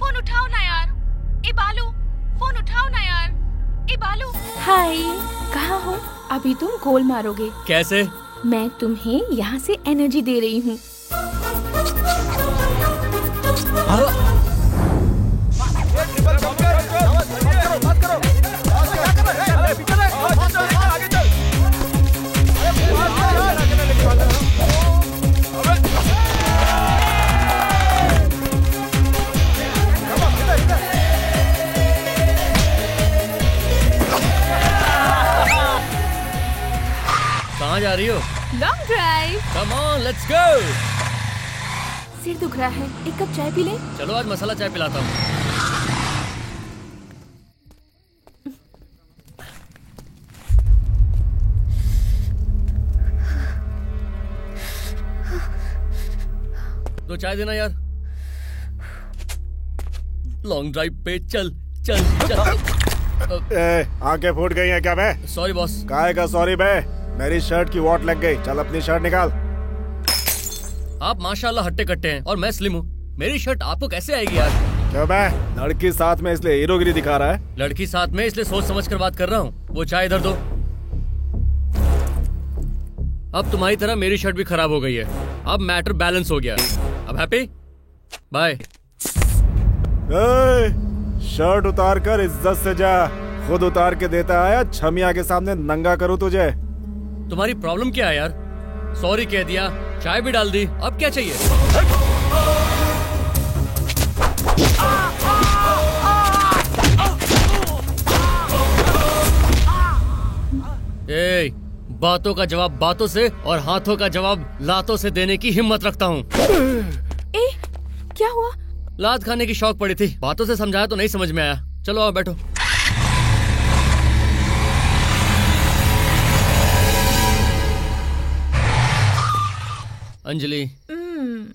Phone उठाओ ना यार। ए बालू, फोन उठाओ ना यार। ए बालू। हाय, कहाँ हो? अभी तुम गोल मारोगे। कैसे? मैं तुम्हें यहाँ से एनर्जी दे रही हूँ। कहाँ जा रही हो? Long drive. Come on, let's go. सिर दुख रहा है, एक कप चाय पी ले। चलो आज मसाला चाय पिलाता हूँ। तो चाय देना यार। लॉन्ग ड्राइव पे चल चल चल। आंखें फूट गई हैं क्या बे? Sorry boss. काहे का सॉरी बे? मेरी शर्ट की वॉट लग गई। चल अपनी शर्ट निकाल। आप माशाल्लाह हट्टे कट्टे हैं और मैं स्लिम हूँ। मेरी शर्ट आपको कैसे आएगी यार? क्यों बे? लड़की साथ में इसलिए हीरोगिरी दिखा रहा है? लड़की साथ में इसलिए सोच समझ कर बात कर रहा हूँ। वो चाय इधर दो। अब तुम्हारी तरह मेरी शर्ट भी खराब हो गई है। अब मैटर बैलेंस हो गया। अब हैप्पी? बाय। शर्ट उतार कर इज्जत से जा। खुद उतार के देता आया, छमिया के सामने नंगा करूँ तुझे? तुम्हारी प्रॉब्लम क्या है यार? सॉरी कह दिया, चाय भी डाल दी, अब क्या चाहिए? ए, बातों का जवाब बातों से और हाथों का जवाब लातों से देने की हिम्मत रखता हूँ। ए, क्या हुआ? लात खाने की शौक पड़ी थी, बातों से समझाया तो नहीं समझ में आया। चलो आओ बैठो। अंजलि,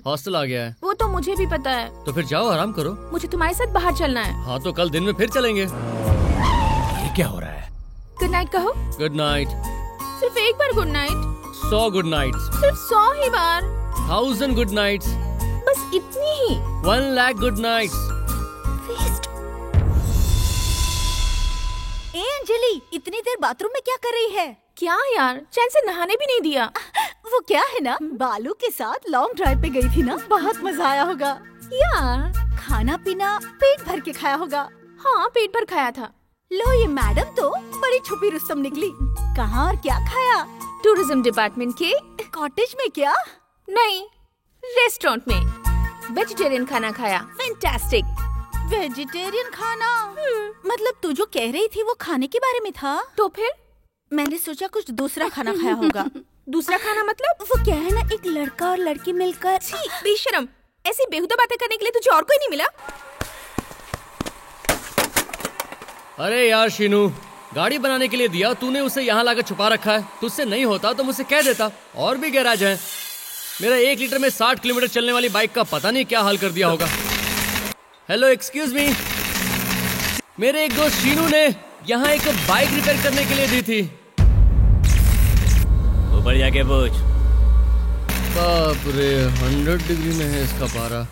हॉस्टल आ गया है। वो तो मुझे भी पता है। तो फिर जाओ आराम करो। मुझे तुम्हारे साथ बाहर चलना है। हाँ तो कल दिन में फिर चलेंगे। ये क्या हो रहा है? गुड नाइट कहो। Good night. सिर्फ एक बार गुड नाइट। 100 good nights. सिर्फ 100 ही बार। 1000 गुड नाइट्स। बस इतनी ही। 1 लाख गुड नाइट्स। ए अंजलि, इतनी देर बाथरूम में क्या कर रही है? क्या यार, चैन से नहाने भी नहीं दिया। वो क्या है ना, बालू के साथ लॉन्ग ड्राइव पे गई थी ना, बहुत मजा आया होगा। यार खाना पीना पेट भर के खाया होगा। हाँ, पेट भर खाया था। लो ये मैडम तो बड़ी छुपी रुस्तम निकली। कहाँ और क्या खाया? टूरिज्म डिपार्टमेंट के कॉटेज में। क्या? नहीं, रेस्टोरेंट में वेजिटेरियन खाना खाया। फैंटास्टिक। वेजिटेरियन खाना? मतलब तू जो कह रही थी वो खाने के बारे में था? तो फिर मैंने सोचा कुछ दूसरा खाना खाया होगा। दूसरा खाना मतलब? वो क्या है ना, एक लड़का और लड़की मिलकर। छी, बेशरम, ऐसी बेहुदा बातें करने के लिए तुझे और कोई नहीं मिला? अरे यार शीनू, गाड़ी बनाने के लिए दिया तूने, उसे यहाँ लाकर छुपा रखा है। तुझसे नहीं होता तो मुझसे कह देता। और भी गैराज है। मेरा 1 लीटर में 60 किलोमीटर चलने वाली बाइक का पता नहीं क्या हाल कर दिया होगा। हेलो एक्सक्यूज मी, मेरे एक दोस्त शीनू ने यहाँ एक बाइक रिपेयर करने के लिए दी थी। ऊपर जाके पूछ। बाप रे, 100 डिग्री में है इसका पारा।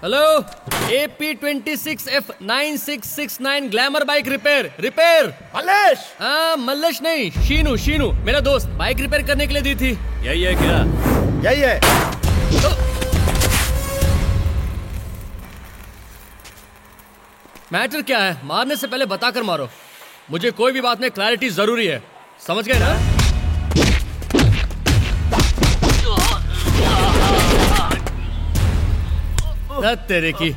Hello, AP26F9669 glamour bike repair. Mallesh? हाँ मल्लेश नहीं, शीनू। शीनू मेरा दोस्त, बाइक रिपेयर करने के लिए दी थी। यही है क्या? यही है। मैटर क्या है? मारने से पहले बताकर मारो। मुझे कोई भी बात में क्लैरिटी जरूरी है, समझ गए ना? तेरे की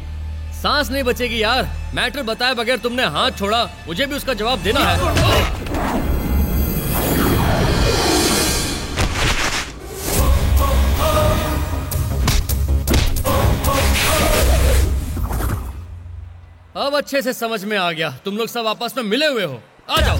सांस नहीं बचेगी यार। मैटर बताए बगैर तुमने हाथ छोड़ा, मुझे भी उसका जवाब देना है। अब अच्छे से समझ में आ गया, तुम लोग सब आपस में मिले हुए हो। आ जाओ।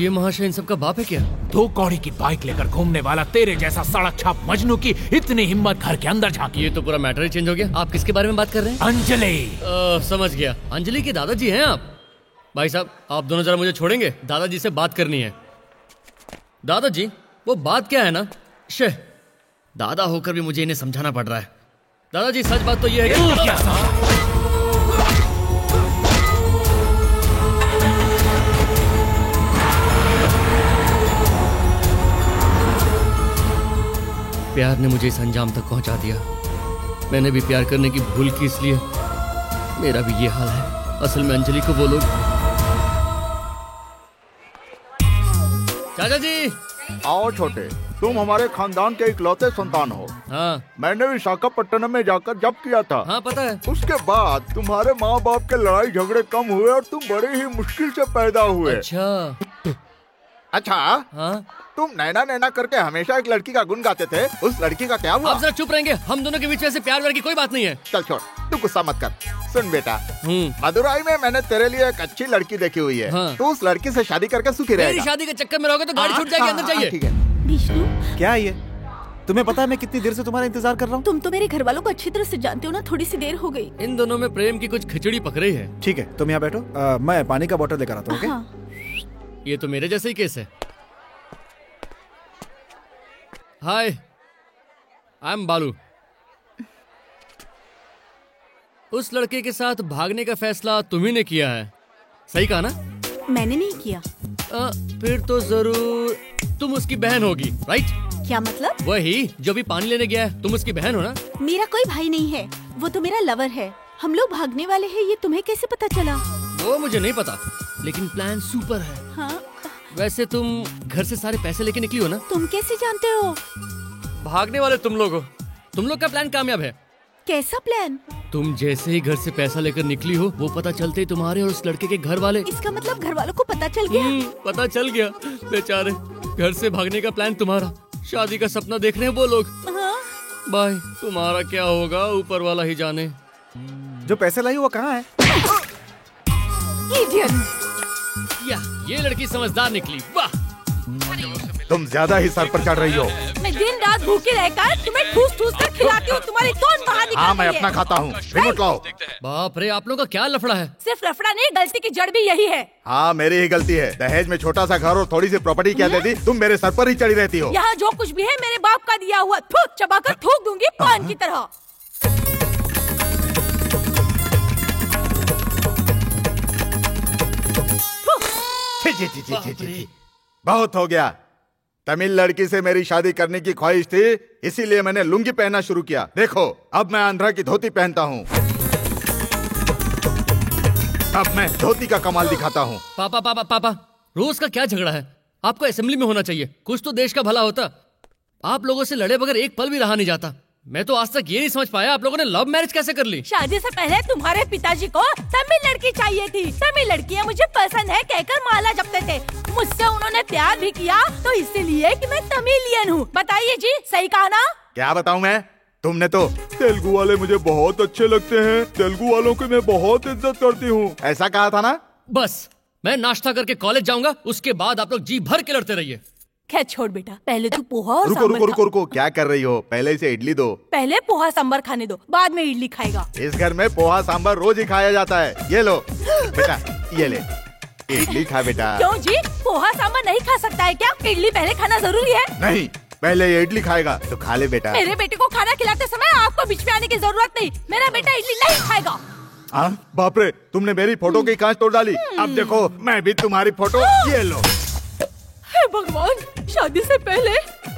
ये महाशय इन सबका बाप है क्या? 2 कौड़ी की बाइक लेकर घूमने वाला तेरे जैसा सड़क छाप मजनू की इतनी हिम्मत घर के अंदर झांकी। ये तो पूरा मैटर ही चेंज हो गया। आप किसके बारे में बात कर रहे हैं? अंजलि। समझ गया, अंजलि के दादाजी हैं आप। भाई साहब आप दोनों जरा मुझे छोड़ेंगे, दादाजी से बात करनी है। दादाजी वो बात क्या है ना, शे दादा होकर भी मुझे इन्हें समझाना पड़ रहा है। दादाजी सच बात तो ये है कि क्या साहब? प्यार ने मुझे इस अंजाम तक पहुंचा दिया। मैंने भी प्यार करने की भूल की, इसलिए मेरा भी ये हाल है। असल में अंजलि को वो लोग। चाचा जी। आओ छोटे, तुम हमारे खानदान के इकलौते संतान हो। हाँ मैंने विशाखापट्टनम में जाकर जब किया था। हाँ पता है। उसके बाद तुम्हारे माँ बाप के लड़ाई झगड़े कम हुए और तुम बड़े ही मुश्किल से पैदा हुए। अच्छा हाँ तुम नैना नैना करके हमेशा एक लड़की का गुण गाते थे, उस लड़की का क्या हुआ? आप जरा चुप रहेंगे, हम दोनों के बीच में ऐसे प्यार व्यार की कोई बात नहीं है। चल छोड़, तू गुस्सा मत कर। सुन बेटा, मदुराई में मैंने तेरे लिए एक अच्छी लड़की देखी हुई है। हाँ। तू उस लड़की से शादी करके सुखी रहेगा। मेरी शादी के चक्कर में रहोगे तो गाड़ी छूट जाएगी, अंदर जाइए। ठीक है। विष्णु क्या ये? तुम्हें पता है मैं कितनी देर से तुम्हारा इंतजार कर रहा हूँ? तुम तो मेरे घर वालों को अच्छी तरह से जानते हो ना, थोड़ी सी देर हो गई। इन दोनों में प्रेम की कुछ खिचड़ी पक रही है। ठीक है तुम यहाँ बैठो, मैं पानी का बोतल लेकर आता हूँ। हाँ। ये तो मेरे जैसे ही केस है। हाय आई एम बालू। उस लड़के के साथ भागने का फैसला तुम्ही ने किया है, सही कहा ना? मैंने नहीं किया। फिर तो जरूर तुम उसकी बहन होगी, राइट? क्या मतलब? वही जो भी पानी लेने गया है, तुम उसकी बहन हो ना? मेरा कोई भाई नहीं है, वो तो मेरा लवर है। हम लोग भागने वाले हैं, ये तुम्हें कैसे पता चला? वो मुझे नहीं पता, लेकिन प्लान सुपर है। हाँ? वैसे तुम घर से सारे पैसे लेके निकली हो ना? तुम कैसे जानते हो? भागने वाले तुम लोग हो। तुम लोग का प्लान कामयाब है। कैसा प्लान? तुम जैसे ही घर से पैसा लेकर निकली हो, वो पता चलते ही तुम्हारे और उस लड़के के घर वाले। इसका मतलब घर वालों को पता चल गया? पता चल गया। बेचारे, घर से भागने का प्लान तुम्हारा, शादी का सपना देख रहे हैं वो लोग। हाँ? भाई तुम्हारा क्या होगा ऊपर वाला ही जाने। जो पैसे लाई वो कहाँ है? इडियट! या ये लड़की समझदार निकली, वाह। तुम ज्यादा ही सर पर चढ़ रही हो। मैं दिन रात भूखे रहकर तुम्हें ठूस ठूस कर खिलाती हूँ, तुम्हारी कौन बाहर निकालती है? हाँ मैं अपना खाता हूँ। रिमोट लाओ। बाप रे, आप लोगों का क्या लफड़ा है? सिर्फ लफड़ा नहीं, गलती की जड़ भी यही है। हाँ मेरी ही गलती है। दहेज में छोटा सा घर और थोड़ी सी प्रॉपर्टी क्या दे दी, तुम मेरे सर पर ही चढ़ी रहती हो। यहाँ जो कुछ भी है मेरे बाप का दिया हुआ, थूक चबाकर थूक दूंगी पान की तरह। बहुत हो गया। तमिल लड़की से मेरी शादी करने की ख्वाहिश थी, इसीलिए मैंने लुंगी पहनना शुरू किया। देखो अब मैं आंध्रा की धोती पहनता हूँ। अब मैं धोती का कमाल दिखाता हूँ। पापा पापा पापा, रोज का क्या झगड़ा है? आपको असेंबली में होना चाहिए, कुछ तो देश का भला होता। आप लोगों से लड़े बगैर एक पल भी रहा नहीं जाता। मैं तो आज तक ये नहीं समझ पाया आप लोगों ने लव मैरिज कैसे कर ली। शादी से पहले तुम्हारे पिताजी को तमिल लड़की चाहिए थी। तमिल लड़कियाँ मुझे पसंद है कहकर माला जपते थे। मुझसे उन्होंने प्यार भी किया तो इसलिए कि मैं तमिलियन हूँ। बताइए जी, सही कहा ना? क्या बताऊँ मैं? तुमने तो तेलुगु वाले मुझे बहुत अच्छे लगते हैं, तेलुगु वालों की मैं बहुत इज्जत करती हूँ, ऐसा कहा था ना? बस मैं नाश्ता करके कॉलेज जाऊंगा, उसके बाद आप लोग जी भर के लड़ते रहिए। खैर छोड़ बेटा, पहले तू पोहा और रुको सांभर रुको खा। रुको रुको, क्या कर रही हो? पहले इसे इडली दो। पहले पोहा सांभर खाने दो, बाद में इडली खाएगा। इस घर में पोहा सांभर रोज ही खाया जाता है। ये लो बेटा, ये ले इडली खा बेटा। क्यों जी, पोहा सांभर नहीं खा सकता है क्या? इडली पहले खाना जरूरी है? नहीं, पहले ये इडली खाएगा तो खा ले बेटा। मेरे बेटे को खाना खिलाते समय आपको बीच में आने की जरूरत नहीं। मेरा बेटा इडली नहीं खाएगा। बाप रे, तुमने मेरी फोटो की कांच तोड़ डाली। अब देखो मैं भी तुम्हारी फोटो, ये लो। हे भगवान, शादी से पहले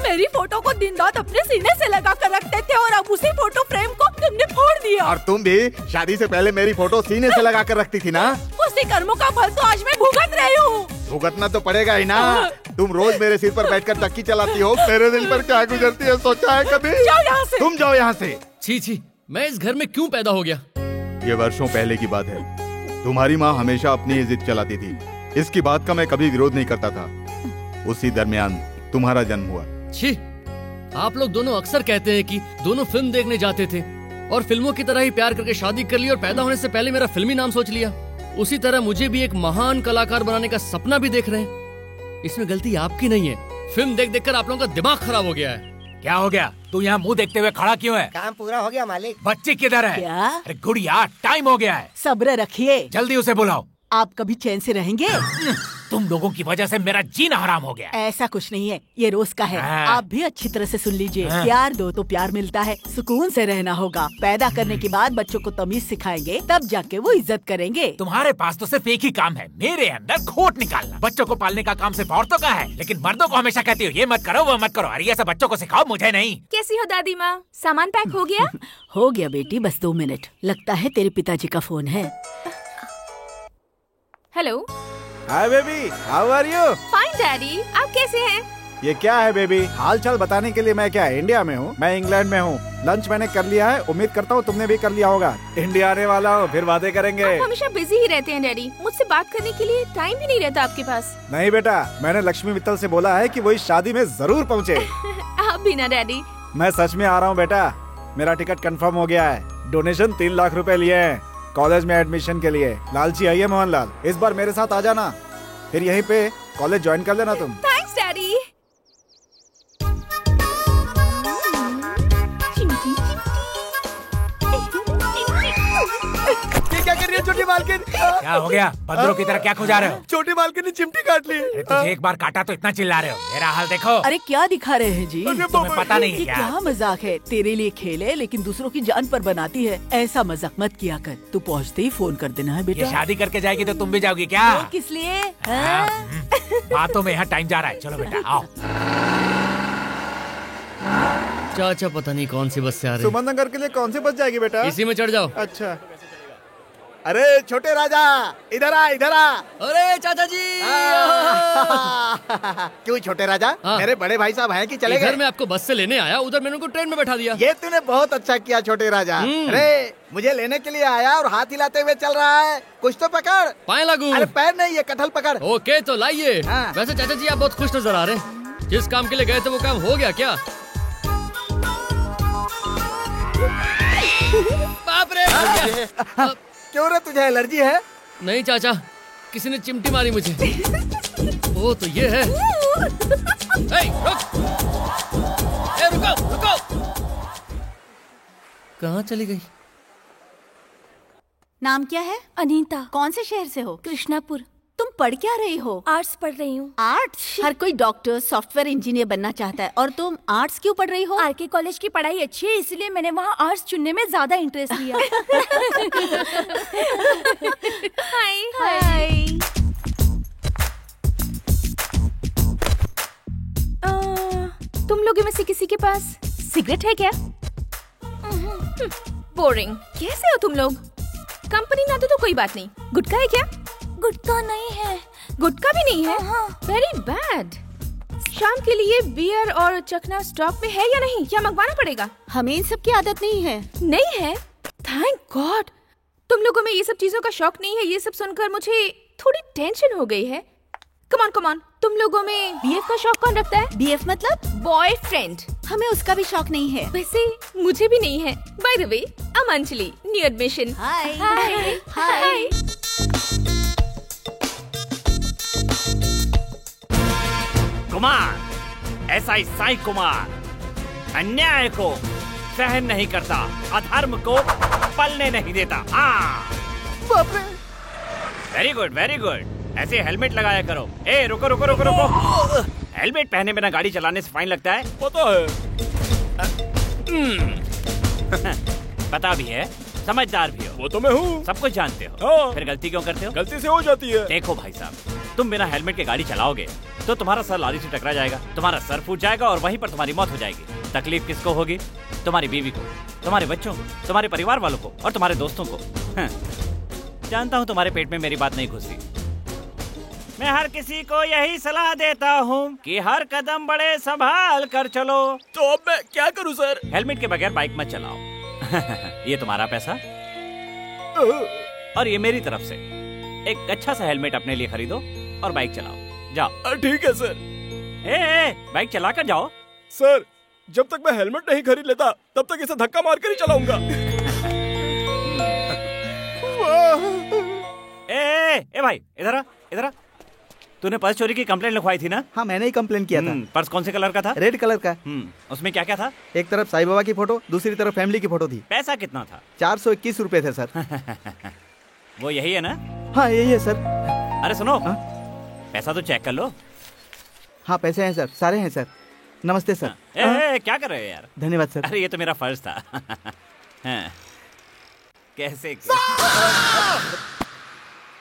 मेरी फोटो को दिन रात अपने सीने से लगा कर रखते थे और अब उसी फोटो फ्रेम को तुमने फोड़ दिया। और तुम भी शादी से पहले मेरी फोटो सीने से लगा कर रखती थी ना? उसी कर्मों का फल तो आज मैं भुगत रही हूँ। भुगतना तो पड़ेगा ही ना। तुम रोज मेरे सिर पर बैठकर चक्की चलाती हो, मेरे दिल पर क्या गुजरती है सोचा है कभी? जाओ यहाँ से। तुम जाओ यहाँ से। छी छी, मैं इस घर में क्यों पैदा हो गया? ये वर्षों पहले की बात है। तुम्हारी माँ हमेशा अपनी ही जिद चलाती थी, इसकी बात का मैं कभी विरोध नहीं करता था। उसी दरमियान तुम्हारा जन्म हुआ। छी, आप लोग दोनों अक्सर कहते हैं कि दोनों फिल्म देखने जाते थे और फिल्मों की तरह ही प्यार करके शादी कर ली और पैदा होने से पहले मेरा फिल्मी नाम सोच लिया। उसी तरह मुझे भी एक महान कलाकार बनाने का सपना भी देख रहे हैं, इसमें गलती आपकी नहीं है। फिल्म देख देख कर आप लोगों का दिमाग खराब हो गया है। क्या हो गया? तू यहाँ मुंह देखते हुए खड़ा क्यों है? काम पूरा हो गया मालिक। बच्ची किधर है? क्या? अरे गुड़िया, टाइम हो गया है, सब्र रखिए, जल्दी उसे बुलाओ। आप कभी चैन से रहेंगे? तुम लोगों की वजह से मेरा जीना हराम हो गया। ऐसा कुछ नहीं है, ये रोज का है। हाँ। आप भी अच्छी तरह से सुन लीजिए। हाँ। प्यार दो तो प्यार मिलता है, सुकून से रहना होगा। पैदा करने के बाद बच्चों को तमीज सिखाएंगे, तब जाके वो इज्जत करेंगे। तुम्हारे पास तो सिर्फ एक ही काम है, मेरे अंदर खोट निकालना। बच्चों को पालने का काम सिर्फ औरतों का है, लेकिन मर्दों को हमेशा कहती हो ये मत करो वो मत करो। अरे ये सब बच्चों को सिखाओ, मुझे नहीं। कैसी हो दादी माँ? सामान पैक हो गया? हो गया बेटी, बस 2 मिनट। लगता है तेरे पिताजी का फोन है। Hello. Hi baby, how are you? Fine daddy, आप कैसे हैं? ये क्या है बेबी? हाल चाल बताने के लिए मैं क्या इंडिया में हूँ? मैं इंग्लैंड में हूँ। लंच मैंने कर लिया है, उम्मीद करता हूँ तुमने भी कर लिया होगा। इंडिया आने वाला हूँ, फिर बातें करेंगे। आप हमेशा बिजी ही रहते हैं डैडी, मुझसे बात करने के लिए टाइम भी नहीं रहता आपके पास। नहीं बेटा, मैंने लक्ष्मी मित्तल से बोला है कि वो इस शादी में जरूर पहुँचे। आप भी ना डैडी। मैं सच में आ रहा हूँ बेटा, मेरा टिकट कंफर्म हो गया है। डोनेशन 3 लाख रुपए लिए हैं कॉलेज में एडमिशन के लिए। लालची है ये मोहनलाल, इस बार मेरे साथ आ जाना, फिर यहीं पे कॉलेज ज्वाइन कर लेना तुम। Thanks daddy. ये क्या कर रही है छोटी मालकिन? क्या हो गया? बंदरों की तरह क्या खो जा रहे हो? छोटी मालकिन ने चिमटी काट ली। अरे तुझे एक बार काटा तो इतना चिल्ला रहे हो? मेरा हाल देखो। अरे क्या दिखा रहे हैं जी? तुम्हें पता नहीं है ये क्या? क्या मजाक है? तेरे लिए खेल है लेकिन दूसरों की जान पर बनाती है। ऐसा मजाक मत किया कर। तू पहुँचते ही फोन कर देना है ये बेटा। शादी करके जाएगी तो तुम भी जाओगी क्या? वो किस लिए? हाँ, हाँ? बातों में यहाँ टाइम जा रहा है। चलो बेटा आओ। चाचा पता नहीं कौन सी बस से आ रहे सुमन नगर के लिए कौन सी बस जाएगी बेटा? हैं। इसी में चढ़ जाओ। अच्छा। अरे छोटे राजा, इधर आ इधर आ। अरे चाचा जी, क्यों छोटे राजा? हाँ। मेरे बड़े भाई साहब हैं कि चले इधर गए? मैं आपको बस से लेने आया, उधर मैंने उनको ट्रेन में बैठा दिया। ये तूने बहुत अच्छा किया छोटे राजा। अरे मुझे लेने के लिए आया और हाथ हिलाते हुए चल रहा है। कुछ तो पकड़। पाए लागू। अरे पैर नहीं, ये कटहल पकड़। ओके तो लाइए। हाँ। वैसे चाचा जी आप बहुत खुश नजर आ रहे हैं। जिस काम के लिए गए थे वो काम हो गया क्या? बाप रे, हो गया। क्यों रे, तुझे एलर्जी है? नहीं चाचा, किसी ने चिमटी मारी मुझे। वो तो ये है। ए, रुको रुको। कहाँ चली गई? नाम क्या है? अनीता। कौन से शहर से हो? कृष्णापुर। तुम पढ़ क्या रही हो? आर्ट्स पढ़ रही हूँ। आर्ट्स? हर कोई डॉक्टर, सॉफ्टवेयर इंजीनियर बनना चाहता है, और तुम आर्ट्स क्यों पढ़ रही हो? आरके कॉलेज की पढ़ाई अच्छी है, इसलिए मैंने वहाँ आर्ट्स चुनने में ज्यादा इंटरेस्ट लिया। हाय हाय। तुम लोगों में से किसी के पास सिगरेट है क्या? बोरिंग। कैसे हो तुम लोग? कंपनी ना दो तो कोई बात नहीं। गुटखा है क्या? गुटखा नहीं है। गुटखा भी नहीं है? Very bad. शाम के लिए बियर और चखना स्टॉक में है या नहीं, या मंगवाना पड़ेगा? हमें इन सब की आदत नहीं है। नहीं है? Thank God. तुम लोगों में ये सब चीजों का शौक नहीं है, ये सब सुनकर मुझे थोड़ी टेंशन हो गई है। कमान कमान, तुम लोगों में बीएफ का शौक कौन रखता है? बीएफ मतलब? बॉयफ्रेंड। हमें उसका भी शौक नहीं है। वैसे मुझे भी नहीं है। By the way, I'm Anjali, new admission. Hi hi hi. Kumar, ऐसा ईसाई कुमार अन्याय को सहन नहीं करता, अधर्म को पलने नहीं देता। हाँ, बाप रे। Very good very good. ऐसे हेलमेट लगाया करो। ए रुको रुको रुको रुको। हेलमेट पहने बिना गाड़ी चलाने से फाइन लगता है, पता है। पता भी है, समझदार भी हो। वो तो मैं हूँ। सब कुछ जानते हो। हाँ। फिर गलती क्यों करते हो? गलती से हो जाती है। देखो भाई साहब, तुम बिना हेलमेट के गाड़ी चलाओगे तो तुम्हारा सर लॉरी से टकरा जाएगा, तुम्हारा सर फूट जाएगा और वहीं पर तुम्हारी मौत हो जाएगी। तकलीफ किसको होगी? तुम्हारी बीवी को, तुम्हारे बच्चों को, तुम्हारे परिवार वालों को और तुम्हारे दोस्तों को। जानता हूँ तुम्हारे पेट में मेरी बात नहीं घुसती। मैं हर किसी को यही सलाह देता हूँ कि हर कदम बड़े संभाल कर चलो। तो अब मैं क्या करूँ सर? हेलमेट के बगैर बाइक मत चलाओ। ये तुम्हारा पैसा और ये मेरी तरफ से। एक अच्छा सा हेलमेट अपने लिए खरीदो और बाइक चलाओ। जाओ। ठीक है सर। बाइक चला कर जाओ। सर, जब तक मैं हेलमेट नहीं खरीद लेता तब तक इसे धक्का मार कर ही चलाऊंगा। ए भाई, इधर आ। तूने पर्स चोरी की कंप्लेंट लिखवाई थी ना? हाँ मैंने ही कंप्लेन किया था। पर्स कौन से कलर का था? रेड कलर का। उसमें क्या क्या था? एक तरफ साईं बाबा की फोटो, दूसरी तरफ फैमिली की फोटो थी। पैसा कितना था? 421 रुपए थे सर। वो यही है ना? हाँ यही है सर। अरे सुनो, पैसा तो चेक कर लो। हाँ पैसे हैं सर, सारे हैं सर। नमस्ते सर। क्या कर रहे हो यार? धन्यवाद सर। अरे ये तो मेरा फर्ज था। कैसे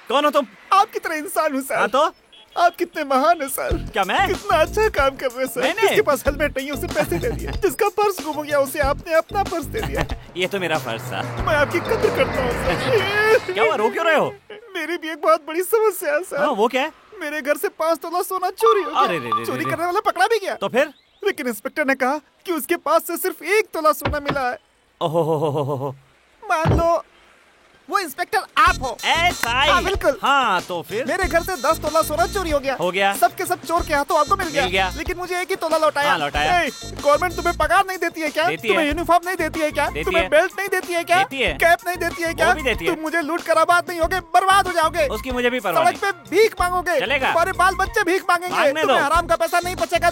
कौन हो तुम? आप की तरह इंसान हूँ सर। हाँ तो आप कितने महान हैं सर। क्या मैं? कितना अच्छा काम कर रहे हैं सर। जिसके पास हेलमेट नहीं है उसे पैसे दे दिए, जिसका पर्स गुम गया उसे आपने अपना पर्स दे दिया। ये तो मेरा फर्ज था। मैं आपकी कदर करता हूँ सर। क्या हुआ, रो क्यों रहे हो? मेरी भी एक बहुत बड़ी समस्या है सर। हाँ, वो क्या है? मेरे घर से 5 तोला सोना चोरी हो गया। अरे चोरी करने वाला पकड़ा भी गया। तो फिर? लेकिन इंस्पेक्टर ने कहा कि उसके पास से सिर्फ 1 तोला सोना मिला है। ओहो, मान लो वो इंस्पेक्टर आप हो। ऐसा ही? हाँ बिल्कुल। हाँ तो फिर? मेरे घर से 10 तोला सोना चोरी हो गया। हो गया। सबके सब चोर के हाथों आपको मिल गया। लेकिन मुझे 1 ही तोला लौटाया। हाँ, लौटाया। गवर्नमेंट तुम्हें पगार नहीं देती है क्या? तुम्हें यूनिफॉर्म नहीं देती है क्या? तुम्हें बेल्ट नहीं देती है क्या? कैप नहीं देती है क्या? तुम मुझे लूट कर आबाद नहीं होगे, बर्बाद हो जाओगे। उसकी मुझे भी परवाह नहीं। सड़क पे भीख मांगोगे, तुम्हारे बाल बच्चे भीख मांगेंगे, तुम्हें हराम का पैसा नहीं बचेगा।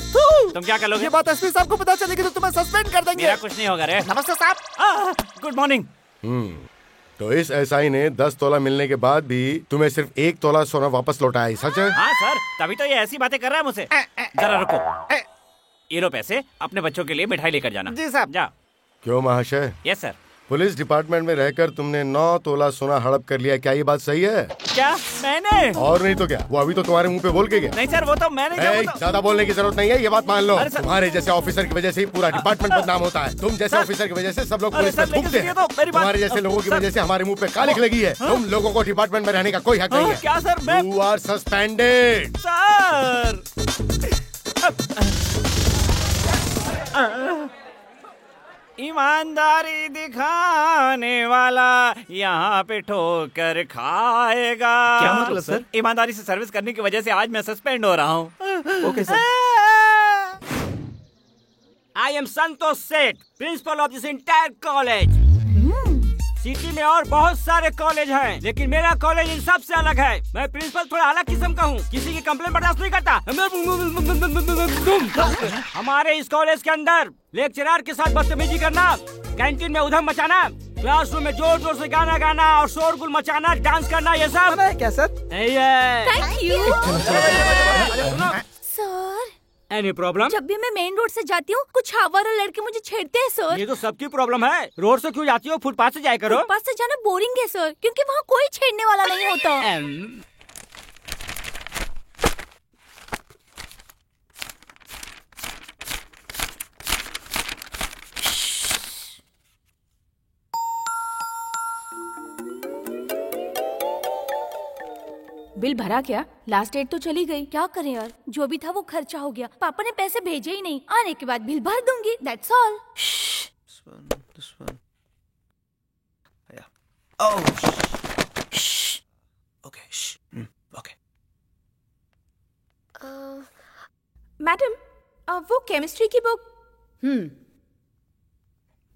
तुम क्या करोगे? ये बात एसपी साहब को पता चलेगी तो तुम्हें सस्पेंड कर देंगे। मेरा कुछ नहीं होगा रे। नमस्ते साहब। Good morning. तो इस एसआई ने 10 तोला मिलने के बाद भी तुम्हें सिर्फ 1 तोला सोना वापस लौटाया, सच है? हाँ सर, तभी तो ये ऐसी बातें कर रहा है मुझसे। जरा रुको, ये लो पैसे, अपने बच्चों के लिए मिठाई लेकर जाना। जी साहब। जा। क्यों महाशय? Yes sir. पुलिस डिपार्टमेंट में रहकर तुमने 9 तोला सोना हड़प कर लिया, क्या ये बात सही है? क्या मैंने? और नहीं तो क्या, वो अभी तो तुम्हारे मुंह पे बोल के गया। नहीं सर, वो तो मैंने ज्यादा बोलने की जरूरत नहीं है, ये बात मान लो। तुम्हारे जैसे ऑफिसर की वजह से ही पूरा डिपार्टमेंट बदनाम होता है। तुम जैसे ऑफिसर की वजह से सब लोग पुलिस में थूकते हैं। तुम्हारे जैसे लोगों की वजह से हमारे मुंह पे कालिख लगी है। तुम लोगों को डिपार्टमेंट में रहने का कोई हक नहीं है। क्या सर? मैं यू आर सस्पेंडेड सर। ईमानदारी दिखाने वाला यहाँ पे ठोकर खाएगा। क्या मतलब सर? ईमानदारी से सर्विस करने की वजह से आज मैं सस्पेंड हो रहा हूँ। Okay sir. आई एम संतोष सेठ, principle of this entire college. City में और बहुत सारे कॉलेज हैं, लेकिन मेरा कॉलेज इन सब से अलग है। मैं प्रिंसिपल थोड़ा अलग किस्म का हूँ, किसी की कंप्लेंट बर्दाश्त नहीं करता। हमारे इस कॉलेज के अंदर लेक्चरर के साथ बदतमीजी करना, कैंटीन में उधम मचाना, क्लासरूम में जोर जोर से गाना गाना और शोरगुल मचाना, डांस करना, ये सब क्या sir? Thank you sir. Any problem? जब भी मैं मेन रोड से जाती हूँ कुछ आवारा लड़के मुझे छेड़ते हैं सर। ये तो सबकी प्रॉब्लम है। रोड से क्यों जाती हो? फुटपाथ से जाया करो। फुटपाथ से जाना बोरिंग है सर, क्योंकि वहाँ कोई छेड़ने वाला नहीं होता। बिल भरा क्या? लास्ट डेट तो चली गई। क्या करें यार, जो भी था वो खर्चा हो गया। पापा ने पैसे भेजे ही नहीं, आने के बाद बिल भर दूंगी, दैट्स ऑल। मैडम, वो केमिस्ट्री की बुक।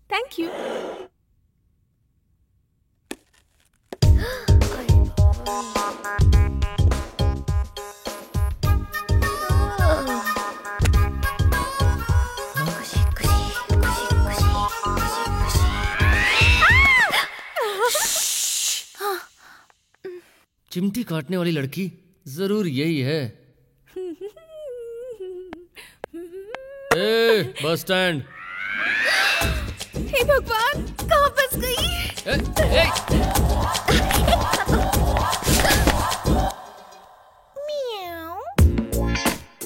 Thank you. चिमटी काटने वाली लड़की जरूर यही है। Bus stand. हे भगवान, कहाँ फंस गई?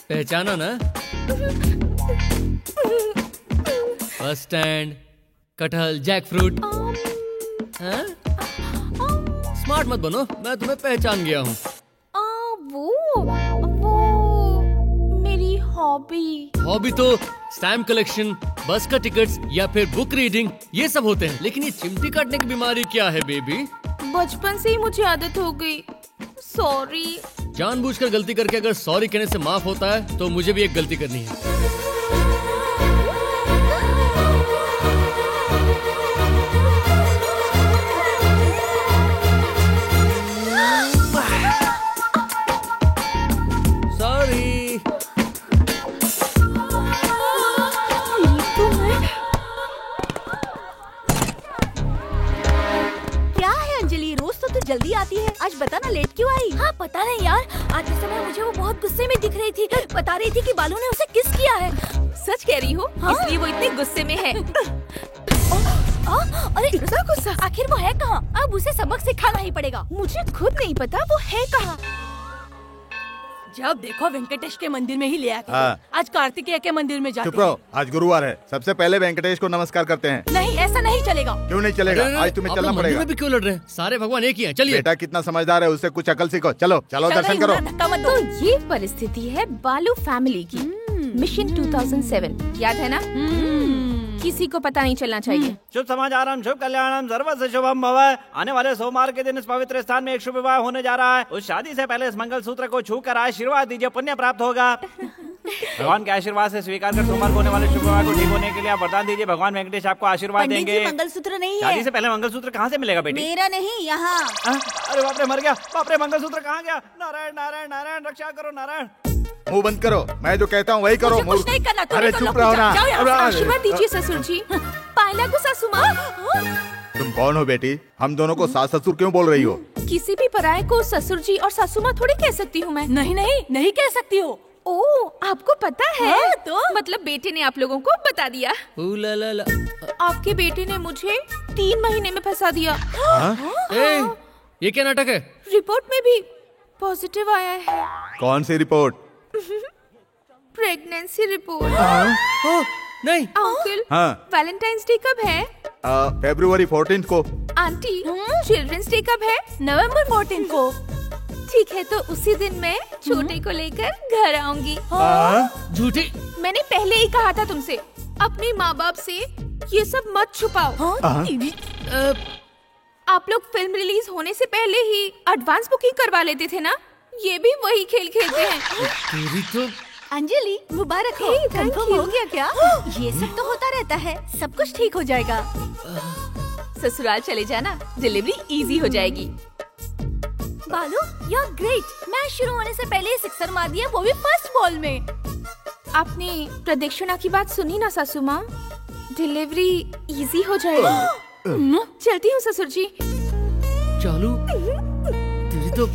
पहचाना ना? बस स्टैंड, कटहल, जैक फ्रूट। स्मार्ट मत बनो, मैं तुम्हें पहचान गया हूँ। वो मेरी हॉबी तो स्टैम्प कलेक्शन, बस का टिकट्स या फिर बुक रीडिंग, ये सब होते हैं। लेकिन ये चिमटी काटने की बीमारी क्या है बेबी? बचपन से ही मुझे आदत हो गई। सॉरी। जानबूझकर गलती करके अगर सॉरी कहने से माफ होता है तो मुझे भी एक गलती करनी है। जल्दी आती है। आज बता ना लेट क्यों आई? हाँ पता नहीं यार, आते समय मुझे वो बहुत गुस्से में दिख रही थी। बता रही थी कि बालू ने उसे किस किया है। सच कह रही हो? हाँ? इसलिए वो इतने गुस्से में है। अरे गुस्सा, आखिर वो है कहाँ? अब उसे सबक सिखाना ही पड़ेगा। मुझे खुद नहीं पता वो है कहाँ। जब देखो वेंकटेश के मंदिर में ही ले आते हाँ। थे। आज कार्तिकेय के मंदिर में जाते चुप रहो, आज गुरुवार है। सबसे पहले वेंकटेश को नमस्कार करते हैं। नहीं ऐसा नहीं चलेगा। क्यों नहीं चलेगा? अरे, आज तुम्हें आप चलना लोग मंदिर पड़ेगा। में भी क्यों लड़ रहे हैं? सारे भगवान एक ही हैं। चलिए। बेटा कितना समझदार है, उससे कुछ अकल सीखो। चलो चलो दर्शन करो। तो ये परिस्थिति है बालू फैमिली की। मिशन 2007 याद है ना? किसी को पता नहीं चलना चाहिए। शुभ समाचारम, शुभ कल्याणम, सर्वस्य शुभम भवः। आने वाले सोमवार के दिन इस पवित्र स्थान में एक शुभ विवाह होने जा रहा है। उस शादी से पहले इस मंगल सूत्र को छू कर आशीर्वाद दीजिए, पुण्य प्राप्त होगा। भगवान के आशीर्वाद से स्वीकार कर सोमवार को होने वाले शुभ विवाह को ठीक होने के लिए आप वरदान दीजिए। भगवान वेंकटेश आपको आशीर्वाद देंगे। मंगलसूत्र नहीं शादी है। से पहले मंगलसूत्र कहाँ से मिलेगा बेटी? मेरा नहीं, यहाँ। अरे बाप रे, मर गया। बाप रे, मंगलसूत्र कहाँ गया? नारायण नारायण नारायण, रक्षा करो नारायण। मुंह बंद करो, मैं जो कहता हूँ वही करो। कुछ नहीं करना, तुम अरे तो चुप रहो ना। आशीर्वाद दीजिए ससुर जी। पायला को सासू माँ। तुम कौन हो बेटी? हम दोनों को सास ससुर क्यों बोल रही हो? किसी भी पराये को ससुर जी और सासू माँ थोड़ी कह सकती हूँ मैं। नहीं कह सकती हो। ओ, आपको पता है? हाँ, तो मतलब बेटे ने आप लोगों को बता दिया। आपके बेटे ने मुझे 3 महीने में फंसा दिया। ये क्या नाटक है? रिपोर्ट में भी पॉजिटिव आया है। कौन सी रिपोर्ट? Pregnancy report. नहीं अंकल, हाँ। वैलेंटाइंस डे कब है? February 14 को। आंटी, चिल्ड्रंस डे कब है? November 14 को। ठीक है, तो उसी दिन मैं छोटे को लेकर घर आऊंगी। झूठी। मैंने पहले ही कहा था तुमसे, अपने माँ बाप से ये सब मत छुपाओ। आप लोग फिल्म रिलीज होने से पहले ही एडवांस बुकिंग करवा लेते थे ना? ये भी वही खेल खेलते हैं। तेरी तो अंजलि मुबारक हो। कंफर्म हो गया क्या? ये सब तो होता रहता है, सब कुछ ठीक हो जाएगा। ससुराल चले जाना, डिलीवरी इजी हो जाएगी। बालू, यू आर ग्रेट। मैच शुरू होने से पहले ही सिक्सर मार दिया, वो भी फर्स्ट बॉल में। आपने प्रदक्षिणा की बात सुनी ना सासू माँ? डिलीवरी इजी हो जाएगी। चलती हूँ ससुर जी। चालू, तेरी तो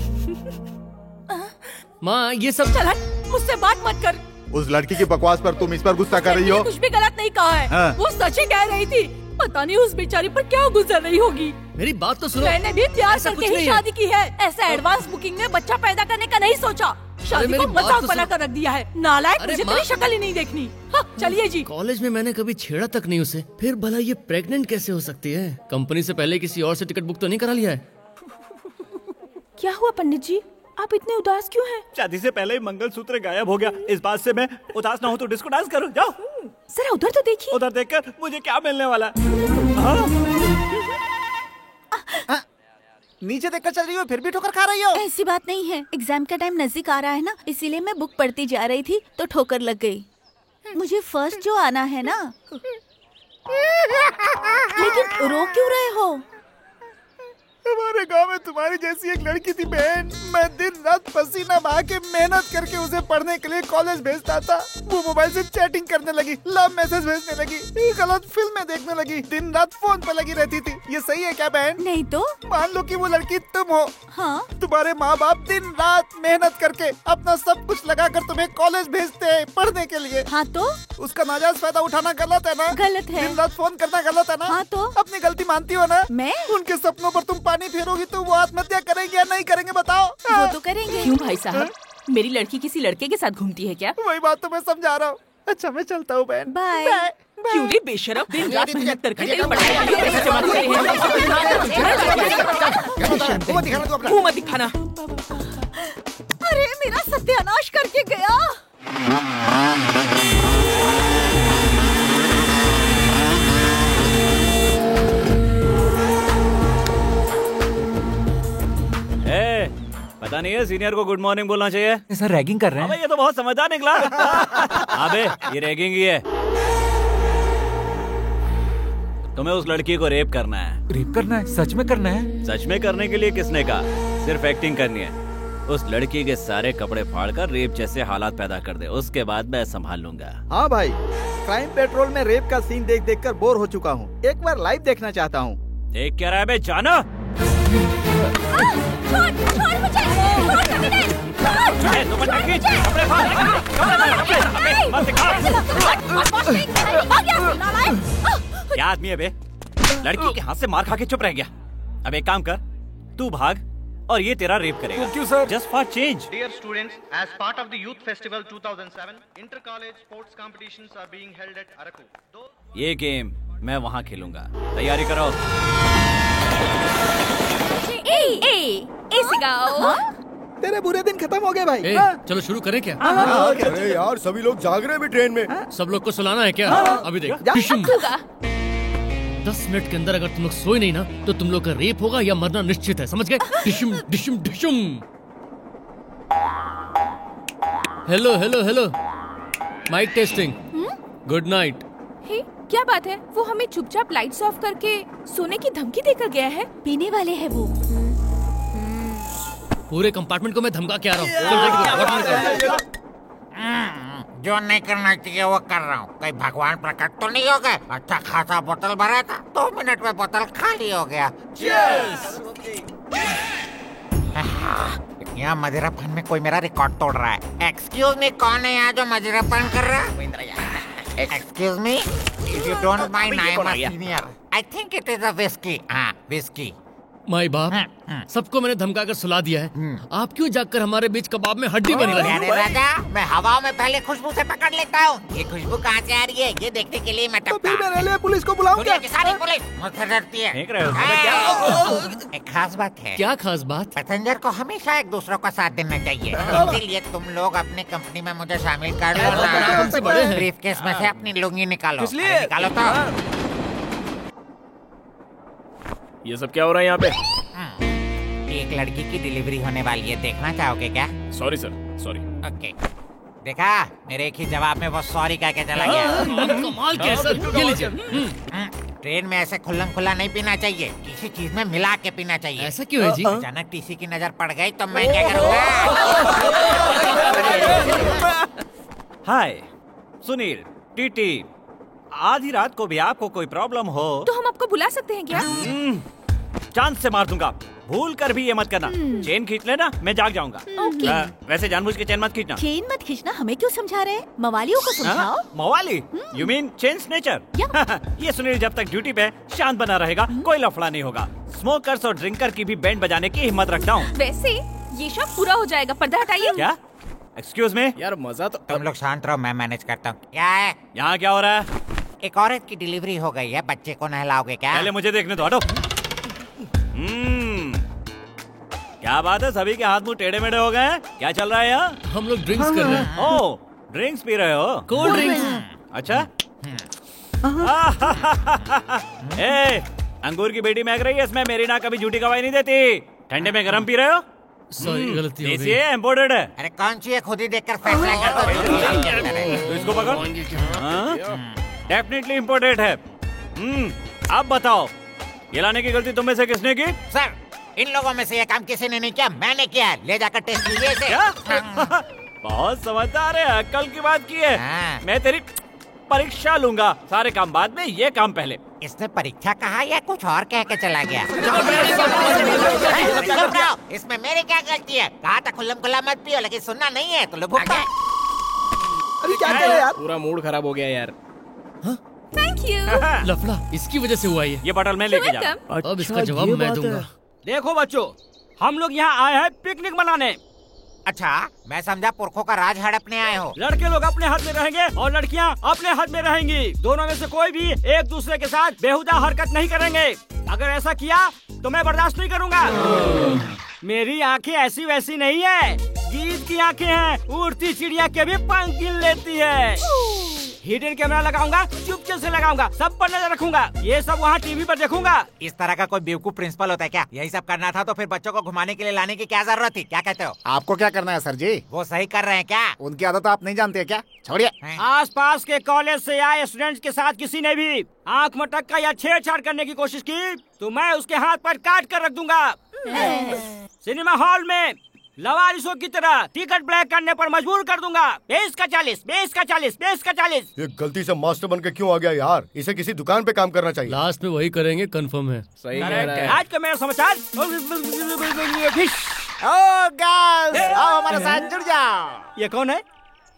माँ ये सब। चल हट, मुझसे बात मत कर। उस लड़की की बकवास पर तुम इस पर गुस्सा कर रही हो? कुछ भी गलत नहीं कहा है। हाँ। वो सच ही कह रही थी। पता नहीं उस बेचारी पर क्या गुजर रही होगी। मेरी बात तो सुनो। मैंने भी प्यार ऐसा करके कुछ ही नहीं है। शादी की है। ऐसा एडवांस बुकिंग में बच्चा पैदा करने का नहीं सोचा। शादी मेरी को बात मजाक तो बना सुन। कर रख दिया है। नालायक, अरे मुझे माँ- तेरी शक्ल ही नहीं देखनी। हाँ, चलिए जी। कॉलेज में मैंने कभी छेड़ा तक नहीं उसे, फिर भला ये प्रेग्नेंट कैसे हो सकती है? कंपनी से पहले किसी और से टिकट बुक तो नहीं करा लिया है? क्या हुआ पंडित जी, आप इतने उदास क्यों हैं? शादी से पहले ही मंगलसूत्र गायब हो गया। इस बात से मैं उदास ना हूँ तो डिस्को डांस करो। जाओ जरा उधर तो देखिए। उधर देखकर मुझे क्या मिलने वाला है? नीचे देखकर चल रही हो, फिर भी ठोकर खा रही हो। ऐसी बात नहीं है, एग्जाम का टाइम नजदीक आ रहा है ना, इसीलिए मैं बुक पढ़ती जा रही थी तो ठोकर लग गई। मुझे फर्स्ट जो आना है ना। लेकिन रो क्यों रहे हो? हमारे गांव में तुम्हारी जैसी एक लड़की थी बहन। मैं दिन रात पसीना बहा के मेहनत करके उसे पढ़ने के लिए कॉलेज भेजता था। वो मोबाइल से चैटिंग करने लगी, लव मैसेज भेजने लगी, गलत फिल्में देखने लगी, दिन रात फोन पे लगी रहती थी। ये सही है क्या बहन? नहीं तो। मान लो कि वो लड़की तुम हो। हाँ। तुम्हारे माँ बाप दिन रात मेहनत करके अपना सब कुछ लगाकर तुम्हें कॉलेज भेजते हैं पढ़ने के लिए। हाँ तो? उसका नाजायज फायदा उठाना गलत है ना? गलत है। दिन रात फोन करना गलत है ना? हाँ तो? अपनी गलती मानती हो ना? मैं? उनके सपनों पर तुम पानी फेरोगी तो वो आत्महत्या करेंगे या नहीं करेंगे बताओ? वो तो करेंगे। क्यों भाई साहब, मेरी लड़की किसी लड़के के साथ घूमती है क्या? वही बात तो मैं समझा रहा हूँ। अच्छा मैं चलता हूँ बहन। बाय। क्यों रे बेशरम, दिन रात मेहनत करके तेरी पढ़ाई मुँह मत दिखाना। अरे मेरा सत्यानाश करके गया। पता नहीं है, सीनियर को गुड मॉर्निंग बोलना चाहिए। सर रैगिंग कर रहे हैं। ये तो बहुत समझदार निकला। अबे ये रैगिंग ही है। तुम्हें उस लड़की को रेप करना है। रेप करना है? सच में करना है? सच में करने के लिए किसने कहा? सिर्फ एक्टिंग करनी है। उस लड़की के सारे कपड़े फाड़कर रेप जैसे हालात पैदा कर दे, उसके बाद मैं संभाल लूंगा। हाँ भाई, क्राइम पेट्रोल में रेप का सीन देख देख कर बोर हो चुका हूँ। एक बार लाइव देखना चाहता हूँ। देख क्या रहा है बे, जाना। छोड़ मुझे, छोड़ कमीने, छोड़। दुपट्टा खींच, कपड़े फाड़, कपड़े मत दिखा। क्या आदमी है बे? लड़की के हाथ से मार खा के चुप रह गया। अब एक काम कर, तू भाग और ये तेरा रेप करेगा। क्यों sir? Just for change. Dear students, as part of the Youth Festival 2007, inter-college sports competitions are being held at Araku. ये गेम मैं वहाँ खेलूंगा, तैयारी करो। ए सिगाओ। तेरे बुरे दिन खत्म हो गए भाई। चलो शुरू करें क्या? अरे यार सभी लोग जाग रहे हैं ट्रेन में। सब लोग को सुलाना है क्या? अभी देख, 10 मिनट के अंदर अगर तुम लोग सोए नहीं ना तो तुम लोग का रेप होगा या मरना निश्चित है, समझ गए? डिशुम डिशुम डिशुम। Hello hello hello, mike testing. Good night. Hey, क्या बात है? वो हमें चुपचाप लाइट्स ऑफ करके सोने की धमकी देकर गया है। पीने वाले हैं वो। पूरे कंपार्टमेंट को मैं धमका के आ रहा हूँ। जो नहीं करना चाहिए वो कर रहा हूँ। कहीं भगवान प्रकट तो नहीं हो गए? अच्छा खासा बोतल भरा था, 2 मिनट में बोतल खाली हो गया। यहाँ मदिरापान में कोई मेरा रिकॉर्ड तोड़ रहा है। एक्सक्यूज मी, कौन है यहाँ जो मदिरापान कर रहा है? Excuse me, if you don't mind, I am a senior. I think it is a whisky. हाँ, विस्की। माई बाप, सबको मैंने धमका कर सुला दिया है। आप क्यों जाकर हमारे बीच कबाब में हड्डी बन रही है? राजा, मैं हवा में पहले खुशबू से पकड़ लेता हूँ। ये खुशबू कहाँ से आ रही है ये देखने के लिए मैं टपका। तो मेरे लिए पुलिस को बुलाऊं क्या? सारी पुलिस मुझसे डरती है। एक खास बात है। क्या खास बात? पैसेंजर को हमेशा एक दूसरों का साथ देना चाहिए। इसीलिए तुम लोग अपनी कंपनी में मुझे शामिल कर लो। ब्रीफकेस में से अपनी लुंगी निकालो। निकालो तो। ये सब क्या हो रहा है यहाँ पे? एक लड़की की डिलीवरी होने वाली है, देखना चाहोगे क्या? Sorry sir, sorry. ओके, देखा मेरे एक ही जवाब में वो सॉरी कह के चला गया। कमाल क्या सर, ये लीजिए। ट्रेन में ऐसे खुल्लम खुल्ला नहीं पीना चाहिए, किसी चीज में मिला के पीना चाहिए। ऐसा क्यों है जी? अचानक टीसी की नजर पड़ गई तो मैं क्या करूँगा? हाय सुनील, टीटी, आधी रात को भी आपको कोई प्रॉब्लम हो तो हम आपको बुला सकते हैं क्या? चांद से मार दूंगा, भूल कर भी ये मत करना। चेन खींच लेना, मैं जाग जाऊंगा। वैसे जानबूझ के चेन मत खींचना। चेन मत खींचना, हमें क्यों समझा रहे हैं? मवालियों को समझाओ। मवाली? You mean chain snatcher? ये सुनील जब तक ड्यूटी पे शांत बना रहेगा, कोई लफड़ा नहीं होगा। स्मोकर्स और ड्रिंकर की भी बैंड बजाने की हिम्मत रखता हूँ। वैसे ये शो पूरा हो जाएगा, पर्दा हटाइए। क्या? Excuse me? यार मजा तो। तुम लोग शांत रहो, मैं मैनेज करता हूँ। क्या है यहाँ? क्या हो रहा है? एक औरत की डिलीवरी हो गई है, बच्चे को नहलाओगे क्या? पहले मुझे देखने दो, हटो। क्या बात है, सभी के हाथ मुंह टेढ़े मेढ़े हो गए हैं? क्या चल रहा है यहाँ? हम लोग ड्रिंक्स कर रहे हैं। ओह, ड्रिंक्स पी रहे हो? Cold drinks. अच्छा। ए, अंगूर की बेटी महक रही है, इसमें मेरी नाक कभी झूठी गवाही नहीं देती। ठंडे में गरम पी रहे हो? सॉरी, गलती हो गई। देसी है, इम्पोर्टेड है। अरे कौन सी है, खुद ही देखकर फैसला कर दो। तो इसको पकड़। डेफिनेटली इम्पोर्टेड है। अब बताओ, ये लाने की गलती तुम में से किसने की? सर, इन लोगों में से ये काम किसी ने नहीं किया, मैंने किया है। ले जाकर टेस्ट कीजिए इसे। बहुत समझदार है, अक्ल की बात की है। मैं तेरी परीक्षा लूंगा, सारे काम बाद में, ये काम पहले। इसने परीक्षा कहा या कुछ और कह के चला गया? इसमें मेरी क्या गलती है? कहा था खुल्लम खुल्ला मत पियो, लेकिन सुनना नहीं है तो लोग अभी क्या करे यार? पूरा मूड खराब हो गया यार। Thank you. लफड़ा इसकी वजह से हुआ ये बॉटल मैं लेके जा। अब इसका जवाब मैं दूंगा। देखो बच्चों, हम लोग यहाँ आए हैं पिकनिक मनाने। अच्छा, मैं समझा पुरखों का राज हड़पने आए हो। लड़के लोग अपने हद में रहेंगे और लड़कियाँ अपने हद में रहेंगी। दोनों में से कोई भी एक दूसरे के साथ बेहुदा हरकत नहीं करेंगे। अगर ऐसा किया तो मैं बर्दाश्त नहीं करूँगा। मेरी आंखें ऐसी वैसी नहीं है, गीत की आंखें हैं, उड़ती चिड़िया के भी पंख गिन लेती है। हिडन कैमरा लगाऊंगा, चुपचाप से लगाऊंगा, सब पर नजर रखूंगा। ये सब वहाँ टीवी पर देखूंगा। इस तरह का कोई बेवकूफ प्रिंसिपल होता है क्या? यही सब करना था तो फिर बच्चों को घुमाने के लिए लाने की क्या जरूरत थी? क्या कहते हो? आपको क्या करना है सर जी? वो सही कर रहे हैं क्या? उनकी आदत आप नहीं जानते क्या? छोड़िए। आसपास के कॉलेज से आए स्टूडेंट्स के साथ किसी ने भी आंख मटक्का या छेड़छाड़ करने की कोशिश की तो मैं उसके हाथ पर काट कर रख दूंगा। सिनेमा हॉल में लवारिसों की तरह टिकट ब्लैक करने पर मजबूर कर दूंगा। 20 का 40, 20 का 40, 20 का 40। ये गलती से मास्टर बन के क्यों आ गया यार? इसे किसी दुकान पे काम करना चाहिए। लास्ट में वही करेंगे, कंफर्म है। सही कह रहा है। आज का मेरा समाचार। ओ गर्ल्स, आओ हमारे साथ जुड़ जाओ। ये कौन है?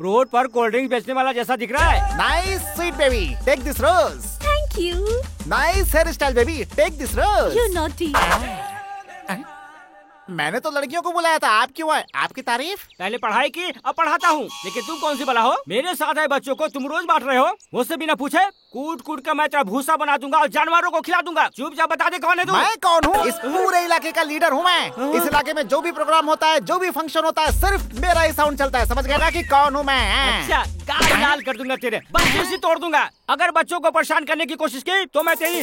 रोड पर कोल्ड ड्रिंक बेचने वाला जैसा दिख रहा है। Nice sweet baby, take this rose. Thank you. Nice hair style baby, take this rose. You naughty. मैंने तो लड़कियों को बुलाया था, आप क्यों आए? आपकी तारीफ? पहले पढ़ाई की, अब पढ़ाता हूँ। लेकिन तुम कौन सी बला हो? मेरे साथ आए बच्चों को तुम रोज बांट रहे हो, मुझसे बिना पूछे। कूट कूट कर मैं तेरा भूसा बना दूंगा और जानवरों को खिला दूंगा। चुपचाप बता दे कौन है तू? मैं कौन हूँ? इस पूरे इलाके का लीडर हूँ मैं। इस इलाके में जो भी प्रोग्राम होता है, जो भी फंक्शन होता है, सिर्फ मेरा ही साउंड चलता है। समझ गया ना कि कौन हूँ मैं? अच्छा, गाल लाल कर दूंगा तेरे, बस तोड़ दूंगा। अगर बच्चों को परेशान करने की कोशिश की तो मैं तेरी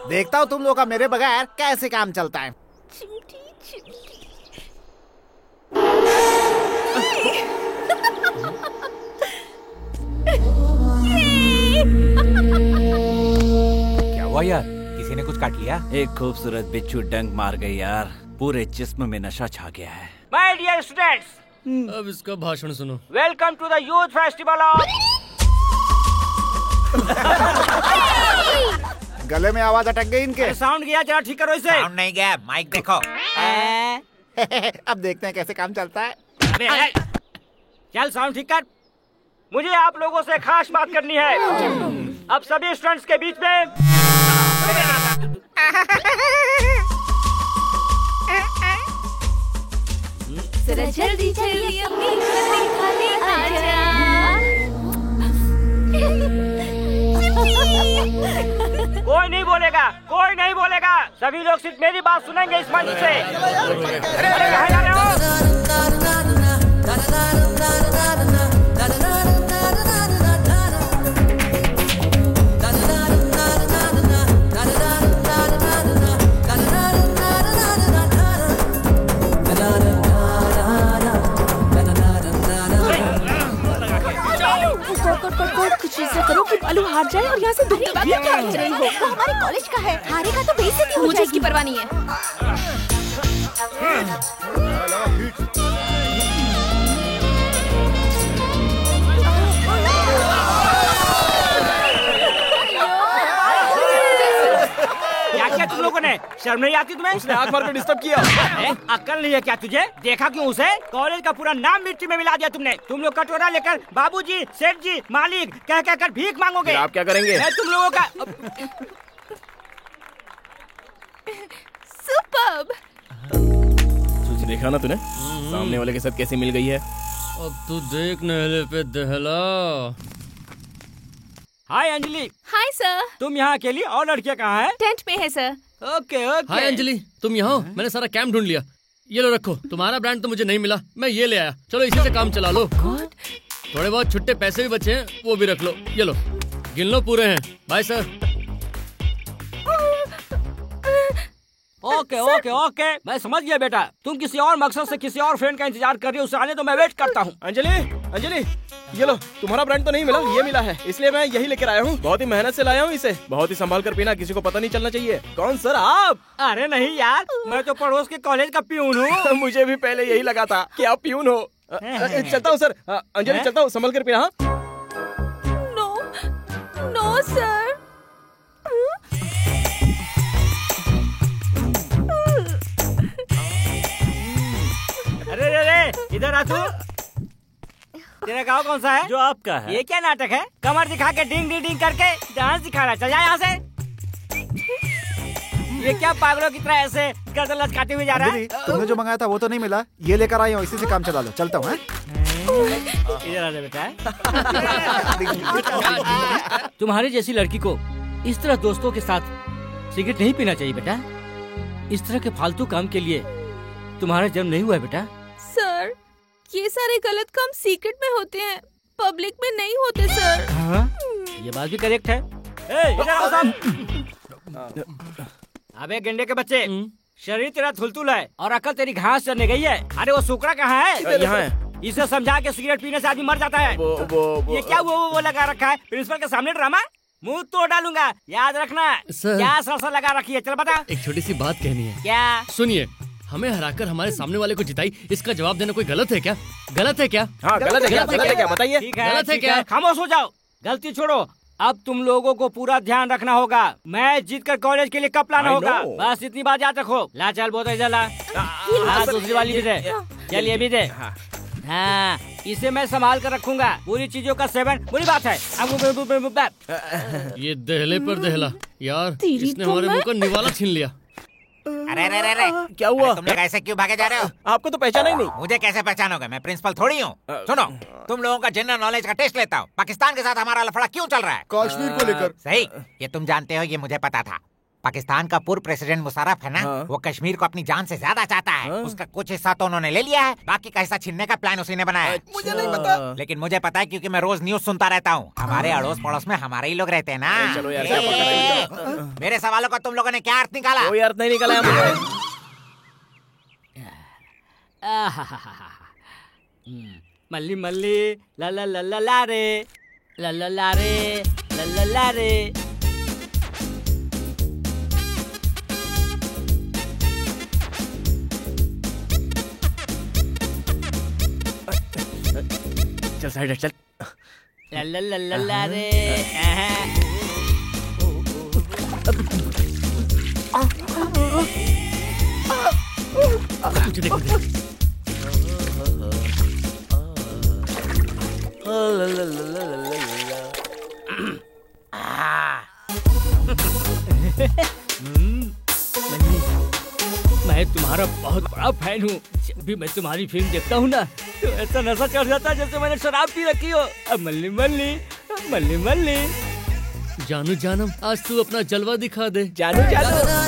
देखता हूँ तुम लोगों का मेरे बगैर कैसे काम चलता है। क्या हुआ यार? किसी ने कुछ काट लिया? एक खूबसूरत बिच्छू डंक मार गई यार। पूरे जिस्म में नशा छा गया है। माय डियर स्टूडेंट्स, अब इसका भाषण सुनो। Welcome to the youth festival of. गले में आवाज अटक गई इनके। साउंड गया, जरा ठीक करो इसे। साउंड नहीं गया, माइक देखो। अब देखते हैं कैसे काम चलता है। चल साउंड ठीक कर। मुझे आप लोगों से खास बात करनी है। अब सभी स्टूडेंट्स के बीच में जरा जल्दी जल्दी अपनी खाने आजा। कोई नहीं बोलेगा, कोई नहीं बोलेगा। सभी लोग सिर्फ मेरी बात सुनेंगे इस मंच से। अरे कहाँ जा रहे हो? कुछ ऐसा करो कि बालू हार जाए और यहाँ से दूर दबा क्या कर रही हो? वो हमारे कॉलेज का है, हारेगा तो बेइज्जती हो मुझे जाएगी। इसकी परवाह नहीं है। क्या किया तुम लोगों ने? शर्म नहीं आती तुम्हें? उसने आंख मार कर डिस्टर्ब किया। अक्ल नहीं है क्या तुझे? देखा क्यों उसे? कॉलेज का पूरा नाम मिट्टी में मिला दिया तुमने। तुम लोग कटोरा लेकर बाबूजी, सेठ जी, मालिक कह कह कर भीख मांगोगे। आप क्या करेंगे? मैं तुम लोगों का सुपर्ब। सूची देखा ना तूने? सामने वाले के साथ कैसे मिल गई है। अब तू देख नहले पे दहला। हाय अंजलि। Hi sir. तुम यहाँ अकेली और लड़कियाँ कहाँ हैं? टेंट पे है sir. Okay okay. Hi Anjali, तुम यहाँ हो? मैंने सारा कैंप ढूंढ लिया। ये लो रखो। तुम्हारा ब्रांड तो मुझे नहीं मिला, मैं ये ले आया। चलो इसी से काम चला लो। थोड़े बहुत छुट्टे पैसे भी बचे हैं, वो भी रख लो। ये लो, गिन लो, पूरे हैं। Bye sir. Okay okay okay, मैं समझ गया बेटा। तुम किसी और मकसद से किसी और फ्रेंड का इंतजार कर रही हो, उसे आने तो मैं वेट करता हूँ। अंजलि, अंजलि, ये लो, तुम्हारा ब्रांड तो नहीं मिला, ये मिला है, इसलिए मैं यही लेकर आया हूँ। बहुत ही मेहनत से लाया हूँ इसे। बहुत ही संभाल कर पीना, किसी को पता नहीं चलना चाहिए। कौन सर आप? अरे नहीं यार, मैं तो पड़ोस के कॉलेज का प्यून हूँ। मुझे भी पहले यही लगा था कि आप प्यून हो। चलता हूँ सर। अंजलि चलता हूँ, संभल कर पीना। हाँ नो नो सर। अरे रे रे, इधर आ तू। तेरा गाँव कौन सा है? जो आपका है। ये क्या नाटक है? कमर दिखा के डिंग डिंग डिंग करके डांस दिखा रहा। चल जा यहाँ से। ये क्या पागलों की तरह ऐसे गर्दन लचकाते हुए जा रहा है? तुमने जो मंगाया था वो तो नहीं मिला, ये लेकर आई हूँ, इसी से काम चला लो। चलता हूँ। इधर आ जा बेटा। तुम्हारी जैसी लड़की को इस तरह दोस्तों के साथ सिगरेट नहीं पीना चाहिए बेटा। इस तरह के फालतू काम के लिए तुम्हारा जन्म नहीं हुआ है बेटा। सर, ये सारे गलत काम सीक्रेट में होते हैं, पब्लिक में नहीं होते सर। हाँ? ये बात भी करेक्ट है। इधर आओ सब। अबे गेंडे के बच्चे, शरीर तेरा थुलथुल है और अकल तेरी घास चरने गई है। अरे वो सुकरा कहाँ है? यहाँ है। इसे समझा के सिगरेट पीने से आदमी मर जाता है। वो ये क्या वो लगा रखा है? प्रिंसिपल के सामने ड्रामा? मुंह तोड़ डालूंगा, याद रखना। सर। क्या सरसर लगा रखी है, चल बता। एक छोटी सी बात कहनी है। क्या? सुनिए, हमें हराकर हमारे सामने वाले को जिताई, इसका जवाब देना कोई गलत है क्या? गलत है क्या? हाँ, गलत है क्या? गलत है क्या? बताइए। ठीक है, गलत है ठीक क्या? है, खामोश हो जाओ, गलती छोड़ो। अब तुम लोगों को पूरा ध्यान रखना होगा, मैं जीत कर कॉलेज के लिए कब लाना I होगा, know. बस इतनी बात याद रखो। ला चल बोतल इधर ला। हाँ, दूसरी वाली भी दे, चलिए भी दे। हाँ, इसे मैं संभाल कर रखूंगा, पूरी चीजों का सेवन बुरी बात है। ये दहले पर दहला यार, तेरी इसने तो हमारे मैं- मुंह का निवाला छीन लिया। अरे अरे अरे क्या हुआ? तुम लोग ऐसे क्यों भागे जा रहे हो? आपको तो पहचाना ही नहीं। मुझे कैसे पहचानोगे? मैं प्रिंसिपल थोड़ी हूँ। सुनो, तुम लोगों का जनरल नॉलेज का टेस्ट लेता हूँ। पाकिस्तान के साथ हमारा लफड़ा क्यों चल रहा है? कश्मीर को लेकर। सही, ये तुम जानते हो, ये मुझे पता था। पाकिस्तान का पूर्व प्रेसिडेंट मुशर्रफ है ना, वो कश्मीर को अपनी जान से ज्यादा चाहता है। उसका कुछ हिस्सा तो उन्होंने ले लिया है, बाकी का हिस्सा छीनने का प्लान उसी ने बनाया है। मुझे नहीं पता। लेकिन मुझे पता है क्योंकि मैं रोज न्यूज सुनता रहता हूँ। हमारे अड़ोस पड़ोस में हमारे ही लोग रहते हैं ना। चलो यार, क्या पकड़ रही हो? मेरे सवालों का तुम लोगों ने क्या अर्थ निकाला? कोई अर्थ नहीं निकाला हमने। मल्ली मल्ली ला ला ला ला ला रे, ला ला ला रे, ला ला ला रे। चल साइड चल। ला ला ला ला ला रे। मुझे देखो, मैं तुम्हारा बहुत बड़ा फैन हूँ। जब भी मैं तुम्हारी फिल्म देखता हूँ ना, तो ऐसा नशा चढ़ जाता है जैसे मैंने शराब पी रखी हो। अब मल्ली मल्ली मल्ली मल्ली। जानू जानम, आज तू अपना जलवा दिखा दे। जानू जानू।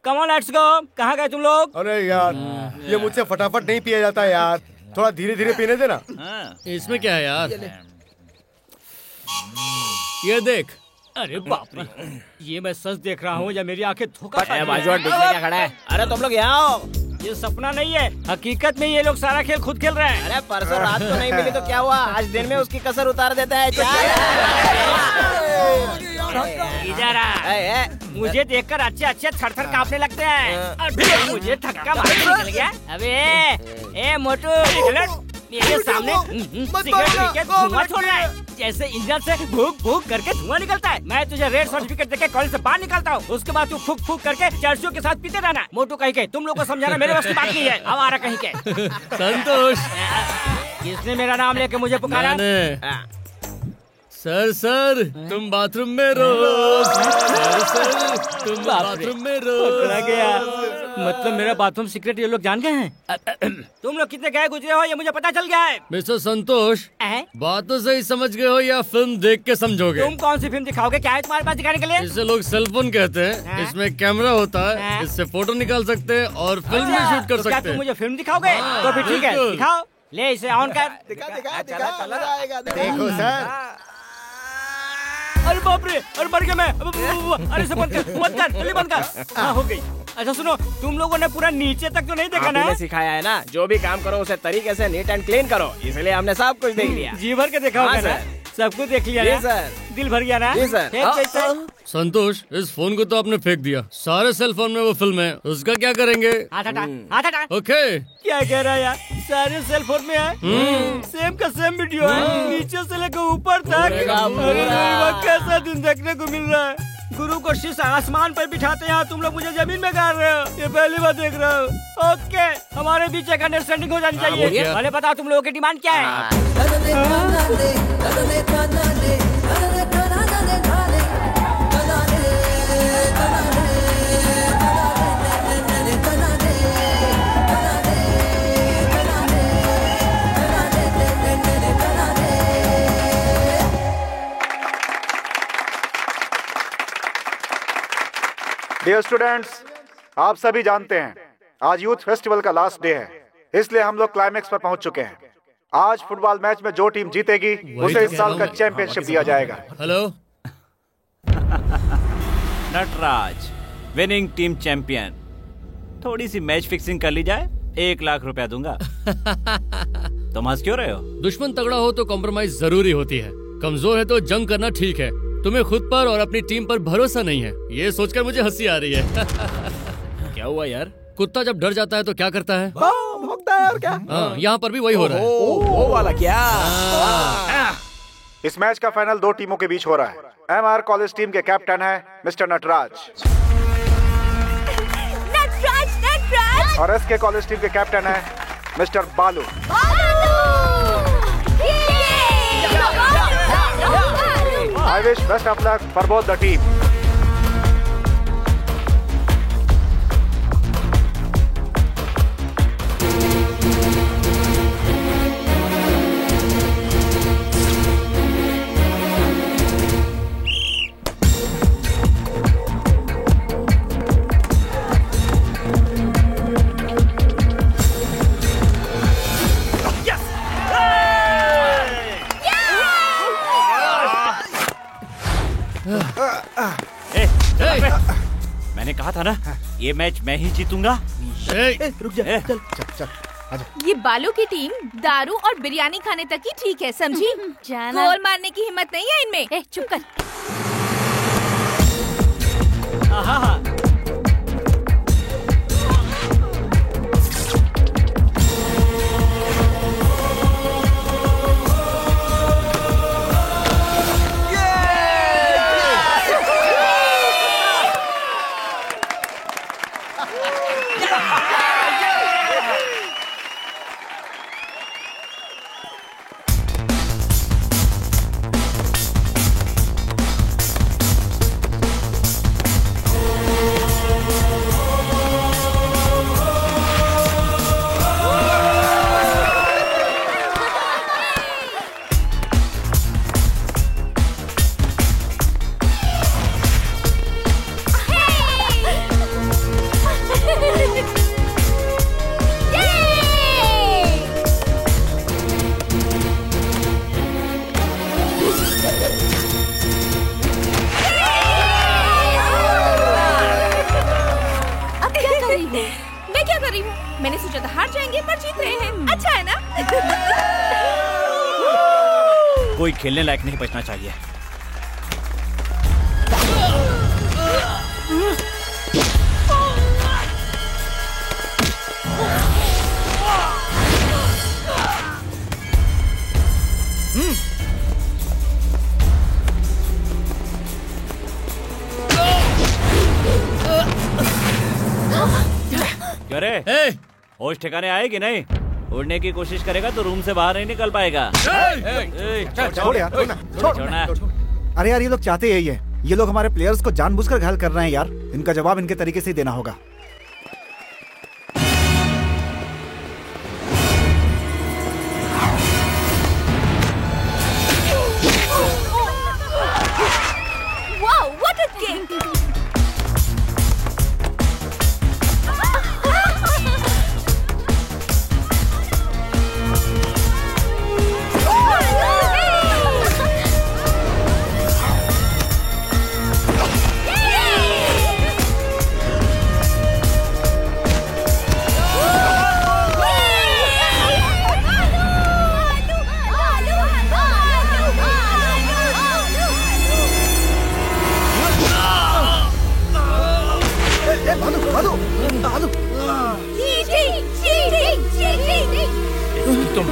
Come on let's go. कहाँ गए तुम लोग? अरे यार, ये मुझसे फटाफट नहीं पिया जाता यार, थोड़ा धीरे धीरे पीने देना। इसमें क्या है यार? ये देख। अरे बाप रे, ये मैं सच देख रहा हूँ या मेरी आंखें धोखा खा रही हैं? बाजू देखने क्या खड़ा है? अरे तुम लोग यहाँ आओ। ये सपना नहीं है, हकीकत में ये लोग सारा खेल खुद खेल रहे हैं। अरे परसों रात को नहीं मिली तो क्या हुआ, आज दिन में उसकी कसर उतार देता है। इधर आ। मुझे देखकर अच्छे अच्छे थर-थर कांपने लगते हैं। और मुझे धक्का मार के निकल गया। अबे ए मोटू, मेरे सामने सिगरेट पी के धुआं छोड़ रहा है, जैसे इंजन से फूक फूक करके धुआं निकलता है। मैं तुझे रेड सर्टिफिकेट देके कॉलेज से बाहर निकलता हूँ, उसके बाद तू फूक फूक करके चर्चियों के साथ पीते रहना। मोटू कहीं के, तुम लोग को समझाना मेरे बस की बात नहीं है। अब आ रहा कहीं के। संतोष, किसने मेरा नाम लेके मुझे पुकारा? सर सर, तुम बाथरूम में रोज। सर तुम बाथरूम में रोज। पकड़ा गया। मतलब मेरा बाथरूम सीक्रेट ये लोग जान गए हैं। तुम लोग कितने गए गुजरे हो ये मुझे पता चल गया है। मिस्टर संतोष, बात तो सही समझ गए हो या फिल्म देख के समझोगे? तुम कौन सी फिल्म दिखाओगे? क्या है तुम्हारे पास दिखाने के लिए? इसे लोग सेलफोन कहते हैं। इसमें कैमरा होता है, इससे फोटो निकाल सकते हैं और फिल्म भी शूट कर तो क्या सकते तुम हैं। मुझे फिल्म दिखाओगे? तो फिर ठीक है, दिखाओ। ले इसे ऑन कर। देखो सर। अरे बाप रे, अरे मर गया मैं। अरे इसे बंद कर, बंद कर, जल्दी बंद कर। हाँ हो गई। अच्छा सुनो, तुम लोगों ने पूरा नीचे तक तो नहीं देखा ना? आपने सिखाया है ना, जो भी काम करो उसे तरीके से नीट एंड क्लीन करो, इसलिए हमने सब कुछ देख लिया। जी भर के देखा होगा ना? सब कुछ देख लिया ना? सर। दिल भर गया ना? जी सर। संतोष, इस फोन को तो आपने फेंक दिया। सारे सेल फोन में वो फिल्म है, उसका क्या करेंगे? हाथ हटा, हाथ हटा। ओके। क्या कह रहा है यार? सारे सेल फोन में है, सेम का सेम वीडियो है, नीचे से लेकर ऊपर तक। अरे कैसा दिन देखने को मिल रहा है। गुरु को शिष्य आसमान पर बिठाते हैं, तुम लोग मुझे जमीन में गाड़ रहे हो। ये पहली बार देख रहे हो। ओके, हमारे बीच एक अंडरस्टैंडिंग हो जानी चाहिए। पहले बताओ तुम लोगों की डिमांड क्या है? डियर स्टूडेंट्स, आप सभी जानते हैं आज यूथ फेस्टिवल का लास्ट डे है, इसलिए हम लोग क्लाइमेक्स पर पहुंच चुके हैं। आज फुटबॉल मैच में जो टीम जीतेगी उसे इस साल का चैंपियनशिप दिया जाएगा। Hello Nataraj, winning team champion. थोड़ी सी मैच फिक्सिंग कर ली जाए, 1 लाख रुपया दूंगा। तुम हंस क्यों रहे हो? दुश्मन तगड़ा हो तो कॉम्प्रोमाइज जरूरी होती है, कमजोर है तो जंग करना ठीक है। तुम्हें खुद पर और अपनी टीम पर भरोसा नहीं है, ये सोचकर मुझे हंसी आ रही है। क्या हुआ यार? कुत्ता जब डर जाता है तो क्या करता है? भौंकता है और क्या? हाँ, यहाँ पर भी वही हो रहा है। वो वाला क्या? इस मैच का फाइनल 2 टीमों के बीच हो रहा है। MR कॉलेज टीम के कैप्टन है मिस्टर नटराज, और SK कॉलेज टीम के कैप्टन है मिस्टर बालू। I wish best of luck for both the team. मैंने कहा था ना, ये मैच मैं ही जीतूंगा। रुक जा, चल चल आजा। ये बालू की टीम दारू और बिरयानी खाने तक ही ठीक है, समझी? गोल मारने की हिम्मत नहीं है इनमें। चुप कर। मैंने सोचा था हार जाएंगे पर जीत रहे हैं। अच्छा है ना? कोई खेलने लायक नहीं बचना चाहिए। अरे होश ठिकाने आएगी नहीं? उड़ने की कोशिश करेगा तो रूम से बाहर नहीं निकल पाएगा। छोड़ यार, छोड़ना। अरे यार, ये लोग चाहते यही है। ये लोग हमारे प्लेयर्स को जानबूझकर घायल कर रहे हैं यार। इनका जवाब इनके तरीके से ही देना होगा। Wow, what a kick! तुम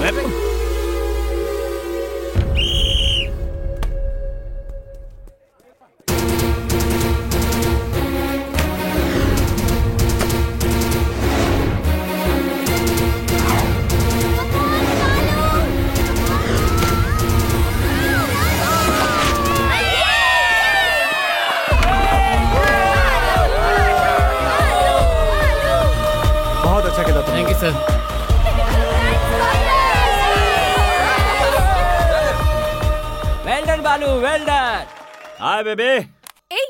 बहुत अच्छा खेला तुमने। Thank you sir. Well done Balu, well done. Hi baby. ए,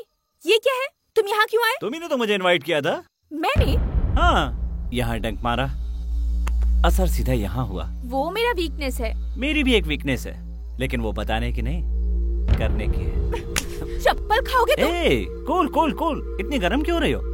ये क्या है? तुम तुम यहाँ क्यों आए? तुम्ही ने तो मुझे इनवाइट किया था। मैंने? हाँ, यहाँ डंक मारा, असर सीधा यहाँ हुआ। वो मेरा वीकनेस है। मेरी भी एक वीकनेस है, लेकिन वो बताने की नहीं, करने की है। चप्पल खाओगे तुम? कूल कूल कूल, इतनी गर्म क्यों रही हो?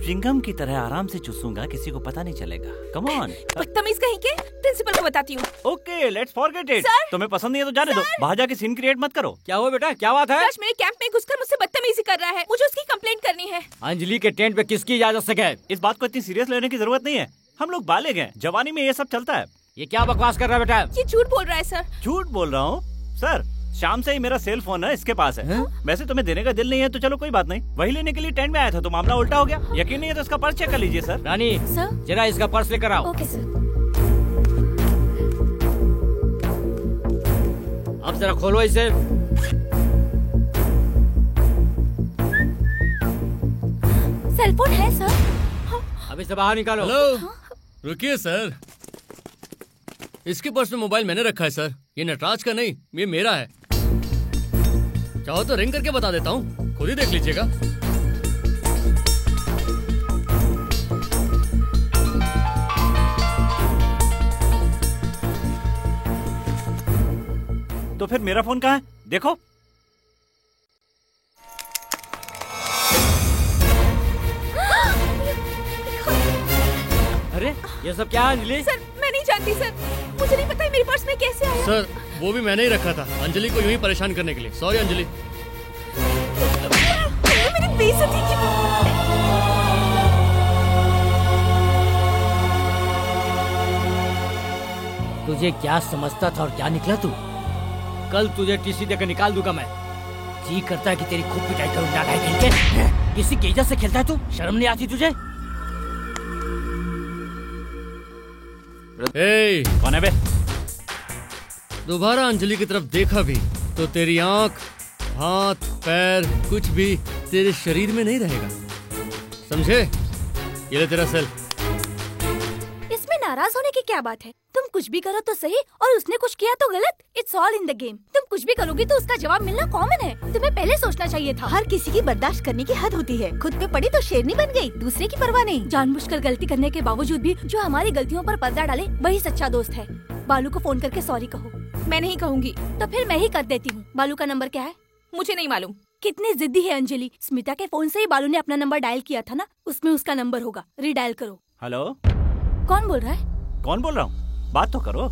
चिंगम की तरह आराम से चूसूंगा, किसी को पता नहीं चलेगा। Come on. बदतमीज कहीं के, प्रिंसिपल को बताती हूँ। Okay, let's forget it. Sir? तुम्हें पसंद नहीं है तो जाने दो, बाहर जाके सीन क्रिएट मत करो। क्या हुआ बेटा, क्या बात है? सच मेरे कैंप में घुसकर मुझसे बदतमीजी कर रहा है, मुझे उसकी कंप्लेंट करनी है। अंजलि के टेंट पे किसकी इजाजत से गए? इस बात को इतनी सीरियस लेने की जरूरत नहीं है, हम लोग बालिग हैं, जवानी में ये सब चलता है। ये क्या बकवास कर रहा है बेटा? ये झूठ बोल रहा है सर। झूठ बोल रहा हूँ सर? शाम से ही मेरा सेल फोन है, इसके पास है। वैसे तुम्हें देने का दिल नहीं है तो चलो कोई बात नहीं, वही लेने के लिए टेंट में आया था तो मामला उल्टा हो गया। यकीन नहीं है तो इसका पर्स चेक कर लीजिए सर। रानी सर, जरा इसका पर्स लेकर आओ। Okay sir. अब जरा खोलो इसे। सेलफोन है सर। अब इसे बाहर निकालो। हेलो, रुकिए सर, इसके पर्स में मोबाइल मैंने रखा है सर, ये नटराज का नहीं, ये मेरा है। चाहो तो रिंग करके बता देता हूँ, खुद ही देख लीजिएगा। तो फिर मेरा फोन कहाँ है? देखो। अरे ये सब क्या है अंजलि? सर मैं नहीं जानती सर, मुझे नहीं पता मेरे पर्स में कैसे आया। सर वो भी मैंने ही रखा था, अंजलि को यूं ही परेशान करने के लिए। सॉरी अंजलि। मेरी बेइज्जती की। तुझे क्या समझता था और क्या निकला तू? कल तुझे टीसी देकर निकाल दूंगा मैं। जी करता है कि तेरी खूब पिटाई करूं नालायक खेल के। किसी की इज्जत से खेलता है तू? शर्म नहीं आती तुझे? ए, कौन है बे? दोबारा अंजलि की तरफ देखा भी तो तेरी आंख, हाथ, पैर कुछ भी तेरे शरीर में नहीं रहेगा, समझे? ये ले तेरा सेल। इसमें नाराज होने की क्या बात है? तुम कुछ भी करो तो सही और उसने कुछ किया तो गलत। It's all in the game. तुम कुछ भी करोगी तो उसका जवाब मिलना कॉमन है। तुम्हें पहले सोचना चाहिए था। हर किसी की बर्दाश्त करने की हद होती है। खुद पे पड़ी तो शेरनी बन गई, दूसरे की परवाह नहीं। जानबूझकर गलती करने के बावजूद भी जो हमारी गलतियों पर पर्दा डाले वही सच्चा दोस्त है। बालू को फोन करके सॉरी कहो। मैं नहीं कहूँगी। तो फिर मैं ही कर देती हूँ। बालू का नंबर क्या है? मुझे नहीं मालूम। कितनी जिद्दी है अंजलि। स्मिता के फोन से ही बालू ने अपना नंबर डायल किया था ना, उसमें उसका नंबर होगा। रीडायल करो। हेलो, कौन बोल रहा है? कौन बोल रहा हूँ? बात तो करो।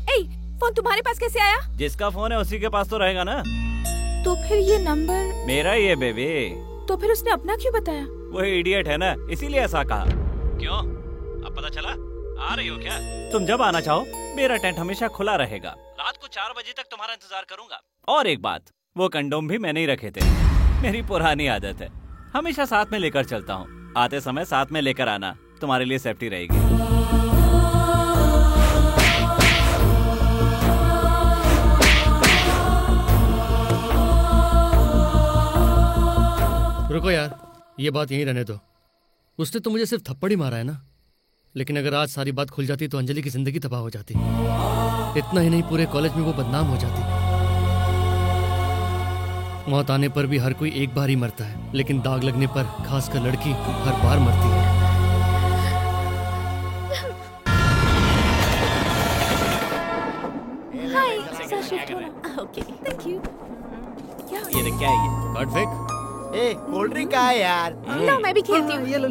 ए, फोन तुम्हारे पास कैसे आया? जिसका फोन है उसी के पास तो रहेगा ना। तो फिर ये नंबर मेरा ही है बेबी। तो फिर उसने अपना क्यों बताया? वही इडियट है ना, इसीलिए ऐसा कहा। क्यों, अब पता चला? आ रही हो क्या? तुम जब आना चाहो, मेरा टेंट हमेशा खुला रहेगा। रात को 4 बजे तक तुम्हारा इंतजार करूंगा। और एक बात, वो कंडोम भी मैंने ही रखे थे, मेरी पुरानी आदत है, हमेशा साथ में लेकर चलता हूँ। आते समय साथ में लेकर आना, तुम्हारे लिए सेफ्टी रहेगी। रुको यार, ये बात यहीं रहने दो। उसने तो मुझे सिर्फ थप्पड़ ही मारा है ना, लेकिन अगर आज सारी बात खुल जाती तो अंजलि की जिंदगी तबाह हो जाती। इतना ही नहीं, पूरे कॉलेज में वो बदनाम हो जाती। मौत आने पर भी हर कोई एक बार ही मरता है, लेकिन दाग लगने पर खासकर लड़की हर बार मरती है। हाय, सर शिफ्ट हो रहा। Okay, thank you. ये देख क्या है ये? Card fake. ए, कोल्ड ड्रिंक कहाँ है यार? लो, मैं भी खेलती हूँ। ये लो।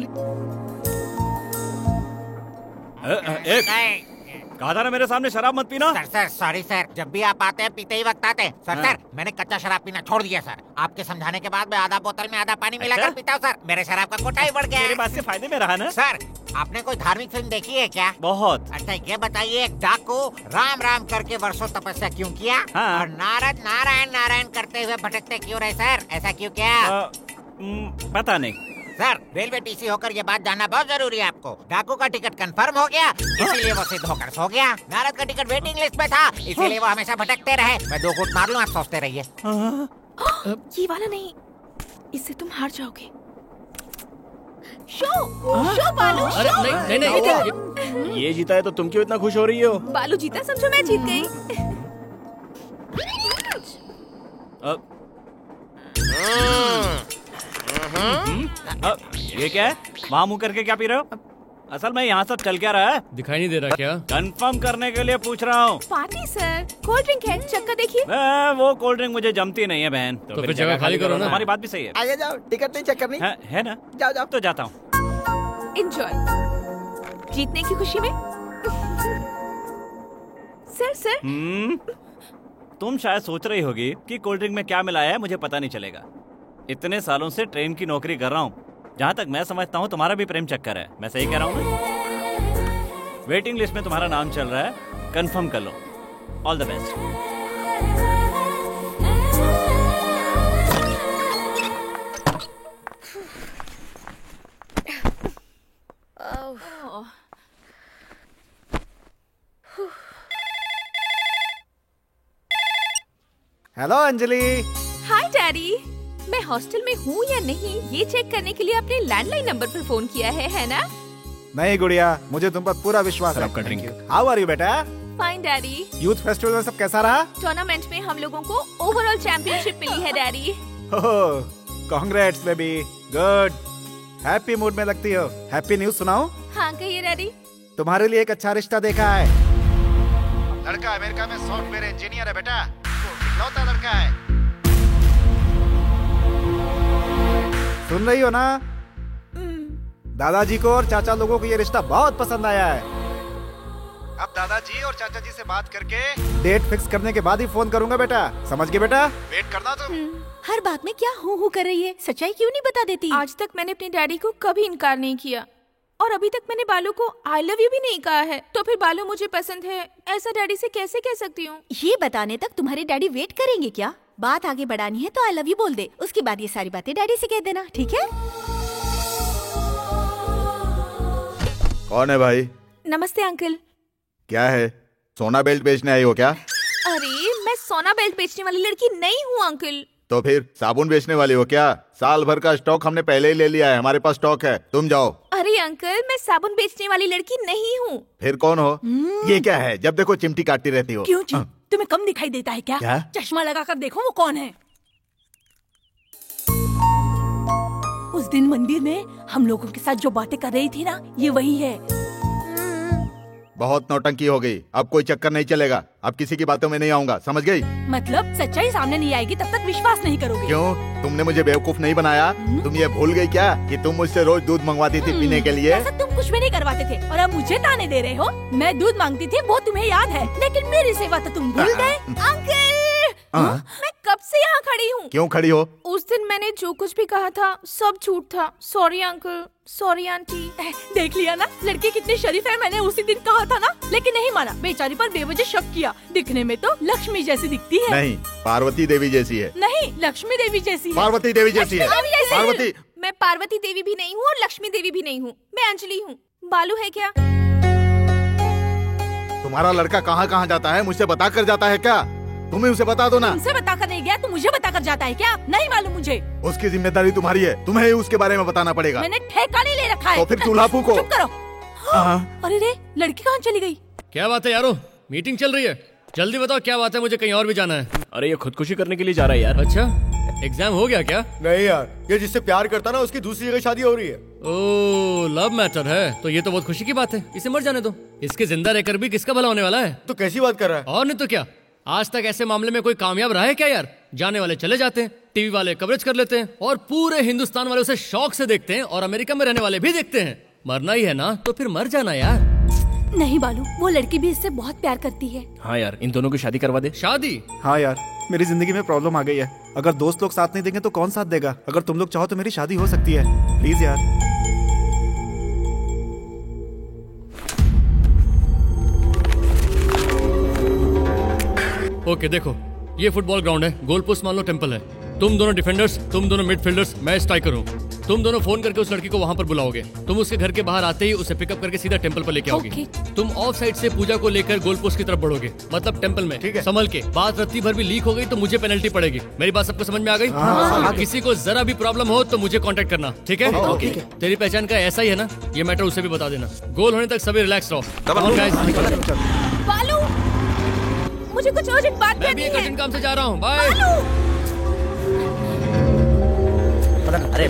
कहा था ना मेरे सामने शराब मत पीना। सर सॉरी सर, जब भी आप आते हैं पीते ही वक्त आते हैं। सर मैंने कच्चा शराब पीना छोड़ दिया सर। आपके समझाने के बाद मैं आधा बोतल में आधा पानी मिलाकर पीता हूँ सर। मेरे शराब का कोटा ही बढ़ गया है। मेरे बात से फायदे में रहा ना। सर आपने कोई धार्मिक फिल्म देखी है क्या? बहुत। अच्छा ये बताइए, एक डाकू राम राम करके वर्षों तपस्या क्यों किया? हाँ। और नारद नारायण नारायण करते हुए भटकते क्यों रहे सर? ऐसा क्यों किया? पता नहीं सर। रेलवे टीसी होकर ये बात जानना बहुत जरूरी है आपको। डाकू का टिकट कंफर्म हो गया, इसीलिए वो सिद्ध होकर सो गया। नारद का टिकट वेटिंग लिस्ट में था, इसीलिए वो हमेशा भटकते रहे। मैं 2 घूंट मार लूं, आप सोचते रहिए। ये वाला नहीं, इससे तुम हार जाओगे। शो बालू। अरे नहीं, ये जीता है तो तुम क्यों इतना खुश हो रही हो? बालू जीता समझो मैं जीत गई। ये क्या है? वहाँ मुँह करके क्या पी रहे हो? असल में यहाँ सब चल क्या रहा है? दिखाई नहीं दे रहा क्या? कंफर्म करने के लिए पूछ रहा हूँ। पार्टी सर, कोल्ड ड्रिंक है, चक्कर देखिए। वो कोल्ड ड्रिंक मुझे जमती नहीं है बहन। तो फिर जगह खाली करो ना। हमारी बात भी सही है। आगे जाओ, टिकट नहीं, चक्कर नहीं है ना? जाओ जाओ। तो जाता हूँ। एंजॉय। जीतने की खुशी में। सर तुम शायद सोच रही होगी कि कोल्ड ड्रिंक में क्या मिलाया है मुझे पता नहीं चलेगा। इतने सालों से ट्रेन की नौकरी कर रहा हूँ। जहाँ तक मैं समझता हूँ तुम्हारा भी प्रेम चक्कर है। मैं सही कह रहा हूँ ना? वेटिंग लिस्ट में तुम्हारा नाम चल रहा है, कंफर्म कर लो। All the best. Hello Anjali. Hi daddy. मैं हॉस्टल में हूँ या नहीं ये चेक करने के लिए अपने लैंडलाइन नंबर पर फोन किया है ना? नहीं गुड़िया, मुझे तुम पर पूरा विश्वास है। आपका ड्रिंक। हाउ आर यू बेटा? Fine daddy. यूथ फेस्टिवल में सब कैसा रहा? टूर्नामेंट में हम लोगों को ओवरऑल चैंपियनशिप मिली है daddy. Congrats baby, good. Happy mood में लगती हो। हैप्पी न्यूज सुनाऊं? हाँ कहिए डैडी। तुम्हारे लिए एक अच्छा रिश्ता देखा है। लड़का अमेरिका में सॉफ्टवेयर इंजीनियर है बेटा। इकलौता लड़का है। सुन रही हो ना? दादाजी को और चाचा लोगों को ये रिश्ता बहुत पसंद आया है। अब दादाजी और चाचा जी से बात करके डेट फिक्स करने के बाद ही फोन करूंगा बेटा। समझ गए बेटा? वेट करना तुम। हर बात में क्या हूँ कर रही है? सच्चाई क्यों नहीं बता देती? आज तक मैंने अपने डैडी को कभी इनकार नहीं किया और अभी तक मैंने बालू को आई लव यू भी नहीं कहा है। तो फिर बालू मुझे पसंद है ऐसा डैडी से कैसे कह सकती हूँ? ये बताने तक तुम्हारे डैडी वेट करेंगे क्या? बात आगे बढ़ानी है तो आई लव यू बोल दे। उसके बाद ये सारी बातें डैडी से कह देना, ठीक है? कौन है भाई? नमस्ते अंकल। क्या है? सोना बेल्ट बेचने आई हो क्या? अरे मैं सोना बेल्ट बेचने वाली लड़की नहीं हूँ अंकल। तो फिर साबुन बेचने वाली हो क्या? साल भर का स्टॉक हमने पहले ही ले लिया है, हमारे पास स्टॉक है, तुम जाओ। अरे अंकल मैं साबुन बेचने वाली लड़की नहीं हूँ। फिर कौन हो? ये क्या है? जब देखो चिमटी काटती रहती हो। क्यों जी? तुम्हें कम दिखाई देता है क्या? चश्मा लगाकर देखो वो कौन है। उस दिन मंदिर में हम लोगों के साथ जो बातें कर रही थी ना, ये वही है। बहुत नौटंकी हो गई, अब कोई चक्कर नहीं चलेगा। अब किसी की बातों में नहीं आऊंगा, समझ गई? मतलब सच्चाई सामने नहीं आएगी तब तक विश्वास नहीं करोगे? क्यों? तुमने मुझे बेवकूफ नहीं बनाया? तुम ये भूल गई क्या कि तुम मुझसे रोज दूध मंगवाती थी पीने के लिए? ऐसा तुम कुछ भी नहीं करवाते थे और अब मुझे ताने दे रहे हो। मैं दूध मांगती थी वो तुम्हें याद है, लेकिन मेरी सेवा तो तुम भूल गए। अंकल मैं कब से यहाँ खड़ी हूँ? क्यों खड़ी हो? उस दिन मैंने जो कुछ भी कहा था सब झूठ था। Sorry uncle, sorry aunty. देख लिया ना लड़की कितनी शरीफ है। मैंने उसी दिन कहा था ना, लेकिन नहीं माना। बेचारी पर बेवजह शक किया। दिखने में तो लक्ष्मी जैसी दिखती है। नहीं, पार्वती देवी जैसी है। नहीं, लक्ष्मी देवी जैसी है। पार्वती देवी जैसी है। पार्वती। मैं पार्वती देवी भी नहीं हूँ और लक्ष्मी देवी भी नहीं हूँ। मैं अंजलि हूँ। बालू है क्या? तुम्हारा लड़का कहाँ कहाँ जाता है? मुझसे बता कर जाता है क्या? तुम्हें उसे बता दो ना। तुमसे बताकर नहीं गया तो मुझे बताकर जाता है क्या? नहीं मालूम मुझे। उसकी जिम्मेदारी तुम्हारी है, तुम्हें ही उसके बारे में बताना पड़ेगा। मैंने ठेका नहीं ले रखा है। तो फिर चूल्हा फूको। चुप करो। अरे रे, लड़की कहाँ चली गई? क्या बात है यारो? मीटिंग चल रही है, जल्दी बताओ क्या बात है, मुझे कहीं और भी जाना है। अरे ये खुदकुशी करने के लिए जा रहा है यार। अच्छा, एग्जाम हो गया क्या? नहीं यार, ये जिससे प्यार करता ना उसकी दूसरी जगह शादी हो रही है। ओह, लव मैटर है तो ये तो बहुत खुशी की बात है। इसे मर जाने दो, इसके जिंदा रहकर भी किसका भला होने वाला है। तो कैसी बात कर रहा है? और नहीं तो क्या, आज तक ऐसे मामले में कोई कामयाब रहा है क्या यार? जाने वाले चले जाते हैं, टीवी वाले कवरेज कर लेते हैं और पूरे हिंदुस्तान वाले उसे शौक से देखते हैं और अमेरिका में रहने वाले भी देखते हैं। मरना ही है ना तो फिर मर जाना यार। नहीं बालू, वो लड़की भी इससे बहुत प्यार करती है। हाँ यार, इन दोनों की शादी करवा दे। शादी? हाँ यार, मेरी जिंदगी में प्रॉब्लम आ गई है। अगर दोस्त लोग साथ नहीं देंगे तो कौन साथ देगा? अगर तुम लोग चाहो तो मेरी शादी हो सकती है, प्लीज यार। ओके देखो, ये फुटबॉल ग्राउंड है, गोल पोस्ट मान लो टेंपल है। तुम दोनों डिफेंडर्स, तुम दोनों मिडफील्डर्स, मैं स्ट्राइकर हूँ। तुम दोनों फोन करके उस लड़की को वहाँ पर बुलाओगे। तुम उसके घर के बाहर आते ही उसे पिकअप करके सीधा टेंपल पर लेके आओगे। तुम ऑफ साइड से पूजा को लेकर गोल पोस्ट की तरफ बढ़ोगे, मतलब टेंपल में। ठीक है, संभल के। बात रत्ती भर भी लीक हो गई तो मुझे पेनल्टी पड़ेगी। मेरी बात सबको समझ में आ गई? किसी को जरा भी प्रॉब्लम हो तो मुझे कांटेक्ट करना, ठीक है? तेरी पहचान का ऐसा ही है ना, ये मैटर उसे भी बता देना। गोल होने तक सभी रिलैक्स रहो। बालू, मुझे कुछ अर्जेंट बात करनी है। मैं भी एक अर्जेंट काम से जा रहा हूँ, बाय। अरे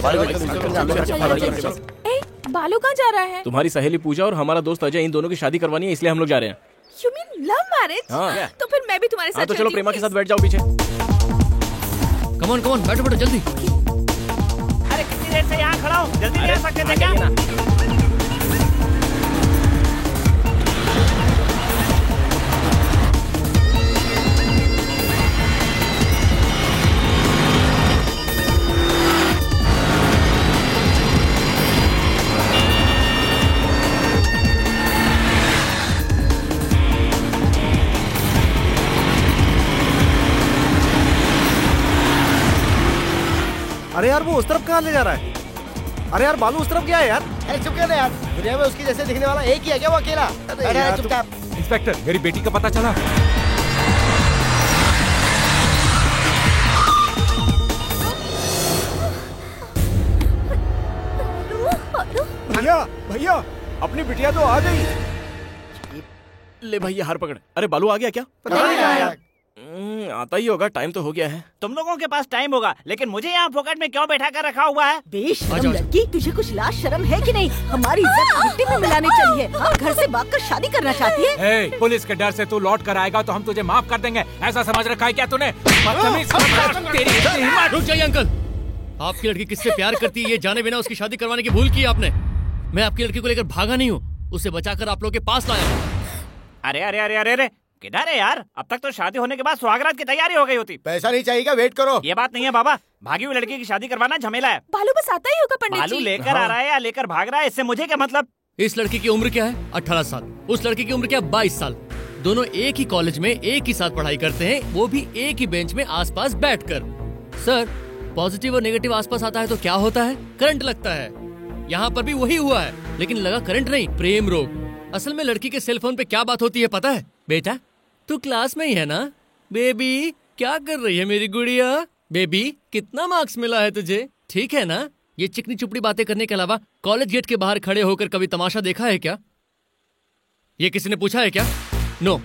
बालू कहाँ जा रहा है? तुम्हारी सहेली पूजा और हमारा दोस्त अजय, इन दोनों की शादी करवानी है, इसलिए हम लोग जा रहे हैं। You mean love marriage? हाँ। तो फिर मैं भी तुम्हारे साथ तो चलो प्रेमा के साथ बैठ जाओ पीछे। कमॉन कमॉन, बैठो बैठो जल्दी। अरे कितनी देर से यहाँ खड़ा हूँ, जल्दी नहीं आ सकते थे क्या? अरे यार वो उस तरफ कहाँ ले जा रहा है? अरे यार बालू उस तरफ क्या है यार? अरे चुप कर यार, दुनिया में उसकी जैसे दिखने वाला एक ही है क्या वो अकेला? अरे चुपचाप। इंस्पेक्टर, मेरी बेटी का पता चला? भैया भैया, अपनी बिटिया तो आ गई। ले भैया हार पकड़। अरे बालू आ गया क्या? आता ही होगा, टाइम तो हो गया है। तुम लोगों के पास टाइम होगा, लेकिन मुझे यहाँ फोकट में क्यों बैठा कर रखा हुआ है? बेशरम लड़की, तुझे कुछ लाज शर्म है कि नहीं? हमारी इज्जत मिट्टी में मिलानी चाहिए। हाँ, घर से भागकर शादी करना चाहती है? हे, पुलिस के डर से तू लौट कर आएगा तो हम तुझे माफ कर देंगे, ऐसा समझ रखा है क्या तूने? रुक जाइए अंकल, आपकी लड़की किससे प्यार करती है ये जाने बिना उसकी शादी करवाने की भूल की आपने। मैं आपकी लड़की को लेकर भागा नहीं हूँ, उसे बचाकर आप लोगों के पास लाया हूँ। अरे अरे अरे अरे अरे, किधर है यार? अब तक तो शादी होने के बाद सुहागरात की तैयारी हो गई होती। पैसा नहीं चाहिए, वेट करो। ये बात नहीं है बाबा, भागी हुई लड़की की शादी करवाना झमेला है। बालू बस आता ही होगा पंडित जी। बालू लेकर आ रहा है या लेकर भाग रहा है, इससे मुझे क्या मतलब? इस लड़की की उम्र क्या है? 18 साल। उस लड़की की उम्र क्या है? 22 साल। दोनों एक ही कॉलेज में एक ही साथ पढ़ाई करते हैं, वो भी एक ही बेंच में आसपास बैठकर। सर, पॉजिटिव और नेगेटिव आसपास आता है तो क्या होता है? करंट लगता है। यहाँ पर भी वही हुआ है, लेकिन लगा करंट नहीं, प्रेम रोग। असल में लड़की के सेल फोन पे क्या बात होती है पता है? बेटा तू क्लास में ही है ना? बेबी क्या कर रही है मेरी गुड़िया? बेबी कितना मार्क्स मिला है तुझे? ठीक है ना? ये चिकनी चुपड़ी बातें करने के अलावा कॉलेज गेट के बाहर खड़े होकर कभी तमाशा देखा है क्या? ये किसी ने पूछा है क्या? नो,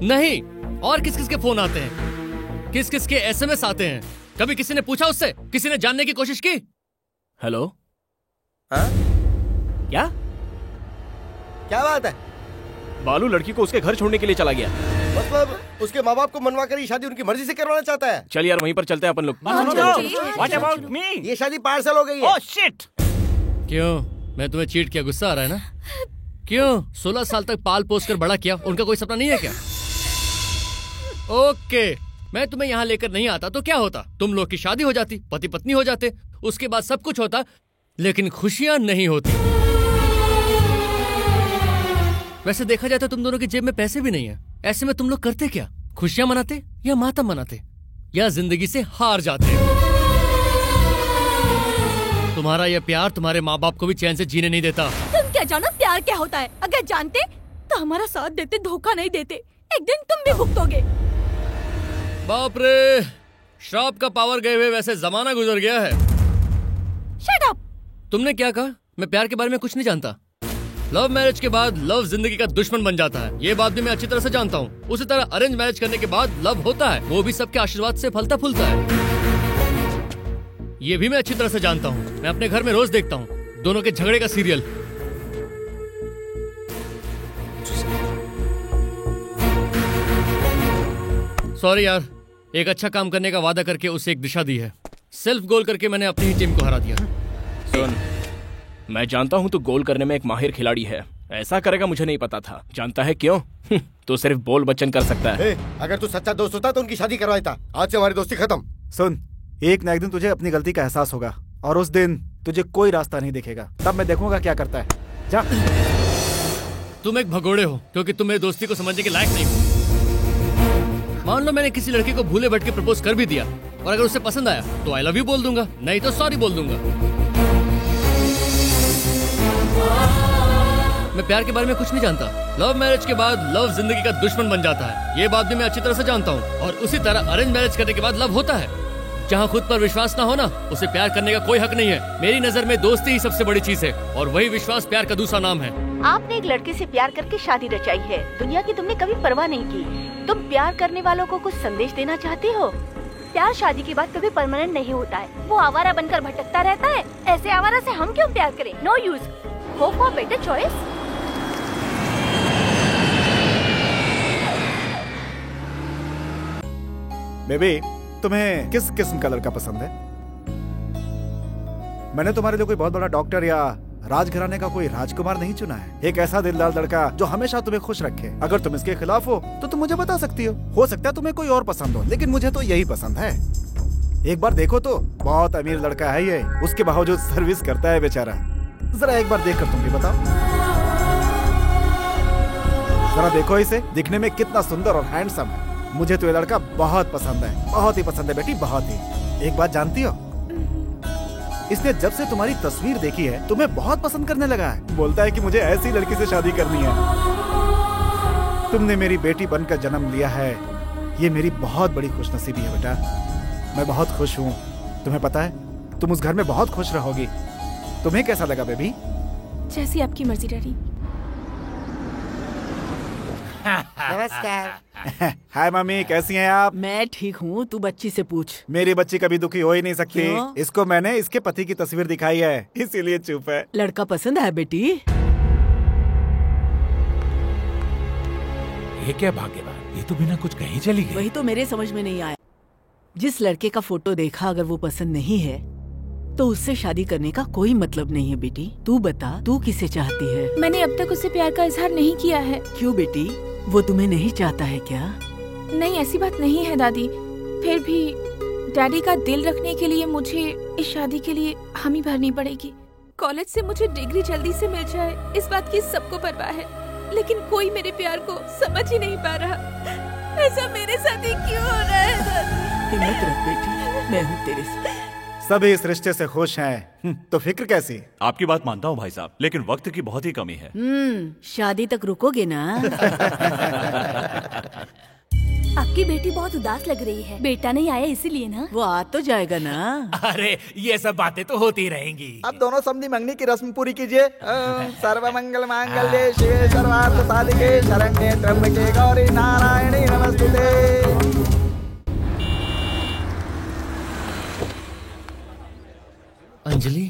नहीं। और किस किस के फोन आते हैं, किस किस के एसएमएस आते हैं? कभी किसी ने पूछा उससे? किसी ने जानने की कोशिश की? हेलो, क्या बात है? बालू लड़की को उसके घर छोड़ने के लिए चला गया। मतलब उसके माँ बाप को मनवा कर ये शादी उनकी मर्जी से करवाना चाहता है? चल यार वहीं पर चलते हैं अपन लोग। What about me? ये शादी पार्सल हो गई है। Oh shit! क्यों, मैं तुम्हें चीट किया, गुस्सा आ रहा है ना? क्यों 16 साल तक पाल पोस कर बड़ा किया, उनका कोई सपना नहीं है क्या? ओके, मैं तुम्हें यहाँ लेकर नहीं आता तो क्या होता? तुम लोग की शादी हो जाती, पति पत्नी हो जाते, उसके बाद सब कुछ होता, लेकिन खुशियां नहीं होती। वैसे देखा जाए तो तुम दोनों की जेब में पैसे भी नहीं है। ऐसे में तुम लोग करते क्या? खुशियां मनाते या मातम मनाते या जिंदगी से हार जाते? तुम्हारा यह प्यार तुम्हारे माँ बाप को भी चैन से जीने नहीं देता। तुम क्या जानो प्यार क्या होता है? अगर जानते तो हमारा साथ देते, धोखा नहीं देते। एक दिन तुम भी भुगतोगे। बाप रे, श्राप का पावर गए हुए वैसे जमाना गुजर गया है। Shut up! तुमने क्या कहा? मैं प्यार के बारे में कुछ नहीं जानता। लव मैरिज के बाद लव जिंदगी का दुश्मन बन जाता है, ये बात भी मैं अच्छी तरह से जानता हूँ। उसी तरह अरेंज मैरिज करने के बाद लव होता है, वो भी सबके आशीर्वाद से फलता फूलता है, ये भी मैं अच्छी तरह से जानता हूँ। मैं अपने घर में रोज देखता हूँ दोनों के झगड़े का सीरियल। सॉरी यार, एक अच्छा काम करने का वादा करके उसे एक दिशा दी है। सेल्फ गोल करके मैंने अपनी ही टीम को हरा दिया। सुन, मैं जानता हूँ तू गोल करने में एक माहिर खिलाड़ी है। ऐसा करेगा मुझे नहीं पता था। जानता है क्यों? तू सिर्फ बोल बच्चन कर सकता है। अगर तू सच्चा दोस्त होता तो उनकी शादी करवाता। आज से हमारी दोस्ती खत्म। सुन, एक न एक दिन तुझे अपनी गलती का एहसास होगा और उस दिन तुझे कोई रास्ता नहीं दिखेगा। तब मैं देखूंगा क्या करता है। जा। तुम एक भगोड़े हो क्योंकि तुम मेरी दोस्ती को समझने के लायक नहीं हो। मान लो मैंने किसी लड़की को भूले भटके प्रपोज कर भी दिया और अगर उसे पसंद आया तो आई लव यू बोल दूंगा, नहीं तो सॉरी बोल दूंगा। मैं प्यार के बारे में कुछ नहीं जानता। लव मैरिज के बाद लव जिंदगी का दुश्मन बन जाता है, ये बात भी मैं अच्छी तरह से जानता हूँ। और उसी तरह अरेंज मैरिज करने के बाद लव होता है। जहाँ खुद पर विश्वास ना हो ना, उसे प्यार करने का कोई हक नहीं है। मेरी नजर में दोस्ती ही सबसे बड़ी चीज है और वही विश्वास प्यार का दूसरा नाम है। आपने एक लड़के से प्यार करके शादी रचाई है। दुनिया की तुमने कभी परवाह नहीं की। तुम प्यार करने वालों को कुछ संदेश देना चाहते हो? प्यार शादी के बाद कभी परमानेंट नहीं होता है, वो आवारा बनकर भटकता रहता है। ऐसे आवारा से हम क्यों प्यार करें? No use, hope for better choice. Baby, तुम्हें किस किस्म का लड़का पसंद है? मैंने तुम्हारे लिए कोई बहुत बड़ा डॉक्टर या राजघराने का कोई राजकुमार नहीं चुना है। एक ऐसा दिलदार लड़का जो हमेशा तुम्हें खुश रखे। अगर तुम इसके खिलाफ हो तो तुम मुझे बता सकती हो सकता है तुम्हें कोई और पसंद हो, लेकिन मुझे तो यही पसंद है। एक बार देखो तो, बहुत अमीर लड़का है ये, उसके बावजूद सर्विस करता है बेचारा। जरा एक बार देखकर तुम भी बताओ। जरा देखो इसे, दिखने में कितना सुंदर और हैंडसम है। मुझे तो ये लड़का बहुत पसंद है, बहुत ही पसंद है बेटी, बहुत ही। एक बात जानती हो, इसने जब से तुम्हारी तस्वीर देखी है तुम्हें बहुत पसंद करने लगा है। बोलता है कि मुझे ऐसी लड़की से शादी करनी है। तुमने मेरी बेटी बनकर जन्म लिया है, ये मेरी बहुत बड़ी खुशनसीबी है बेटा। मैं बहुत खुश हूँ। तुम्हें पता है, तुम उस घर में बहुत खुश रहोगी। तुम्हें कैसा लगा बेबी? जैसी आपकी मर्जी डैडी। नमस्कार। हाय मम्मी, कैसी हैं आप? मैं ठीक हूँ, तू बच्ची से पूछ। मेरी बच्ची कभी दुखी हो ही नहीं सकती। क्यों? इसको मैंने इसके पति की तस्वीर दिखाई है, इसीलिए चुप है। लड़का पसंद है बेटी? ये क्या भाग्यवान, ये तो बिना कुछ कहीं चली गई। वही तो मेरे समझ में नहीं आया। जिस लड़के का फोटो देखा, अगर वो पसंद नहीं है तो उससे शादी करने का कोई मतलब नहीं है बेटी। तू बता, तू किसे चाहती है? मैंने अब तक उससे प्यार का इजहार नहीं किया है। क्यों बेटी, वो तुम्हें नहीं चाहता है क्या? नहीं, ऐसी बात नहीं है दादी। फिर भी डैडी का दिल रखने के लिए मुझे इस शादी के लिए हामी भरनी पड़ेगी। कॉलेज से मुझे डिग्री जल्दी से मिल जाए, इस बात की सबको परवाह है, लेकिन कोई मेरे प्यार को समझ ही नहीं पा रहा। ऐसा मेरे साथ ही क्यों हो रहा है दादी? हिम्मत रख बेटी, मैं हूँ तेरे साथ। सभी इस रिश्ते से खुश हैं, तो फिक्र कैसी? आपकी बात मानता हूँ भाई साहब, लेकिन वक्त की बहुत ही कमी है। शादी तक रुकोगे ना? आपकी बेटी बहुत उदास लग रही है। बेटा नहीं आया इसीलिए ना? वो आ तो जाएगा ना। अरे ये सब बातें तो होती रहेंगी। अब दोनों समधी मंगनी की रस्म पूरी कीजिए। सर्व मंगल मांगल्ये शिवे सर्वार्थ साधिके शरण्ये त्र्यंबके गौरी नारायणी नमस्तुते। Anjali,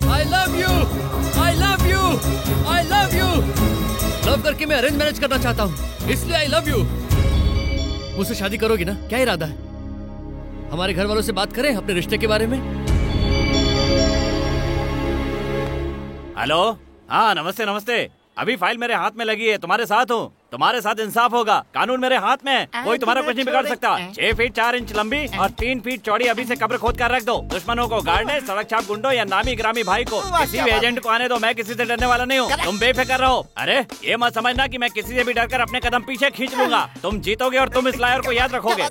I love you, I love you, I love you। Love करके मैं अरेंज मैरिज करना चाहता हूँ, इसलिए आई लव यू। मुझसे शादी करोगी ना? क्या इरादा है? हमारे घर वालों से बात करें अपने रिश्ते के बारे में। हेलो, हाँ नमस्ते नमस्ते। अभी फाइल मेरे हाथ में लगी है, तुम्हारे साथ हूँ। तुम्हारे साथ इंसाफ होगा, कानून मेरे हाथ में है, कोई तुम्हारा कुछ नहीं बिगाड़ सकता। 6 फीट 4 इंच लंबी और 3 फीट चौड़ी अभी से कब्र खोद कर रख दो। दुश्मनों को गाड़ने, सड़क छाप गुंडों या नामी ग्रामी भाई को, किसी भी एजेंट को आने दो। मैं किसी से डरने वाला नहीं हूँ, तुम बेफिक्र रहो। अरे ये मत समझना कि मैं किसी से भी डरकर अपने कदम पीछे खींच लूंगा। तुम जीतोगे और तुम इस लायर को याद रखोगे।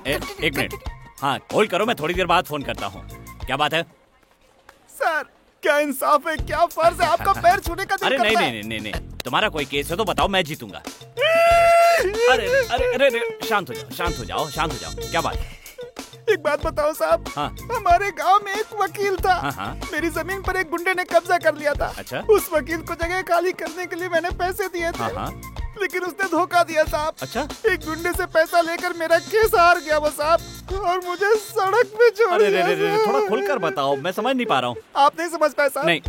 एक मिनट, हाँ होल्ड करो, मैं थोड़ी देर बाद फोन करता हूँ। क्या बात है सर? क्या इंसाफ है, क्या फर्ज है आपका पैर छूने का? अरे नहीं नहीं नहीं नहीं, तुम्हारा कोई केस है तो बताओ, मैं जीतूंगा। अरे अरे अरे शांत हो जाओ, शांत हो जाओ, शांत हो जाओ। क्या बात है? एक बात बताओ साहब, हाँ। हमारे गांव में एक वकील था। हाँ। मेरी जमीन पर एक गुंडे ने कब्जा कर लिया था। अच्छा। उस वकील को जगह खाली करने के लिए मैंने पैसे दिए थे। हाँ। लेकिन उसने धोखा दिया साहब। अच्छा। एक गुंडे से पैसा लेकर मेरा केस हार गया वो साहब, और मुझे सड़क पे छोड़ दिया। अरे थोड़ा खुलकर बताओ, मैं समझ नहीं पा रहा हूँ। आप नहीं समझ पाए साहब? नहीं।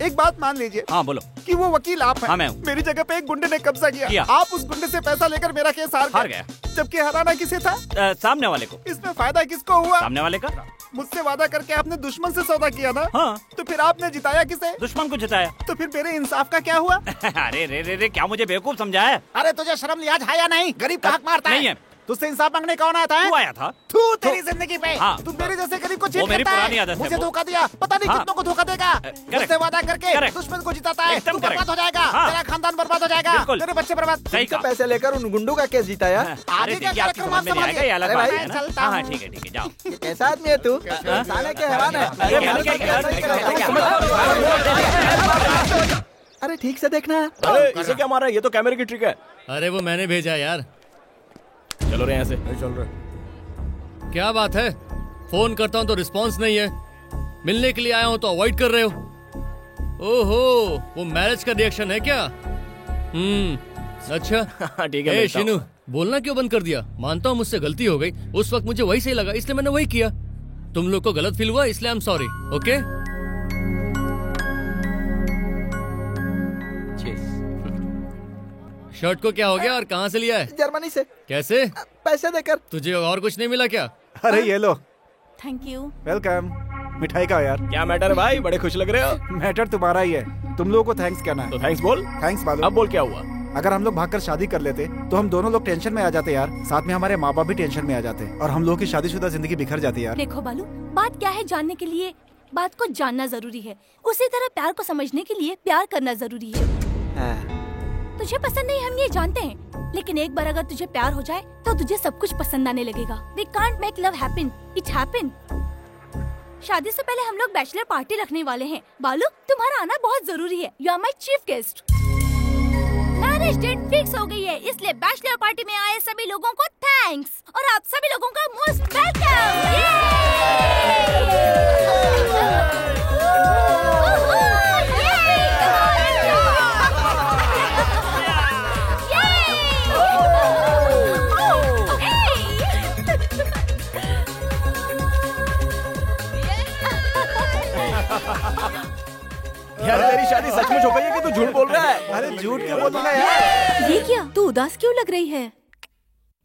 एक बात मान लीजिए। हाँ बोलो। कि वो वकील आप हैं। हाँ मैं हूँ। मेरी जगह पे एक गुंडे ने कब्जा किया। आप उस गुंडे से पैसा लेकर मेरा केस हार गया। जबकि हराना किसे था? सामने वाले को। इसमें फायदा किसको हुआ? सामने वाले का। मुझसे वादा करके आपने दुश्मन से सौदा किया ना? हाँ। तो फिर आपने जिताया किसे? दुश्मन को जिताया। तो फिर मेरे इंसाफ का क्या हुआ? अरे रे क्या मुझे बेवकूफ समझा है? अरे तुझे शर्म लिहाज है या नहीं? गरीब का हक मारता नहीं है। तुझसे इंसाफ मांगने कौन आता है? तू आया था। तू तेरी जिंदगी पे। हाँ। तू मेरे जैसे गरीब को चीट वो मेरी करता पुरानी है। आदत है मुझे वो। धोखा दिया, पता नहीं कितनों को धोखा देगा। मुझसे वादा करके दुश्मन को जिताता है। तू बर्बाद हो जाएगा, तेरा खानदान बर्बाद हो जाएगा, तेरे बच्चे बर्बाद। सही कहा। पैसे लेकर उन गुंडों का केस जिताया। आगे क्या कार्यक्रम आप संभालिए। अरे भाई चलता हूं। हाँ ठीक है जाओ। कैसा आदमी है तू? इंसान के हैवान है। अरे ठीक से देखना। इसे क्या मारा? ये तो कैमरे की ट्रिक है। अरे वो मैंने भेजा यार। चलो रे यहाँ से। चल रहे। क्या बात है? फोन करता हूँ तो रिस्पांस नहीं है, मिलने के लिए आया हूँ तो अवॉइड कर रहे हो। ओहो, वो मैरिज का रिएक्शन है क्या? अच्छा ठीक है। शिनू, बोलना क्यों बंद कर दिया? मानता हूँ मुझसे गलती हो गई, उस वक्त मुझे वही सही लगा इसलिए मैंने वही किया। तुम लोग को गलत फील हुआ इसलिए I am sorry. Okay shirt को क्या हो गया और कहाँ से लिया है? जर्मनी से। कैसे? पैसे देकर। तुझे और कुछ नहीं मिला क्या? अरे ये लो। Thank you. वेलकम। मिठाई का यार। क्या मैटर है भाई, बड़े खुश लग रहे हो। मैटर तुम्हारा ही है, तुम लोगों को थैंक्स कहना है। तो थैंक्स बोल। थैंक्स बालू। अब बोल क्या हुआ? अगर हम लोग भागकर शादी कर लेते तो हम दोनों लोग टेंशन में आ जाते यार, साथ में हमारे माँ बाप भी टेंशन में आ जाते और हम लोगों की शादीशुदा जिंदगी बिखर जाती यार। देखो बालू, बात क्या है जानने के लिए बात को जानना जरूरी है, उसी तरह प्यार को समझने के लिए प्यार करना जरूरी है। तुझे पसंद नहीं हम ये जानते हैं, लेकिन एक बार अगर तुझे प्यार हो जाए तो तुझे सब कुछ पसंद आने लगेगा। We can't make love happen, it happen। शादी से पहले हम लोग बैचलर पार्टी रखने वाले हैं। बालू, तुम्हारा आना बहुत जरूरी है। You are my chief guest। Marriage date fix हो गई है, इसलिए बैचलर पार्टी में आए सभी लोगों को थैंक्स और आप सभी लोगों का मोस्ट वेलकम। यार तेरी शादी सचमुच हो गई है कि तू झूठ बोल रहा है? अरे झूठ क्यों बोल रहा है यार? ये क्या, तू उदास क्यों लग रही है?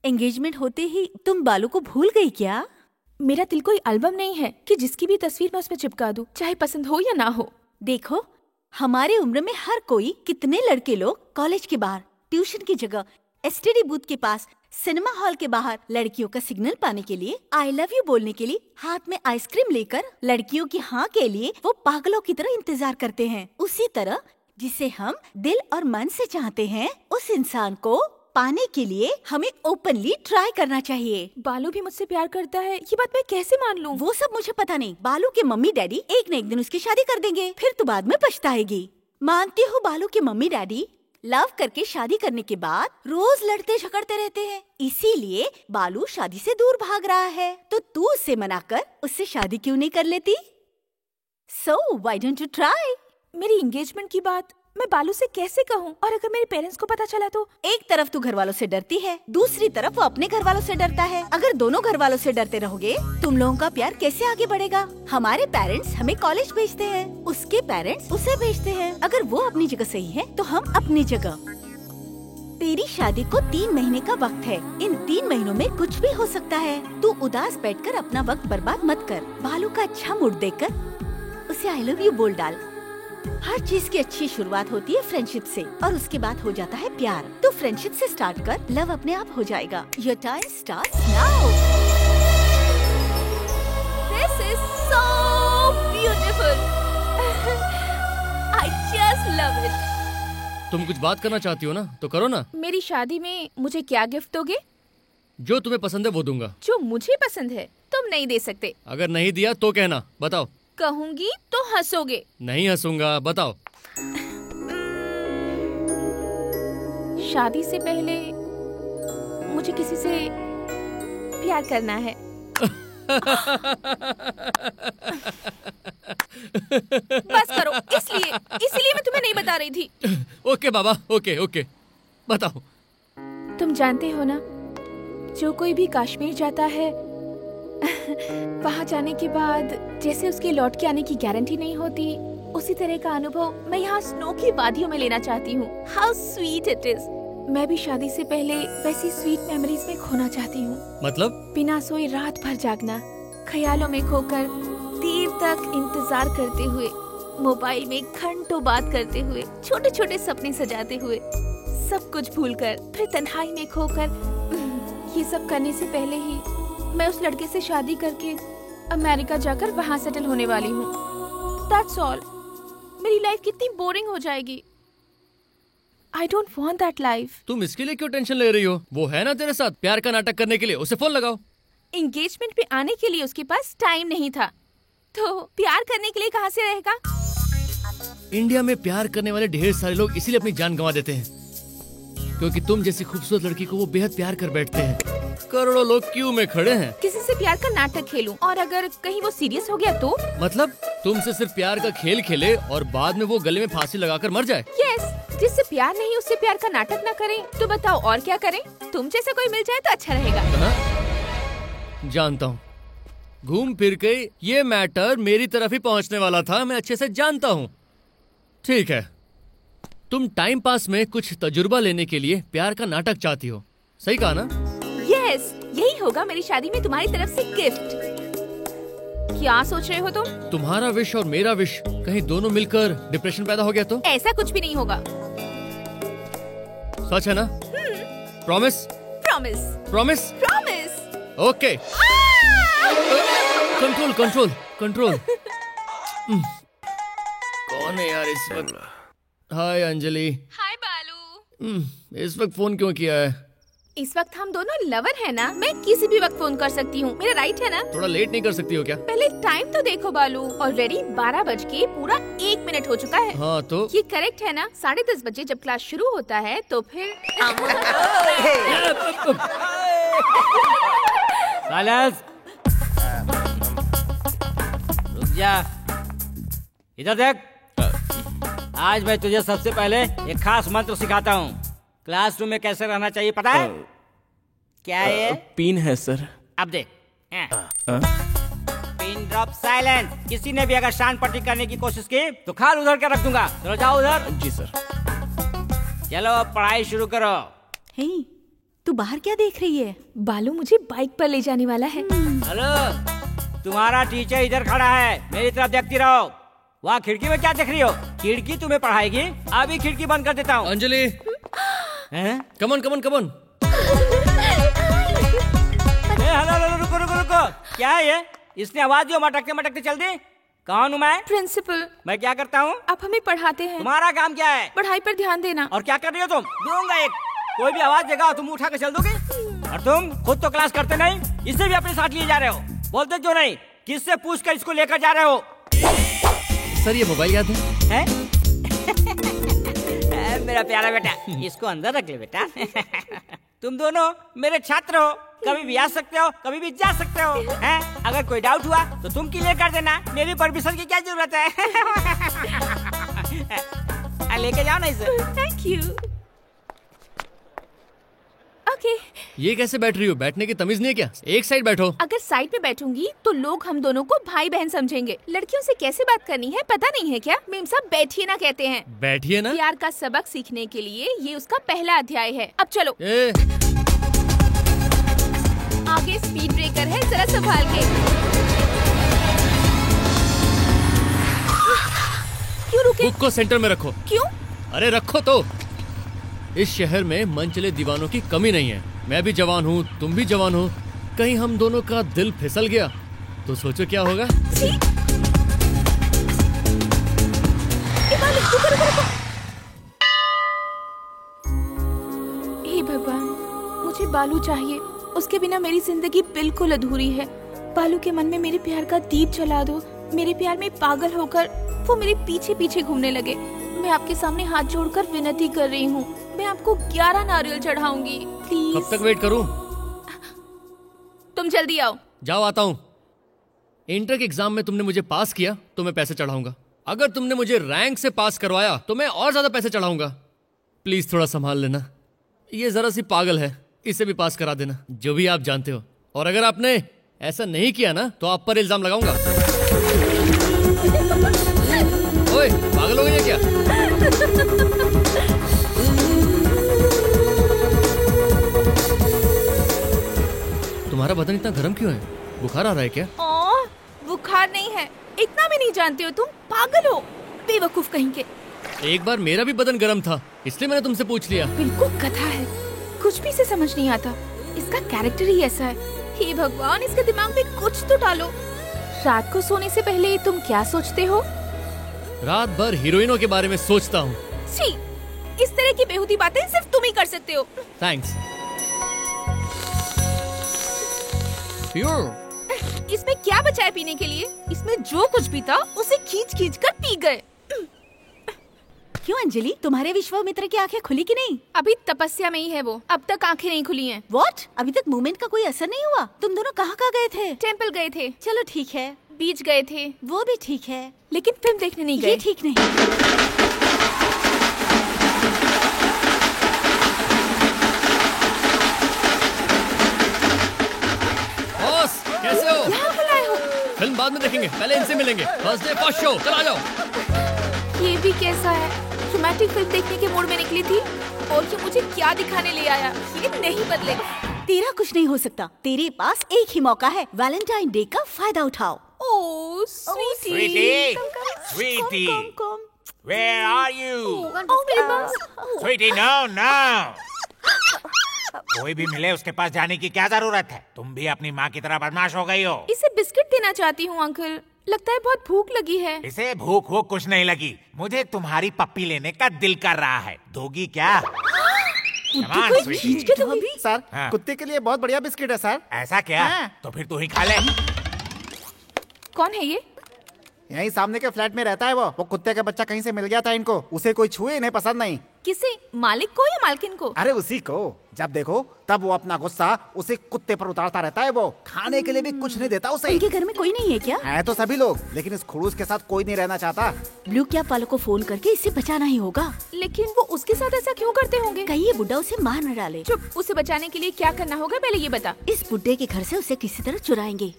एंगेजमेंट होते ही तुम बालू को भूल गई क्या? मेरा दिल कोई एल्बम नहीं है कि जिसकी भी तस्वीर मैं उसमें चिपका दूं, चाहे पसंद हो या ना हो। देखो, हमारे उम्र में हर कोई, कितने लड़के लोग कॉलेज के बाहर, ट्यूशन की जगह, एसटीडी बूथ के पास, सिनेमा हॉल के बाहर लड़कियों का सिग्नल पाने के लिए, आई लव यू बोलने के लिए हाथ में आइसक्रीम लेकर लड़कियों की हाँ के लिए वो पागलों की तरह इंतजार करते हैं। उसी तरह जिसे हम दिल और मन से चाहते हैं, उस इंसान को पाने के लिए हमें ओपनली ट्राई करना चाहिए। बालू भी मुझसे प्यार करता है, ये बात मैं कैसे मान लूं? वो सब मुझे पता नहीं। बालू के मम्मी डैडी एक न एक दिन उसकी शादी कर देंगे, फिर तो बाद में पछताएगी। मानती हूँ बालू के मम्मी डैडी लव करके शादी करने के बाद रोज लड़ते झगड़ते रहते हैं, इसीलिए बालू शादी से दूर भाग रहा है। तो तू उसे मनाकर उससे शादी क्यों नहीं कर लेती? So why don't you try? मेरी एंगेजमेंट की बात मैं बालू से कैसे कहूँ? और अगर मेरे पेरेंट्स को पता चला तो? एक तरफ तू घर वालों से डरती है, दूसरी तरफ वो अपने घर वालों से डरता है। अगर दोनों घर वालों से डरते रहोगे, तुम लोगों का प्यार कैसे आगे बढ़ेगा? हमारे पेरेंट्स हमें कॉलेज भेजते हैं, उसके पेरेंट्स उसे भेजते हैं। अगर वो अपनी जगह सही है तो हम अपनी जगह। तेरी शादी को 3 महीने का वक्त है, इन 3 महीनों में कुछ भी हो सकता है। तू उदास बैठकर अपना वक्त बर्बाद मत कर। बालू का अच्छा मूड देखकर उसे आई लव यू बोल डाल। हर चीज की अच्छी शुरुआत होती है फ्रेंडशिप से, और उसके बाद हो जाता है प्यार। तो फ्रेंडशिप से स्टार्ट कर, लव अपने आप हो जाएगा। Your time starts now. This is so beautiful. I just love it. तुम कुछ बात करना चाहती हो ना, तो करो ना। मेरी शादी में मुझे क्या गिफ्ट दोगे? जो तुम्हें पसंद है वो दूंगा। जो मुझे पसंद है तुम नहीं दे सकते। अगर नहीं दिया तो कहना, बताओ। कहूंगी तो हंसोगे। नहीं हंसूंगा, बताओ। शादी से पहले मुझे किसी से प्यार करना है। बस करो, इसलिए मैं तुम्हें नहीं बता रही थी। ओके बाबा, ओके बताओ। तुम जानते हो ना, जो कोई भी कश्मीर जाता है वहाँ जाने के बाद जैसे उसके लौट के आने की गारंटी नहीं होती, उसी तरह का अनुभव मैं यहाँ स्नो की वादियों में लेना चाहती हूँ। How sweet it is। मैं भी शादी से पहले वैसी स्वीट मेमोरीज में खोना चाहती हूँ। मतलब? बिना सोए रात भर जागना, ख्यालों में खोकर देर तक इंतजार करते हुए, मोबाइल में घंटों बात करते हुए, छोटे छोटे सपने सजाते हुए, सब कुछ भूलकर फिर तन्हाई में खोकर। ये सब करने से पहले ही मैं उस लड़के से शादी करके अमेरिका जाकर वहाँ सेटल होने वाली हूँ। That's all। मेरी लाइफ कितनी बोरिंग हो जाएगी। I don't want that life। तुम इसके लिए क्यों टेंशन ले रही हो? वो है ना तेरे साथ प्यार का नाटक करने के लिए, उसे फोन लगाओ। एंगेजमेंट पे आने के लिए उसके पास टाइम नहीं था, तो प्यार करने के लिए कहाँ से रहेगा? इंडिया में प्यार करने वाले ढेर सारे लोग इसीलिए अपनी जान गंवा देते हैं। क्योंकि तुम जैसी खूबसूरत लड़की को वो बेहद प्यार कर बैठते हैं। करोड़ों लोग क्यू में खड़े हैं। किसी से प्यार का नाटक खेलूं और अगर कहीं वो सीरियस हो गया तो? मतलब तुमसे सिर्फ प्यार का खेल खेले और बाद में वो गले में फांसी लगाकर मर जाए? यस, जिससे प्यार नहीं उससे प्यार का नाटक ना करें तो बताओ और क्या करें? तुम जैसा कोई मिल जाए तो अच्छा रहेगा। जानता हूँ, घूम फिर के ये मैटर मेरी तरफ ही पहुँचने वाला था, मैं अच्छे से जानता हूँ। ठीक है, तुम टाइम पास में कुछ तजुर्बा लेने के लिए प्यार का नाटक चाहती हो, सही कहा ना? यस, यही होगा मेरी शादी में तुम्हारी तरफ से गिफ्ट। क्या सोच रहे हो तुम? तुम्हारा विश और मेरा विश कहीं दोनों मिलकर डिप्रेशन पैदा हो गया तो? ऐसा कुछ भी नहीं होगा। सच है ना? Promise? Promise. Promise? Promise. Okay. Control control control. कौन है यार इस वक्त? हाय अंजलि। हाय बालू। इस वक्त फोन क्यों किया है? इस वक्त हम दोनों लवर है ना, मैं किसी भी वक्त फोन कर सकती हूँ, मेरा राइट है ना? थोड़ा लेट नहीं कर सकती हो क्या? पहले टाइम तो देखो बालू, ऑलरेडी 12 बज के पूरा 1 मिनट हो चुका है। हाँ तो ये करेक्ट है ना? 10:30 बजे जब क्लास शुरू होता है तो फिर साइलेंस। रुक जा, इधर देख। आज मैं तुझे सबसे पहले एक खास मंत्र सिखाता हूँ। क्लासरूम में कैसे रहना चाहिए पता है? क्या है ये? पिन है सर। अब देख, पिन ड्रॉप साइलेंस। किसी ने भी अगर शान पट्टी करने की कोशिश की तो खाल उधर के रख दूंगा। चलो जाओ उधर। जी सर। चलो अब पढ़ाई शुरू करो। हे, तू बाहर क्या देख रही है? बालू मुझे बाइक पर ले जाने वाला है। हेलो, तुम्हारा टीचर इधर खड़ा है, मेरी तरफ देखती रहो। वहाँ खिड़की में क्या देख रही हो? खिड़की तुम्हें पढ़ाएगी। अभी खिड़की बंद कर देता हूँ। अंजलि, कमन कमन कमन। हेलो, रुको रुको रुको। क्या है ये? इसने आवाज दियो, मटकते मटकते चल दी। कौन हूँ मैं? प्रिंसिपल। मैं क्या करता हूँ? आप हमें पढ़ाते हैं। तुम्हारा काम क्या है? पढ़ाई पर ध्यान देना। और क्या कर रही हो तुम? दूंगा एक। कोई भी आवाज देगा तुम उठा के चल दोगे। और तुम खुद तो क्लास करते नहीं, इसे भी अपने साथ लिए जा रहे हो। बोलते क्यों नहीं? किससे पूछ कर इसको लेकर जा रहे हो? सर ये मोबाइल याद है? मेरा प्यारा बेटा, इसको अंदर रख ले बेटा। तुम दोनों मेरे छात्र हो, कभी भी आ सकते हो, कभी भी जा सकते हो। हैं? अगर कोई डाउट हुआ तो तुम क्लियर कर देना, मेरी परमिशन की क्या जरूरत है? लेके जाओ ना इसे। Thank you. ओके। ये कैसे बैठ रही हो? बैठने की तमीज नहीं है क्या? एक साइड बैठो। अगर साइड पे बैठूंगी तो लोग हम दोनों को भाई बहन समझेंगे। लड़कियों से कैसे बात करनी है पता नहीं है क्या? मेम साहब बैठिए ना कहते हैं। बैठिए ना। प्यार का सबक सीखने के लिए ये उसका पहला अध्याय है। अब चलो। आगे स्पीड ब्रेकर है, जरा संभाल के। क्यों रुके? बुक को सेंटर में रखो। क्यों? अरे रखो तो। इस शहर में मनचले दीवानों की कमी नहीं है। मैं भी जवान हूँ, तुम भी जवान हो। कहीं हम दोनों का दिल फिसल गया तो सोचो क्या होगा? हे भगवान, मुझे बालू चाहिए। उसके बिना मेरी जिंदगी बिल्कुल अधूरी है। बालू के मन में मेरे प्यार का दीप जला दो। मेरे प्यार में पागल होकर वो मेरे पीछे पीछे घूमने लगे। मैं आपके सामने हाथ जोड़कर विनती कर रही हूँ, मैं आपको 11 नारियल चढ़ाऊंगी, प्लीज। कब तक वेट करूं? तुम जल्दी आओ। जाओ, आता हूँ। इंटर के एग्जाम में तुमने मुझे पास किया तो मैं पैसे चढ़ाऊंगा। अगर तुमने मुझे रैंक से पास करवाया तो मैं और ज्यादा पैसे चढ़ाऊंगा। प्लीज थोड़ा संभाल लेना। ये जरा सी पागल है, इसे भी पास करा देना, जो भी आप जानते हो। और अगर आपने ऐसा नहीं किया ना तो आप पर इल्जाम लगाऊंगा। ओए, पागल हो गई है क्या? तुम्हारा बदन इतना गर्म क्यों है? बुखार आ रहा है क्या? बुखार नहीं है, इतना भी नहीं जानते हो तुम? पागल हो, बेवकूफ कहीं के। एक बार मेरा भी बदन गर्म था, इसलिए मैंने तुमसे पूछ लिया। बिल्कुल गधा है, कुछ भी इसे समझ नहीं आता। इसका कैरेक्टर ही ऐसा है। हे भगवान, इसके दिमाग में कुछ तो डालो। रात को सोने से पहले तुम क्या सोचते हो? रात भर हीरोइनों के बारे में सोचता हूँ। छी, इस तरह की बेहुदी बातें सिर्फ तुम ही कर सकते हो। थैंक्स। इसमें क्या बचा है पीने के लिए? इसमें जो कुछ भी था उसे खींच खींच कर पी गए। क्यों अंजलि, तुम्हारे विश्वामित्र की आंखें खुली कि नहीं? अभी तपस्या में ही है वो, अब तक आंखें नहीं खुली हैं। What? अभी तक मूवमेंट का कोई असर नहीं हुआ? तुम दोनों कहाँ गए थे? टेंपल गए थे। चलो ठीक है। बीच गए थे। वो भी ठीक है, लेकिन फिल्म देखने नहीं गए। ये ठीक नहीं। बॉस कैसे हो? यहाँ बुलाए हो? फिल्म बाद में देखेंगे, पहले इनसे मिलेंगे। फर्स्ट डे फर्स्ट शो, चला जाओ। ये भी कैसा है? रोमांटिक फिल्म देखने के मूड में निकली थी और ये मुझे क्या दिखाने ले आया? ये नहीं बदलेगा। तेरा कुछ नहीं हो सकता, तेरे पास एक ही मौका है। वैलेंटाइन डे का फायदा उठाओ। ओह Sweetie, sweetie, where are you? मेरे पास। Sweetie, no. कोई भी मिले उसके पास जाने की क्या जरूरत है? तुम भी अपनी माँ की तरह बदमाश हो गई हो। इसे बिस्किट देना चाहती हूँ अंकल, लगता है बहुत भूख लगी है। इसे भूख वो कुछ नहीं लगी, मुझे तुम्हारी पप्पी लेने का दिल कर रहा है। दोगी क्या? सर, हाँ। कुत्ते के लिए बहुत बढ़िया बिस्किट है सर। ऐसा क्या? हाँ। तो फिर तू ही खा ले। कौन है ये? यहीं सामने के फ्लैट में रहता है वो कुत्ते का बच्चा कहीं से मिल गया था इनको। उसे कोई छुए, इन्हें पसंद नहीं। किसे? मालिक को या मालकिन को? अरे उसी को। जब देखो तब वो अपना गुस्सा उसे कुत्ते पर उतारता रहता है। वो खाने के लिए भी कुछ नहीं देता उसे। उनके घर में कोई नहीं है क्या? है तो सभी लोग, लेकिन इस खड़ूस के साथ कोई नहीं रहना चाहता। ब्लू कैप वालों को फोन करके इसे बचाना ही होगा। लेकिन वो उसके साथ ऐसा क्यों करते होंगे? कहीं ये बुड्ढा उसे मार न डाले। चुप, उसे बचाने के लिए क्या करना होगा पहले ये बता। इस बुड्ढे के घर से उसे किसी तरह चुराएंगे।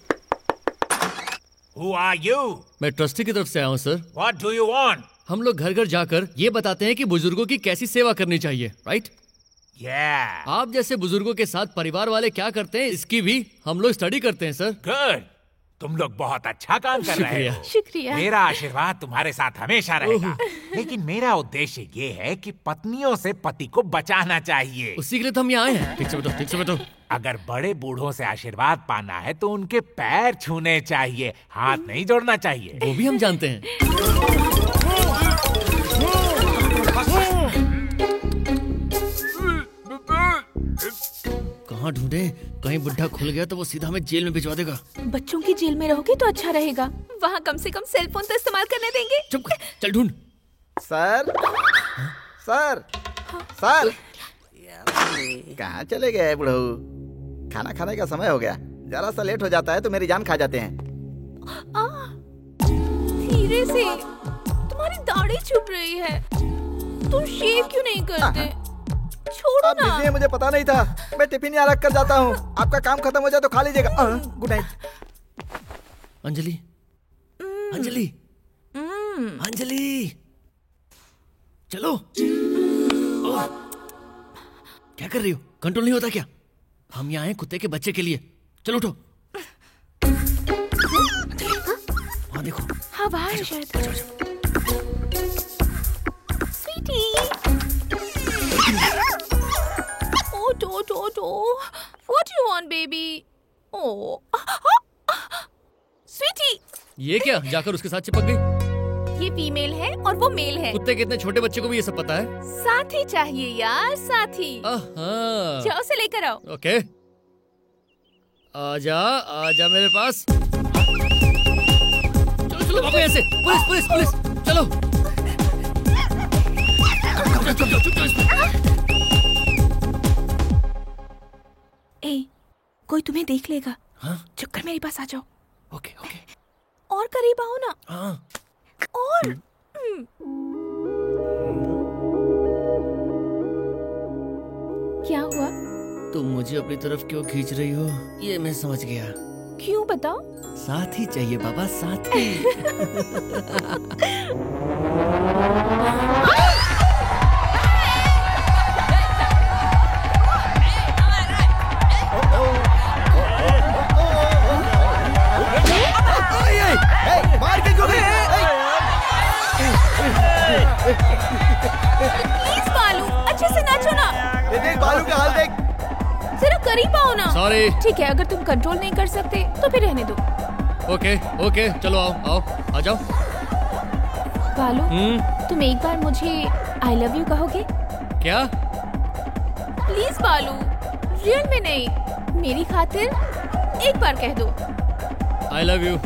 Who are you? मैं ट्रस्टी की तरफ से आया हूँ sir. What do you want? हम लोग घर घर जाकर ये बताते हैं कि बुजुर्गों की कैसी सेवा करनी चाहिए, राइट? Yeah. आप जैसे बुजुर्गों के साथ परिवार वाले क्या करते हैं, इसकी भी हम लोग स्टडी करते हैं सर। Good. तुम लोग बहुत अच्छा काम कर रहे हो। शुक्रिया। मेरा आशीर्वाद तुम्हारे साथ हमेशा रहेगा। लेकिन मेरा उद्देश्य ये है कि पत्नियों से पति को बचाना चाहिए। उसी के लिए तो हम यहाँ आए हैं। ठीक से बताओ। अगर बड़े बूढ़ों से आशीर्वाद पाना है तो उनके पैर छूने चाहिए, हाथ नहीं जोड़ना चाहिए। वो भी हम जानते हैं। कहाँ ढूंढे? कहीं बुढ़ा खुल गया तो वो सीधा हमें जेल में भिजवा देगा। बच्चों की जेल में रहोगे तो अच्छा रहेगा, वहाँ कम से कम सेल फोन तो इस्तेमाल करने देंगे। चुप कर, चल ढूंढ। सर, सर, सर, कहाँ चले गए बुढ़ऊ? खाना खाने का समय हो गया, जरा सा लेट हो जाता है तो मेरी जान खा जाते हैं। धीरे से, तुम्हारी दाढ़ी चुभ रही है, तुम शेव क्यों नहीं करते? छोड़ो ना। इसलिए मुझे पता नहीं था, मैं टिफिन यहाँ रख कर जाता हूँ। आपका काम खत्म हो जाए तो खा लीजिएगा। Good night. अंजलि, अंजलि, अंजलि, चलो। क्या कर रही हो? कंट्रोल नहीं होता क्या? हम यहाँ हैं कुत्ते के बच्चे के लिए। चलो उठो। हाँ देखो। हाँ बाहर है शायद। Sweety. What do you want, baby? Oh. Sweety. ये क्या? जाकर उसके साथ चिपक गई। ये फीमेल है और वो मेल है। कुत्ते के इतने छोटे बच्चे को भी ये सब पता है? साथी चाहिए यार, साथी। जाओ उसे लेकर आओ। ओके। आजा, आजा मेरे पास। चलो चलो भागो यहाँ से। पुलिस पुलिस पुलिस, चलो। ए, कोई तुम्हें देख लेगा। हाँ? चुप कर, मेरे पास आ जाओ। Okay okay. और करीब आओ ना। हाँ। और क्या हुआ? तुम मुझे अपनी तरफ क्यों खींच रही हो? ये मैं समझ गया। क्यों बताओ? साथी चाहिए बाबा, साथी। मार के प्लीज बालू, अच्छे से नाचो ना। देख बालू का हाल देख। जरा करीब आओ ना। सॉरी। ठीक है, अगर तुम कंट्रोल नहीं कर सकते तो फिर रहने दो। ओके ओके, चलो आओ आओ, आ जाओ। बालू, तुम एक बार मुझे आई लव यू कहोगे? क्या? प्लीज बालू, रियल में नहीं, मेरी खातिर एक बार कह दो। I love you.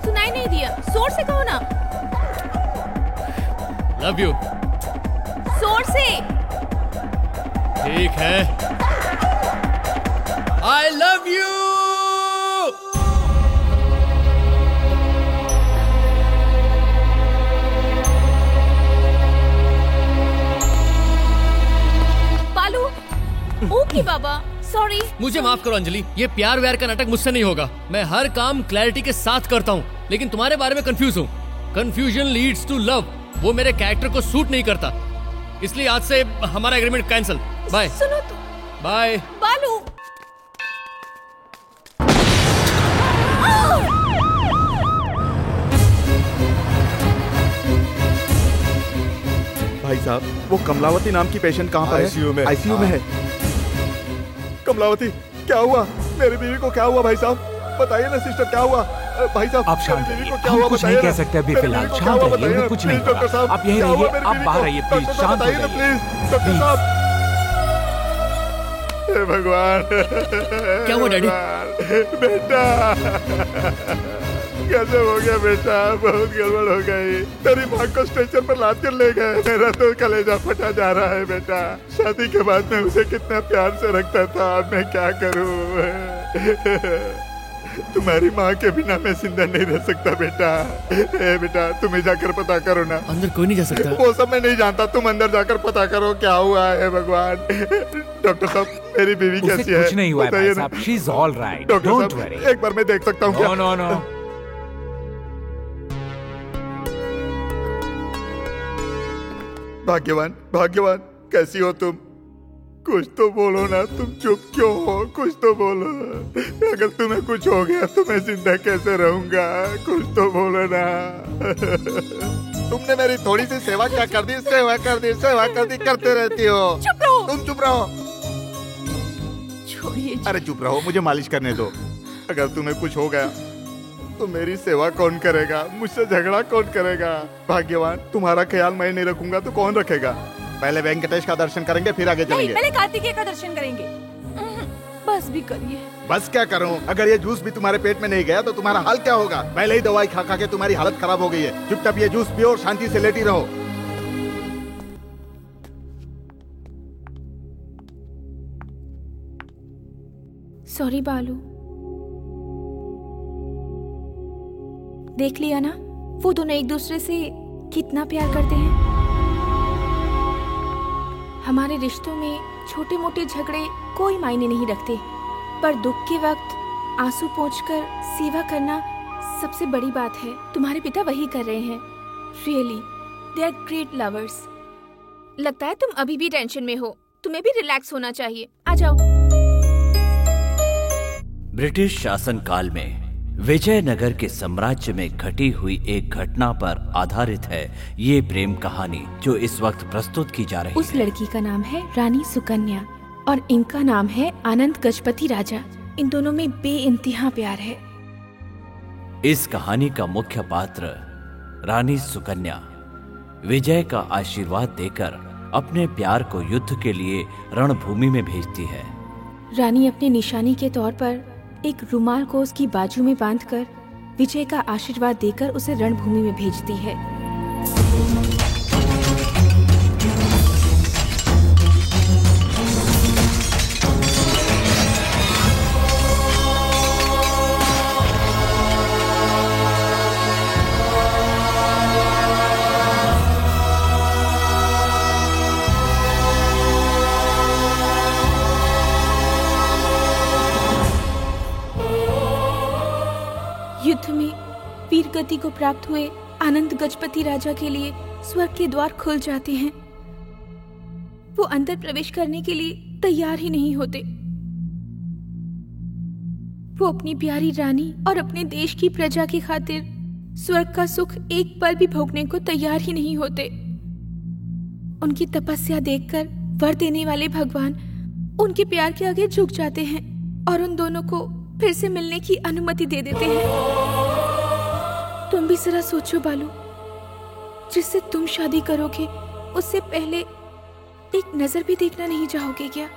सुनाई नहीं दिया, जोर से कहो ना। Love you. जोर से। ठीक है, आई लव यू। बालू। ओके बाबा, सॉरी। मुझे माफ करो अंजलि, ये प्यार व्यार का नाटक मुझसे नहीं होगा। मैं हर काम क्लैरिटी के साथ करता हूँ, लेकिन तुम्हारे बारे में कंफ्यूज हूँ। कंफ्यूजन लीड्स टू लव, वो मेरे कैरेक्टर को सूट नहीं करता, इसलिए आज से हमारा एग्रीमेंट कैंसिल। बाय। सुनो तो। बाय। बालू। भाई साहब, वो कमलावती नाम की पेशेंट कहाँ पर है? आईसीयू में। आईसीयू में है। कमलावती, क्या हुआ? मेरी बीवी को क्या हुआ भाई साहब? बताइए ना सिस्टर, क्या हुआ? भाई साहब, आप शांत मेरी बीवी रहिए, को क्या हम हुआ कुछ नहीं बताइए कह ना। सकते अभी मेरी फिलहाल। बीवी को शांत क्या हुआ रहिए, बताइए उन्हें ना। कुछ नहीं प्लीज डॉक्टर होगा। साहब, आप यहीं क्या हुआ रहिए, मेरी आप बीवी बाहर को? आइए, डॉक्टर प्लीज साहब, शांत हो बताइए ना जाइए। प्लीज। डॉक्टर साहब, हे भगवान। क्या हुआ डैडी? बेटा कैसे हो गया बेटा? बहुत गड़बड़ हो गई। तेरी माँ को स्ट्रेचर पर लाद कर ले गए। मेरा तो कलेजा फटा जा रहा है बेटा। शादी के बाद मैं उसे कितना प्यार से रखता था, अब मैं क्या करूँ? तुम्हारी माँ के बिना मैं जिंदा नहीं रह सकता बेटा। ए बेटा, तुम्हें जाकर पता करो ना। अंदर कोई नहीं जा सकता। वो सब मैं नहीं जानता, तुम अंदर जाकर पता करो क्या हुआ है। भगवान। डॉक्टर साहब, मेरी बीवी उसे कैसी है? कुछ नहीं हुआ है बताइए भाई ना। साहब, she is all right, doctor don't साहब, वरी। एक बार मैं देख सकता हूँ क्या? No no. भाग्यवान, भाग्यवान, कैसी हो तुम? कुछ तो बोलो ना, तुम चुप क्यों हो? कुछ तो बोलो। अगर तुम्हें कुछ हो गया तो मैं जिंदा कैसे रहूंगा? कुछ तो बोलो ना। तुमने मेरी थोड़ी सी सेवा क्या कर दी? सेवा कर दी, सेवा कर दी, करते रहती हो। चुप रहो। तुम चुप रहो। छोड़िए। अरे चुप रहो, मुझे मालिश करने दो। अगर तुम्हें कुछ हो गया तो मेरी सेवा कौन करेगा? मुझसे झगड़ा कौन करेगा? भाग्यवान, तुम्हारा ख्याल मैं नहीं रखूंगा तो कौन रखेगा? पहले वेंकटेश का दर्शन करेंगे, फिर आगे चलेंगे। पहले कार्तिकेय का दर्शन करेंगे। बस भी करिए। बस क्या करूं? अगर ये जूस भी तुम्हारे पेट में नहीं गया तो तुम्हारा हाल क्या होगा? पहले ही दवाई खा खा के तुम्हारी हालत खराब हो गई है। चुपचाप ये जूस पियो और शांति से लेटी रहो। सॉरी बालू। देख लिया ना, वो दोनों एक दूसरे से कितना प्यार करते हैं। हमारे रिश्तों में छोटे मोटे झगड़े कोई मायने नहीं रखते, पर दुख के वक्त आंसू पोंछकर सेवा करना सबसे बड़ी बात है। तुम्हारे पिता वही कर रहे हैं। Really they are great lovers. लगता है तुम अभी भी टेंशन में हो, तुम्हें भी रिलैक्स होना चाहिए। आ जाओ। ब्रिटिश शासन काल में विजयनगर के साम्राज्य में घटी हुई एक घटना पर आधारित है ये प्रेम कहानी जो इस वक्त प्रस्तुत की जा रही उस लड़की का नाम है रानी सुकन्या और इनका नाम है आनंद गजपति राजा। इन दोनों में बेइंतहा प्यार है। इस कहानी का मुख्य पात्र रानी सुकन्या विजय का आशीर्वाद देकर अपने प्यार को युद्ध के लिए रणभूमि में भेजती है। रानी अपने निशानी के तौर पर एक रुमाल को उसकी बाजू में बांधकर विजय का आशीर्वाद देकर उसे रणभूमि में भेजती है। युद्ध में वीर गति को प्राप्त हुए आनंद गजपति राजा के लिए स्वर्ग के द्वार खुल जाते हैं। वो अंदर प्रवेश करने के लिए तैयार ही नहीं होते। वो अपनी प्यारी रानी और अपने देश की प्रजा की खातिर स्वर्ग का सुख एक पल भी भोगने को तैयार ही नहीं होते। उनकी तपस्या देखकर वर देने वाले भगवान उनके प्यार के आगे झुक जाते हैं और उन दोनों को फिर से मिलने की अनुमति दे देते हैं। तुम भी जरा सोचो बालू, जिससे तुम शादी करोगे उससे पहले एक नजर भी देखना नहीं चाहोगे क्या?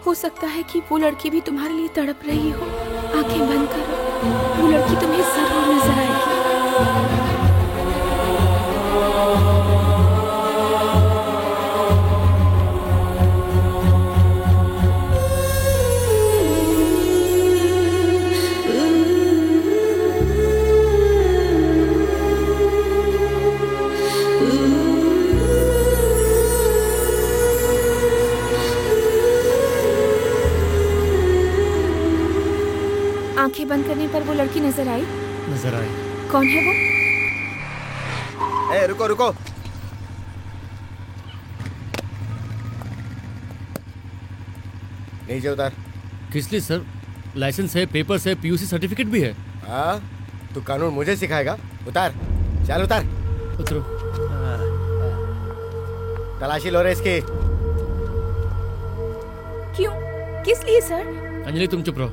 हो सकता है कि वो लड़की भी तुम्हारे लिए तड़प रही हो। आंखें बंद करो, वो लड़की तुम्हें जरूर नजर आएगी। आंखें बंद करने पर वो लड़की नजर आई? नजर आई। कौन है वो? ए, रुको रुको। नीचे उतार। किस लिए सर? लाइसेंस है, पेपर्स है, पीयूसी सर्टिफिकेट भी है। हाँ, तू कानून मुझे सिखाएगा? उतार, चल उतार। उतरो। तलाशी लो रे इसकी। क्यों? किस लिए सर? अंजलि तुम चुप रहो,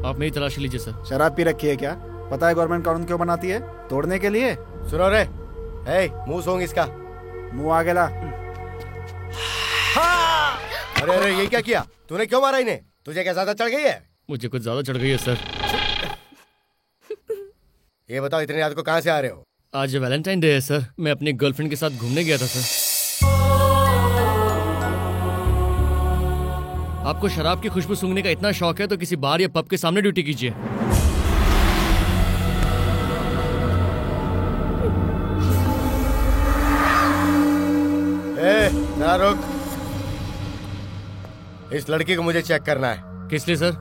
आप मेरी तलाशी लीजिए सर। शराब पी रखी है क्या? पता है गवर्नमेंट कानून क्यों बनाती है? तोड़ने के लिए। सुनो रे, मुंह सोंग इसका। मुंह आगे ला। अरे अरे, ये क्या किया तूने? क्यों मारा इन्हें? तुझे क्या ज्यादा चढ़ गई है? मुझे कुछ ज्यादा चढ़ गई है सर। ये बताओ, इतनी रात को कहाँ से आ रहे हो? आज वैलेंटाइन डे है सर, मैं अपनी गर्लफ्रेंड के साथ घूमने गया था सर। आपको शराब की खुशबू सूंघने का इतना शौक है तो किसी बार या पब के सामने ड्यूटी कीजिए। जरा रुक। इस लड़की को मुझे चेक करना है। किस लिए सर?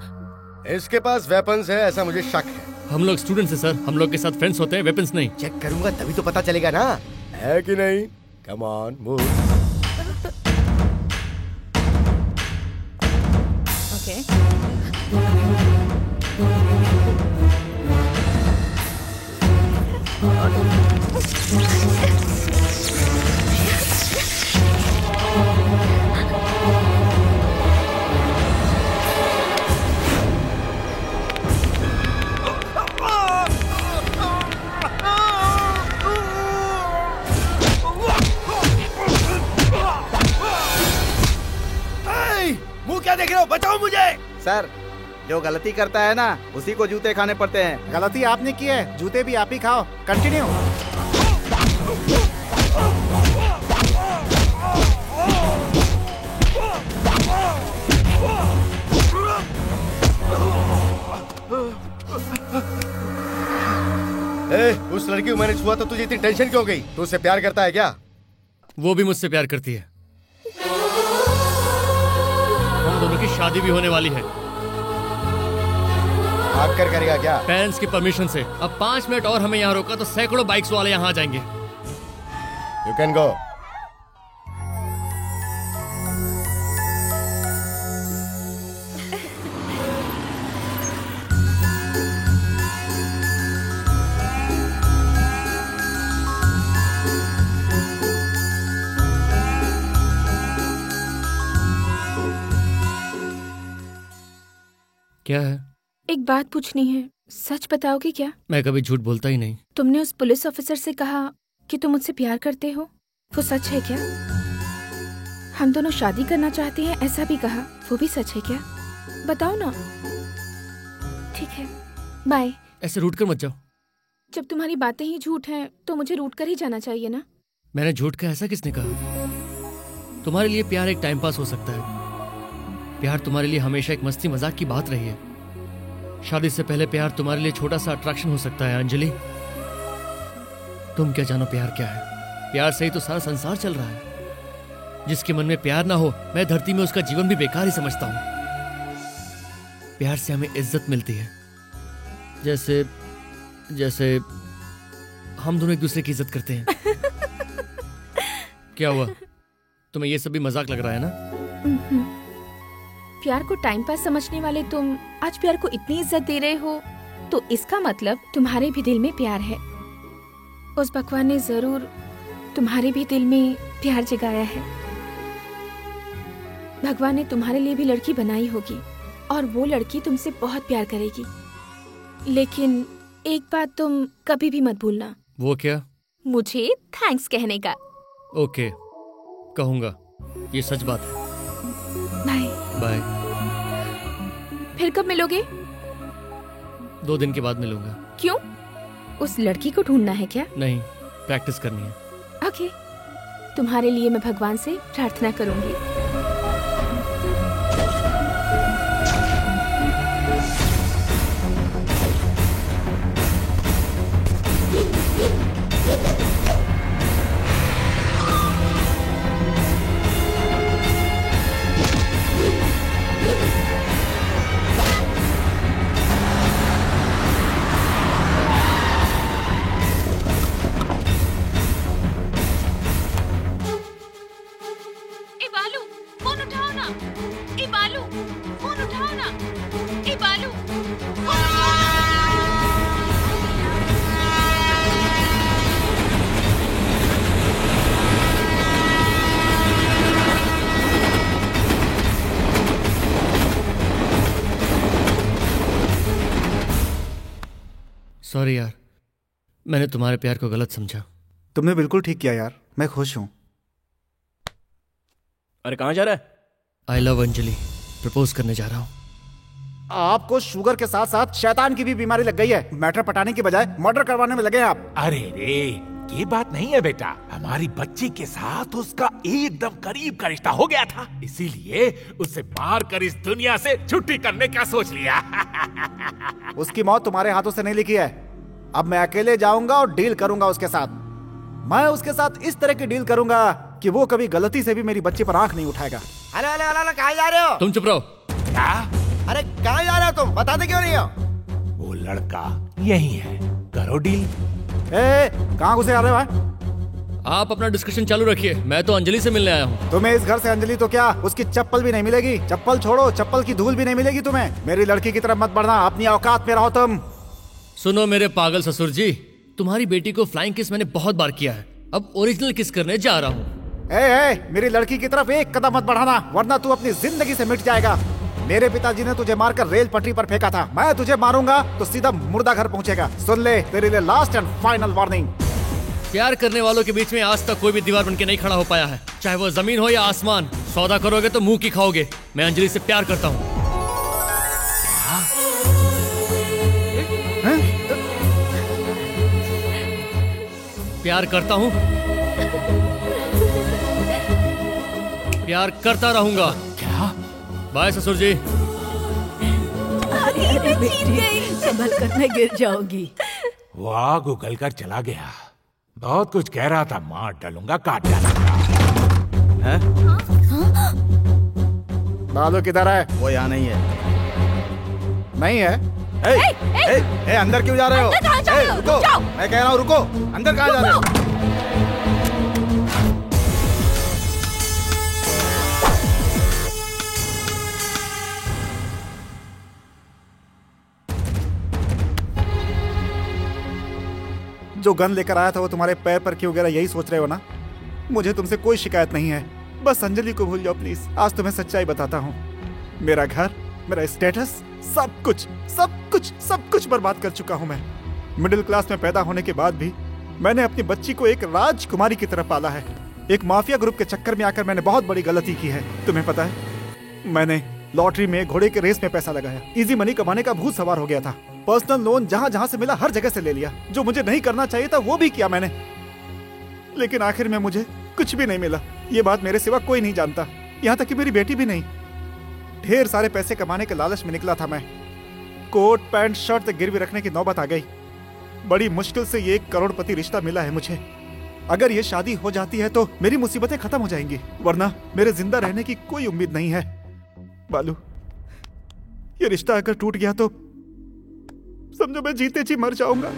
इसके पास वेपन्स है, ऐसा मुझे शक है। हम लोग स्टूडेंट्स हैं सर, हम लोग के साथ फ्रेंड्स होते हैं, वेपन्स नहीं। चेक करूंगा तभी तो पता चलेगा ना, है कि नहीं? Come on, move. ओके। क्या देख रहे हो? बचाओ मुझे। सर, जो गलती करता है ना उसी को जूते खाने पड़ते हैं। गलती आपने की है, जूते भी आप ही खाओ। कंटिन्यू। उस लड़की को मैंने छुआ तो तुझे इतनी टेंशन क्यों गई? तू उससे प्यार करता है क्या? वो भी मुझसे प्यार करती है। हम दोनों की शादी भी होने वाली है। भाग कर करेगा क्या? पेरेंट्स की परमिशन से। अब 5 मिनट और हमें यहाँ रोका तो सैकड़ों बाइक्स वाले यहाँ आ जाएंगे। You can go. क्या है? एक बात पूछनी है, सच बताओगे क्या? मैं कभी झूठ बोलता ही नहीं। तुमने उस पुलिस ऑफिसर से कहा कि तुम मुझसे प्यार करते हो, वो सच है क्या? हम दोनों शादी करना चाहते हैं ऐसा भी कहा, वो भी सच है क्या? बताओ ना। ठीक है, बाय। ऐसे रूठ कर मत जाओ। जब तुम्हारी बातें ही झूठ हैं तो मुझे रूठ कर ही जाना चाहिए ना। मैंने झूठ का ऐसा किसने कहा? तुम्हारे लिए प्यार एक टाइम पास हो सकता है। प्यार तुम्हारे लिए हमेशा एक मस्ती मजाक की बात रही है। शादी से पहले प्यार तुम्हारे लिए छोटा सा अट्रैक्शन हो सकता है। अंजलि, तुम क्या जानो प्यार क्या है? प्यार से ही तो सारा संसार चल रहा है। जिसके मन में प्यार ना हो, मैं धरती में उसका जीवन भी बेकार ही समझता हूँ। प्यार से हमें इज्जत मिलती है, जैसे जैसे हम दोनों एक दूसरे की इज्जत करते हैं। क्या हुआ, तुम्हें ये सब भी मजाक लग रहा है ना? प्यार को टाइम पास समझने वाले तुम आज प्यार को इतनी इज्जत दे रहे हो, तो इसका मतलब तुम्हारे भी दिल में प्यार है। उस भगवान ने जरूर तुम्हारे भी दिल में प्यार जगाया है। भगवान ने तुम्हारे लिए भी लड़की बनाई होगी और वो लड़की तुमसे बहुत प्यार करेगी। लेकिन एक बात तुम कभी भी मत भूलना। वो क्या? मुझे थैंक्स कहने का। ओके, कहूंगा, ये सच बात है। बाय। बाय। फिर कब मिलोगे? 2 दिन के बाद मिलूंगा। क्यों? उस लड़की को ढूंढना है क्या? नहीं, प्रैक्टिस करनी है। ओके, तुम्हारे लिए मैं भगवान से प्रार्थना करूंगी। ए बालू, फोन उठाओ ना। ए बालू, सॉरी यार, मैंने तुम्हारे प्यार को गलत समझा। तुमने बिल्कुल ठीक किया यार, मैं खुश हूँ। अरे कहाँ जा रहा है? आई लव अंजलि, प्रपोज करने जा रहा हूँ। आपको शुगर के साथ साथ शैतान की भी बीमारी लग गई है। मैटर पटाने की बजाय मर्डर करवाने में लगे हैं आप। अरे रे, ये बात नहीं है बेटा। हमारी बच्ची के साथ उसका एकदम करीब का रिश्ता हो गया था, इसीलिए उसे मार कर इस दुनिया से छुट्टी करने का सोच लिया। उसकी मौत तुम्हारे हाथों से नहीं लिखी है। अब मैं अकेले जाऊंगा और डील करूंगा उसके साथ। मैं उसके साथ इस तरह की डील करूंगा कि वो कभी गलती से भी मेरी बच्ची पर आंख नहीं उठाएगा। हेलो हेलो हेलो, कहाँ जा रहे हो? तुम चुप रहो। क्या? अरे कहाँ जा रहे हो तुम? बताते क्यों नहीं हो? वो लड़का यही है, करो डील। कहाँ घुसे आ रहे हो? आप अपना डिस्कशन चालू रखिए, मैं तो अंजलि से मिलने आया हूँ। तुम्हें इस घर से अंजलि तो क्या, उसकी चप्पल भी नहीं मिलेगी। चप्पल छोड़ो, चप्पल की धूल भी नहीं मिलेगी तुम्हें। मेरी लड़की की तरफ मत बढ़ना, अपनी औकात में रहो तुम। सुनो मेरे पागल ससुर जी, तुम्हारी बेटी को फ्लाइंग किस मैंने बहुत बार किया है, अब ओरिजिनल किस करने जा रहा हूँ। मेरी लड़की की तरफ एक कदम मत बढ़ाना, वरना तू अपनी जिंदगी से मिट जाएगा। मेरे पिताजी ने तुझे मारकर रेल पटरी पर फेंका था, मैं तुझे मारूंगा तो सीधा मुर्दा घर पहुंचेगा। सुन ले, तेरे लिए लास्ट एंड फाइनल वार्निंग। प्यार करने वालों के बीच में आज तक कोई भी दीवार बनके नहीं खड़ा हो पाया है, चाहे वो जमीन हो या आसमान। सौदा करोगे तो मुंह की खाओगे। मैं अंजलि से प्यार करता हूँ। प्यार करता हूँ, प्यार करता रहूंगा। क्या? बाय ससुर जी। संभल कर मैं गिर जाऊंगी। वाह, गूगल कर चला गया। बहुत कुछ कह रहा था, मार डालूंगा, काट डालूंगा। बालू किधर है? वो यहाँ नहीं है। नहीं है? अंदर क्यों जा रहे हो? अंदर कहाँ जा रहे हो? रुको, जाओ। मैं कह रहा हूँ रुको। अंदर कहाँ जा रहे हो? जो गन लेकर आया था वो तुम्हारे पैर पर क्यों गिरा, यही सोच रहे हो ना? मुझे तुमसे कोई शिकायत नहीं है, बस अंजलि को भूल जाओ प्लीज। आज तुम्हें सच्चाई बताता हूँ, मेरा घर, मेरा स्टेटस, सब कुछ सब कुछ सब कुछ बर्बाद कर चुका हूँ मैं। मिडिल क्लास में पैदा होने के बाद भी मैंने अपनी बच्ची को एक राजकुमारी की तरह पाला है। एक माफिया ग्रुप के चक्कर में आकर मैंने बहुत बड़ी गलती की है। तुम्हें पता है, मैंने लॉटरी में, घोड़े के रेस में पैसा लगाया। इजी मनी कमाने का भूत सवार हो गया था। पर्सनल लोन जहां जहां से मिला हर जगह से ले लिया। जो मुझे नहीं करना चाहिए था वो भी किया मैंने, लेकिन आखिर में मुझे कुछ भी नहीं मिला। ये बात मेरे सिवा कोई नहीं जानता, यहाँ तक कि मेरी बेटी भी नहीं। ढेर सारे पैसे कमाने के लालच में निकला था मैं। कोट पैंट शर्ट तक गिरवी रखने की नौबत आ गई। बड़ी मुश्किल से ये 1 करोड़पति रिश्ता मिला है मुझे। अगर ये शादी हो जाती है तो मेरी मुसीबतें खत्म हो जाएंगी, वरना मेरे जिंदा रहने की कोई उम्मीद नहीं है। बालू, ये रिश्ता अगर टूट गया तो समझो मैं जीते जी मर जाऊंगा।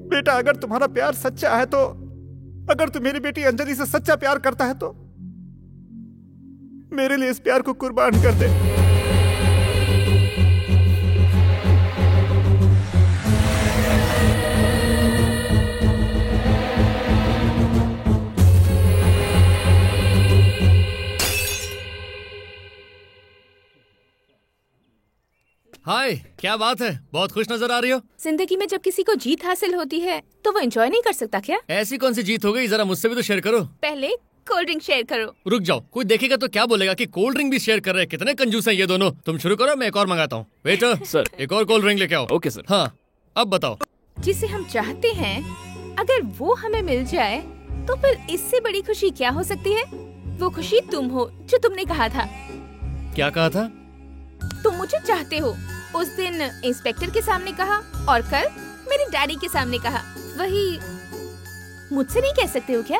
बेटा, अगर तुम्हारा प्यार सच्चा है तो, अगर तू मेरी बेटी अंजलि से सच्चा प्यार करता है तो मेरे लिए इस प्यार को कुर्बान कर दे। हाय, क्या बात है, बहुत खुश नजर आ रही हो। जिंदगी में जब किसी को जीत हासिल होती है तो वो एंजॉय नहीं कर सकता क्या? ऐसी कौन सी जीत हो गई, जरा मुझसे भी तो शेयर करो। पहले कोल्ड ड्रिंक शेयर करो। रुक जाओ, कोई देखेगा तो क्या बोलेगा कि कोल्ड ड्रिंक भी शेयर कर रहे हैं। कितने कंजूस हैं ये दोनों। तुम शुरू करो, मैं एक और मंगाता हूँ। वेटर सर, एक और कोल्ड ड्रिंक लेके आओ। Okay sir. हाँ, अब बताओ। जिसे हम चाहते हैं अगर वो हमें मिल जाए तो फिर इससे बड़ी खुशी क्या हो सकती है? वो खुशी तुम हो जो तुमने कहा था। क्या कहा था? तुम मुझे चाहते हो। उस दिन इंस्पेक्टर के सामने कहा और कल मेरे डैडी के सामने कहा। वही मुझसे नहीं कह सकते हो क्या?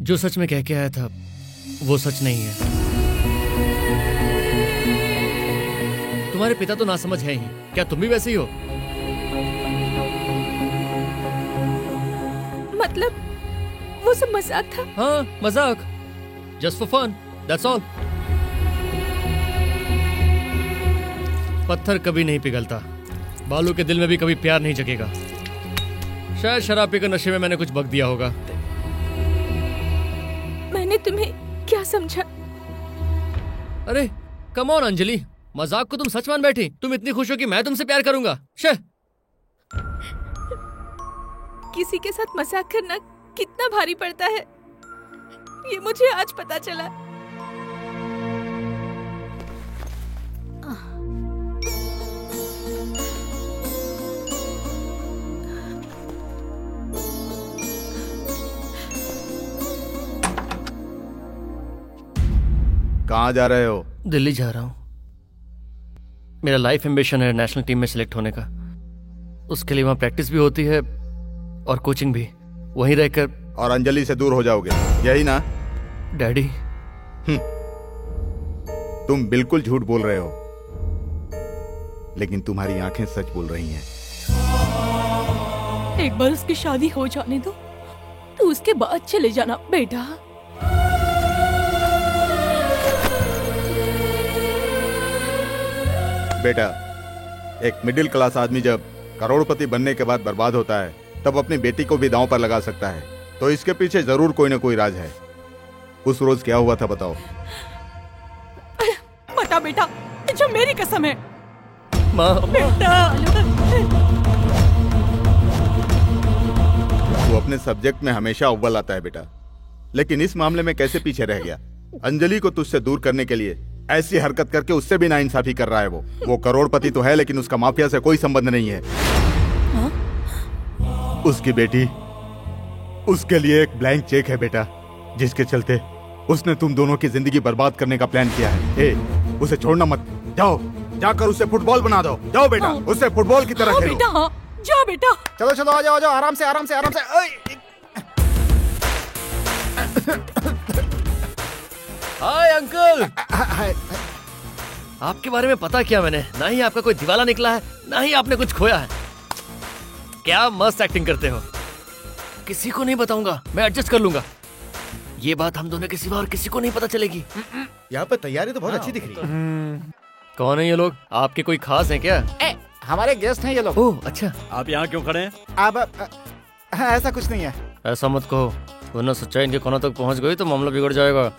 जो सच में कह के आया था वो सच नहीं है। तुम्हारे पिता तो नासमझ है ही, क्या तुम भी वैसे ही हो? मतलब वो सब मजाक था? हाँ मजाक, just for fun, that's all. पत्थर कभी नहीं पिघलता, बालू के दिल में भी कभी प्यार नहीं जगेगा। शायद शराब पीकर नशे में मैंने कुछ बक दिया होगा। मैंने तुम्हें क्या समझा? अरे कम ऑन अंजलि, मजाक को तुम सच मान बैठी। तुम इतनी खुश हो कि मैं तुमसे प्यार करूंगा? किसी के साथ मजाक करना कितना भारी पड़ता है, ये मुझे आज पता चला। कहाँ जा रहे हो? दिल्ली जा रहा हूँ। मेरा लाइफ एम्बिशन है नेशनल टीम में सिलेक्ट होने का। उसके लिए वहाँ प्रैक्टिस भी होती है और कोचिंग भी। वहीं रहकर। और अंजलि से दूर हो जाओगे, यही ना? डैडी। तुम बिल्कुल झूठ बोल रहे हो, लेकिन तुम्हारी आंखें सच बोल रही हैं। एक बार उसकी शादी हो जाने दो, तो उसके बाद चले जाना बेटा। बेटा, एक मिडिल क्लास आदमी जब करोड़पति बनने के बाद बर्बाद होता है, तब अपनी बेटी को भी दांव पर लगा सकता है। तो इसके पीछे जरूर कोई ना कोई राज है। उस रोज क्या हुआ था बताओ? बता बेटा, जो मेरी कसम है। माँ। बेटा। वो अपने सब्जेक्ट में हमेशा अव्वल आता है बेटा, लेकिन इस मामले में कैसे पीछे रह गया? अंजलि को तुझसे दूर करने के लिए ऐसी हरकत करके उससे भी नाइंसाफी कर रहा है। वो करोड़पति तो है, लेकिन उसका माफिया से कोई संबंध नहीं है। उसकी बेटी उसके लिए एक ब्लैंक चेक है बेटा, जिसके चलते उसने तुम दोनों की जिंदगी बर्बाद करने का प्लान किया है। उसे छोड़ना मत। जाओ, जाकर उसे फुटबॉल बना दो। जाओ बेटा, उसे फुटबॉल की तरह खेलो। बेटा, जाओ बेटा। चलो चलो, आ जाओ, आ जाओ, आराम से आराम से आराम से। Hi uncle. आपके बारे में पता किया मैंने। ना ही आपका कोई दिवाला निकला है, ना ही आपने कुछ खोया है। क्या मस्त एक्टिंग करते हो। किसी को नहीं बताऊंगा, मैं एडजस्ट कर लूंगा। ये बात हम दोनों के सिवा और किसी को नहीं पता चलेगी। यहाँ पे तैयारी तो बहुत अच्छी दिख रही है। कौन है ये लोग? आपके कोई खास हैं क्या? हमारे गेस्ट हैं ये लोग। ओह अच्छा। आप यहाँ क्यों खड़े हैं? अब ऐसा कुछ नहीं है। ऐसा मत कहो, वरना सच्चाई इनके कोनों तक पहुँच गई तो मामला बिगड़ जाएगा।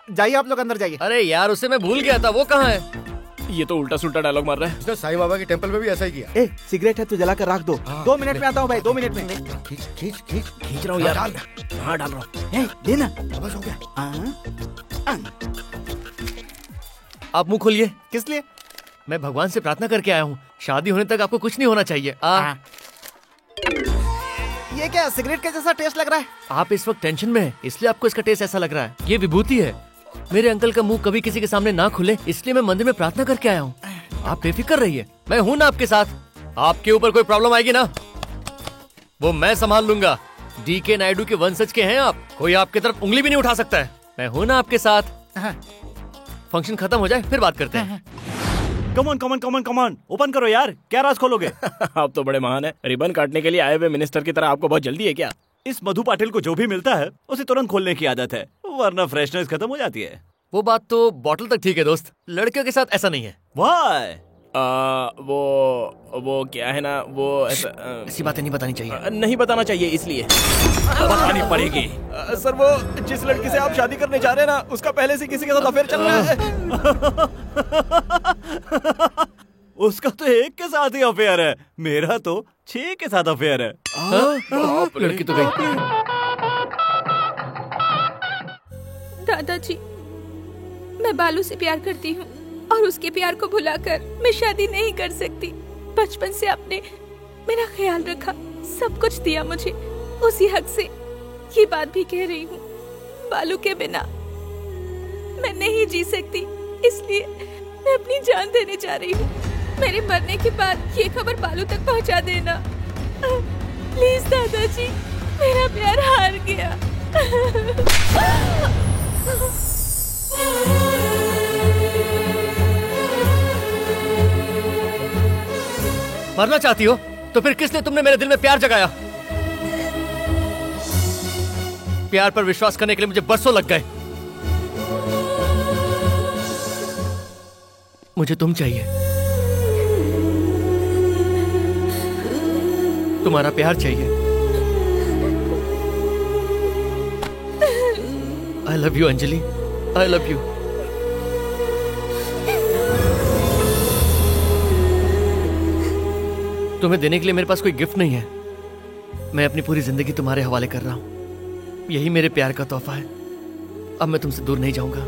जाइए आप लोग अंदर जाइए। अरे यार, उसे मैं भूल गया था। वो कहाँ है? ये तो उल्टा सुल्टा डायलॉग मार रहा है। उसने साईं बाबा के टेंपल में भी ऐसा ही किया। सिगरेट है तो जला कर रख दो। 2 मिनट में आता हूँ भाई, 2 मिनट में। खींच खींच खींच खींच रहा हूँ यार। हाँ डाल रहा हूँ। लेना बस हो गया। आप मुंह खोलिए। किस लिए? मैं भगवान से प्रार्थना करके आया हूँ, शादी होने तक आपको कुछ नहीं होना चाहिए। ये क्या सिगरेट के जैसा टेस्ट लग रहा है? आप इस वक्त टेंशन में हैं, इसलिए आपको इसका टेस्ट ऐसा लग रहा है। ये विभूति है। मेरे अंकल का मुंह कभी किसी के सामने ना खुले, इसलिए मैं मंदिर में प्रार्थना करके आया हूँ। आप बेफिक्र रहिए, मैं हूँ ना आपके साथ। आपके ऊपर कोई प्रॉब्लम आएगी ना, वो मैं संभाल लूंगा। DK नायडू के वंशज के हैं आप, कोई आपकी तरफ उंगली भी नहीं उठा सकता है। मैं हूँ ना आपके साथ। फंक्शन खत्म हो जाए फिर बात करते हैं। Come on come on come on come on, open करो यार। क्या राज खोलोगे? आप तो बड़े महान हैं। रिबन काटने के लिए आए हुए मिनिस्टर की तरह आपको बहुत जल्दी है क्या? इस मधु पाटिल को जो भी मिलता है उसे तुरंत खोलने की आदत है, वरना फ्रेशनेस खत्म हो जाती है। वो बात तो बॉटल तक ठीक है दोस्त, लड़कियों के साथ ऐसा नहीं है। वाह? वो क्या है ना, वो ऐसा ऐसी बातें नहीं बतानी चाहिए। नहीं बताना चाहिए, इसलिए बतानी पड़ेगी। सर, वो जिस लड़की से आप शादी करने जा रहे हैं ना, उसका पहले से किसी के साथ अफेयर चल रहा है। उसका तो एक के साथ ही अफेयर है, मेरा तो 6 के साथ अफेयर है। लड़की तो गई। दादाजी, मैं बालू से प्यार करती हूँ और उसके प्यार को भुलाकर मैं शादी नहीं कर सकती। बचपन से आपने मेरा ख्याल रखा, सब कुछ दिया मुझे, उसी हक से ये बात भी कह रही हूँ। बालू के बिना मैं नहीं जी सकती, इसलिए मैं अपनी जान देने जा रही हूँ। मेरे मरने के बाद ये खबर बालू तक पहुँचा देना प्लीज दादाजी, मेरा प्यार हार गया। मरना चाहती हो तो फिर किसने तुमने मेरे दिल में प्यार जगाया? प्यार पर विश्वास करने के लिए मुझे बरसों लग गए। मुझे तुम चाहिए, तुम्हारा प्यार चाहिए। I love you Anjali, I love you. तुम्हें देने के लिए मेरे पास कोई गिफ्ट नहीं है। मैं अपनी पूरी जिंदगी तुम्हारे हवाले कर रहा हूं। यही मेरे प्यार का तोहफा है। अब मैं तुमसे दूर नहीं जाऊंगा।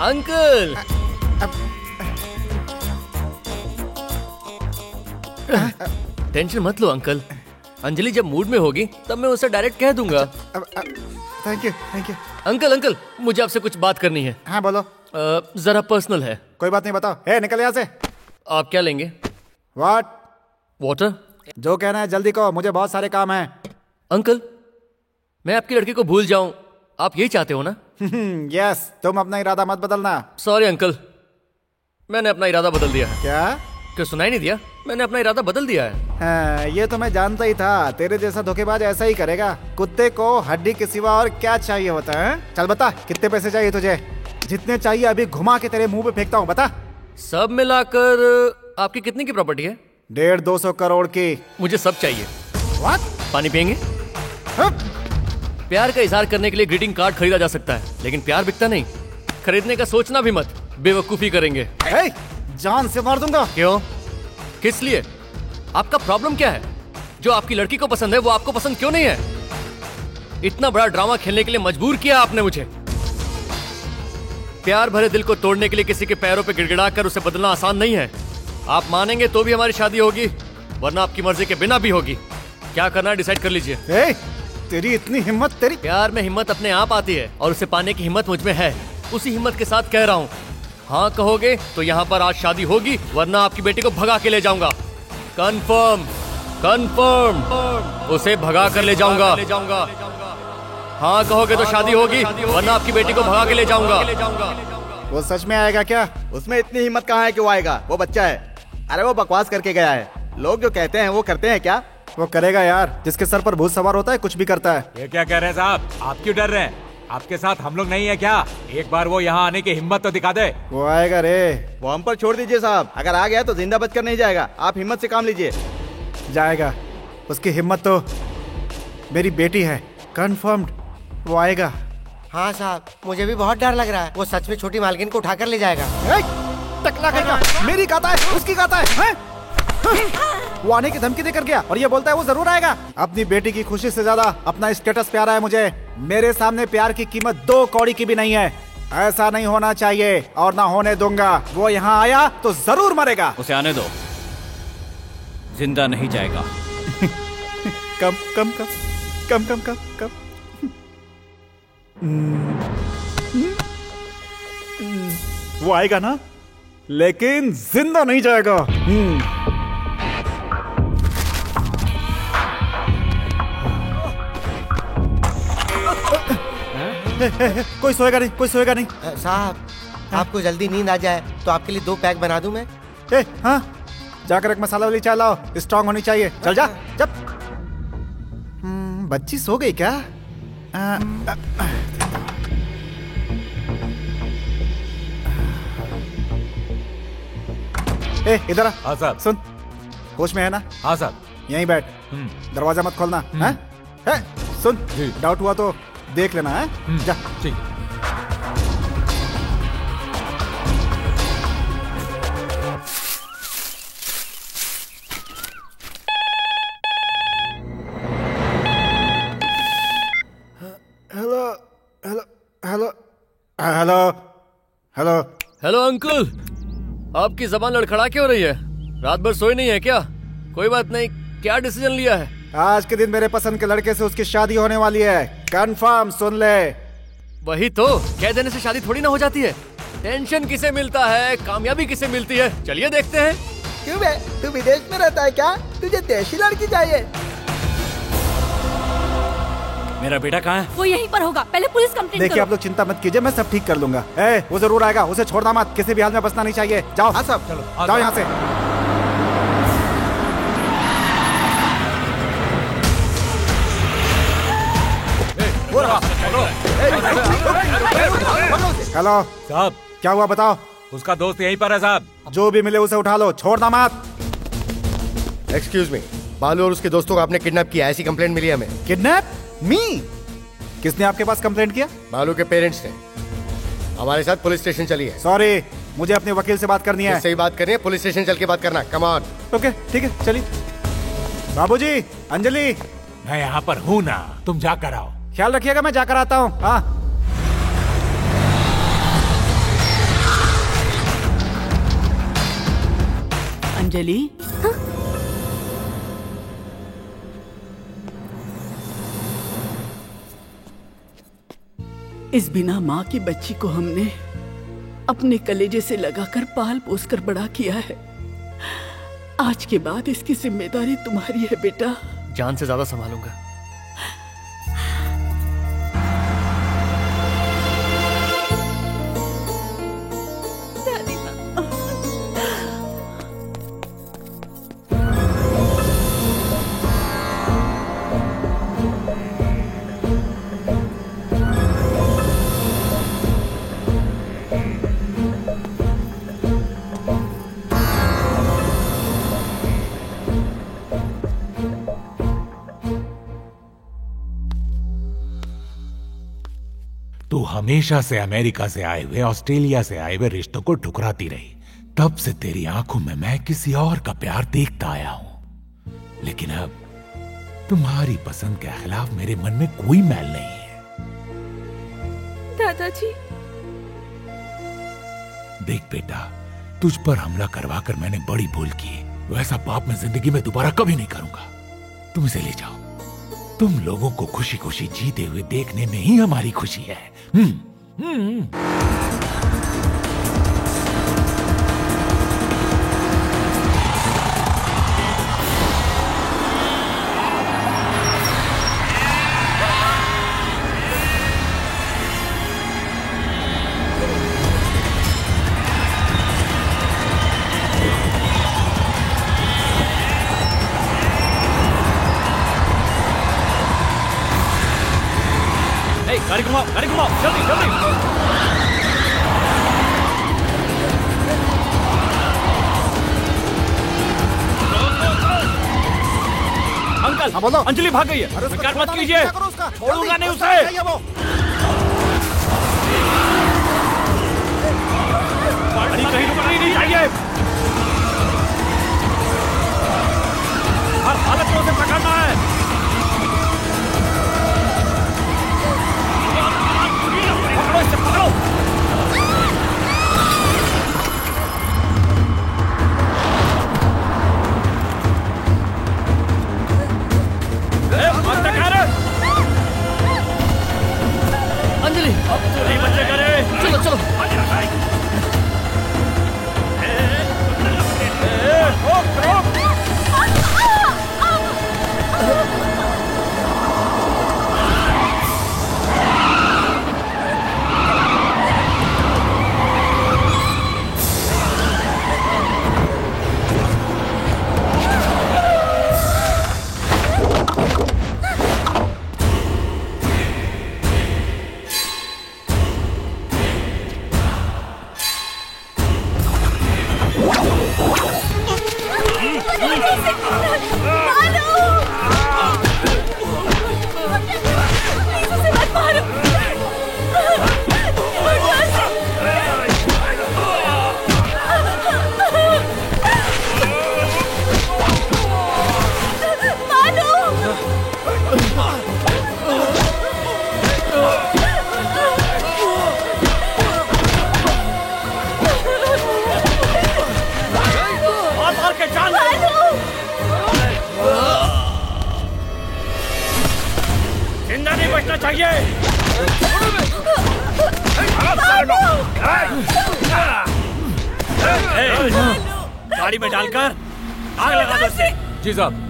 अंकल, टेंशन मत लो अंकल। अंजलि जब मूड में होगी तब मैं उसे डायरेक्ट कह दूंगा। Thank you, thank you. Uncle uncle, मुझे आपसे कुछ बात करनी है। हाँ बोलो। जरा पर्सनल है। कोई बात नहीं, बताओ। ए, निकल यहाँ से। आप क्या लेंगे? व्हाट? वाटर? जो कहना है जल्दी कहो, मुझे बहुत सारे काम हैं। अंकल, मैं आपकी लड़की को भूल जाऊं, आप यही चाहते हो ना? यस, तुम अपना इरादा मत बदलना। सॉरी अंकल, मैंने अपना इरादा बदल दिया है। क्या? क्यों सुनाई नहीं दिया? मैंने अपना इरादा बदल दिया है। हाँ, ये तो मैं जानता ही था। तेरे जैसा धोखेबाज ऐसा ही करेगा। कुत्ते को हड्डी के सिवा और क्या चाहिए होता है? चल बता, कितने पैसे चाहिए तुझे? जितने चाहिए अभी घुमा के तेरे मुंह पे फेंकता हूँ, बता। सब मिलाकर आपकी कितनी की प्रॉपर्टी है? 150-200 करोड़ की। मुझे सब चाहिए। What? पानी पियेंगे? प्यार का इजहार करने के लिए ग्रीटिंग कार्ड खरीदा जा सकता है, लेकिन प्यार बिकता नहीं। खरीदने का सोचना भी मत, बेवकूफी करेंगे। जान से मार दूंगा। क्यों? किस लिए? आपका प्रॉब्लम क्या है? जो आपकी लड़की को पसंद है वो आपको पसंद क्यों नहीं है? इतना बड़ा ड्रामा खेलने के लिए मजबूर किया आपने मुझे। प्यार भरे दिल को तोड़ने के लिए किसी के पैरों पे गिड़गिड़ा कर उसे बदलना आसान नहीं है। आप मानेंगे तो भी हमारी शादी होगी, वरना आपकी मर्जी के बिना भी होगी। क्या करना है डिसाइड कर लीजिए। तेरी इतनी हिम्मत? तेरी प्यार में हिम्मत अपने आप आती है और उसे पाने की हिम्मत मुझ में है। उसी हिम्मत के साथ कह रहा हूँ, हाँ कहोगे तो यहाँ पर आज शादी होगी, वरना आपकी बेटी को भगा के ले जाऊंगा। कंफर्म, कंफर्म, उसे भगा कर ले जाऊंगा। हाँ कहोगे तो शादी होगी, वरना आपकी बेटी को भगा के ले जाऊंगा। वो सच में आएगा क्या? उसमें इतनी हिम्मत कहाँ है कि वो आएगा? वो बच्चा है। अरे वो बकवास करके गया है। लोग जो कहते हैं वो करते हैं क्या? वो करेगा यार। जिसके सर पर भूत सवार होता है कुछ भी करता है। ये क्या कह रहे हैं साहब? आप क्यों डर रहे हैं? आपके साथ हम लोग नहीं है क्या? एक बार वो यहाँ आने की हिम्मत तो दिखा दे। वो आएगा रे। वो हम पर छोड़ दीजिए साहब। अगर आ गया तो जिंदा बचकर नहीं जाएगा। आप हिम्मत से काम लीजिए। जाएगा। उसकी हिम्मत तो मेरी बेटी है। कंफर्म्ड, वो आएगा। हाँ साहब, मुझे भी बहुत डर लग रहा है। वो सच में छोटी मालकिन को उठाकर ले जाएगा। टकला करेगा। मेरी गाता है, उसकी गाता है। वो आने की धमकी देकर गया और ये बोलता है वो जरूर आएगा। अपनी बेटी की खुशी से ज्यादा अपना स्टेटस प्यारा है मुझे। मेरे सामने प्यार की कीमत 2 कौड़ी की भी नहीं है। ऐसा नहीं होना चाहिए और ना होने दूंगा। वो यहाँ आया तो जरूर मरेगा। उसे आने दो, जिंदा नहीं जाएगा। कम कम कम कम कम कम कम। वो आएगा ना, लेकिन जिंदा नहीं जाएगा। कोई सोएगा नहीं, कोई सोएगा नहीं। साहब, आपको जल्दी नींद आ जाए तो आपके लिए 2 पैक बना दूं मैं? हाँ, जाकर एक मसाला वाली चाय लाओ, स्ट्रांग होनी चाहिए। चल जा। जब बच्ची सो गई क्या? इधर आ। हाँ साहब। सुन, होश में है ना? हाँ साहब। यहीं बैठ, दरवाजा मत खोलना। है? सुन, डाउट हुआ तो देख लेना है। जा। ठीक। Hello hello hello hello hello hello uncle, आपकी जबान लड़खड़ा क्यों रही है? रात भर सोए नहीं है क्या? कोई बात नहीं, क्या डिसीजन लिया है? आज के दिन मेरे पसंद के लड़के से उसकी शादी होने वाली है। कंफर्म, सुन ले। वही तो, कह देने से शादी थोड़ी ना हो जाती है। टेंशन किसे मिलता है, कामयाबी किसे मिलती है, चलिए देखते हैं। क्यों बे, तू विदेश में रहता है क्या? तुझे देशी लड़की चाहिए? मेरा बेटा कहाँ है? वो यहीं पर होगा, पहले पुलिस कंप्लेंट देखिए आप लोग चिंता मत कीजिए, मैं सब ठीक कर लूंगा। वो जरूर आएगा, उसे छोड़ना मत, किसी भी हाल में बचना नहीं चाहिए। जाओ। हाँ सब, चलो जाओ यहाँ से। हेलो साहब, क्या हुआ बताओ? उसका दोस्त यहीं पर है साहब। जो भी मिले उसे उठा लो, छोड़ना मत। एक्सक्यूज मी, बालू और उसके दोस्तों को आपने किडनैप किया, ऐसी कंप्लेंट मिली हमें। किडनैप? मी? किसने आपके पास कंप्लेंट किया? बालू के पेरेंट्स ने। हमारे साथ पुलिस स्टेशन चलिए। सॉरी, मुझे अपने वकील से बात करनी है। सही बात करनी है, पुलिस स्टेशन चल के बात करना। Come on. ओके ठीक है, चलिए। बाबूजी, अंजलि, मैं यहाँ पर हूँ ना, तुम जाकर आओ। ख्याल रखिएगा, मैं जाकर आता हूँ। हाँ। अंजलि, इस बिना माँ की बच्ची को हमने अपने कलेजे से लगाकर पाल पोस कर बड़ा किया है। आज के बाद इसकी जिम्मेदारी तुम्हारी है बेटा। जान से ज्यादा संभालूंगा। तू हमेशा से अमेरिका से आए हुए, ऑस्ट्रेलिया से आए हुए रिश्तों को ठुकराती रही। तब से तेरी आंखों में मैं किसी और का प्यार देखता आया हूं, लेकिन अब तुम्हारी पसंद के खिलाफ मेरे मन में कोई मैल नहीं है। दादाजी, देख बेटा, तुझ पर हमला करवाकर मैंने बड़ी भूल की। वैसा पाप मैं जिंदगी में दोबारा कभी नहीं करूंगा। तुम इसे ले जाओ। तुम लोगों को खुशी खुशी जीते हुए देखने में ही हमारी खुशी है। गाड़ी घुमाओ, गाड़ी घुमाओ, जल्दी जल्दी। अंकल, हाँ बोलो। अंजलि भाग गई है। फिक्र मत कीजिए, छोड़ूंगा नहीं उसे। गाड़ी कहीं रुकनी नहीं चाहिए। हर हालत में उसे पकड़ना है। पकड़ो। अंजलि, अब तो नहीं बच्चे करे। चलो चलो। जिंदा नहीं बचना चाहिए। गाड़ी में डालकर आग लगा दो उसे। जी साहब।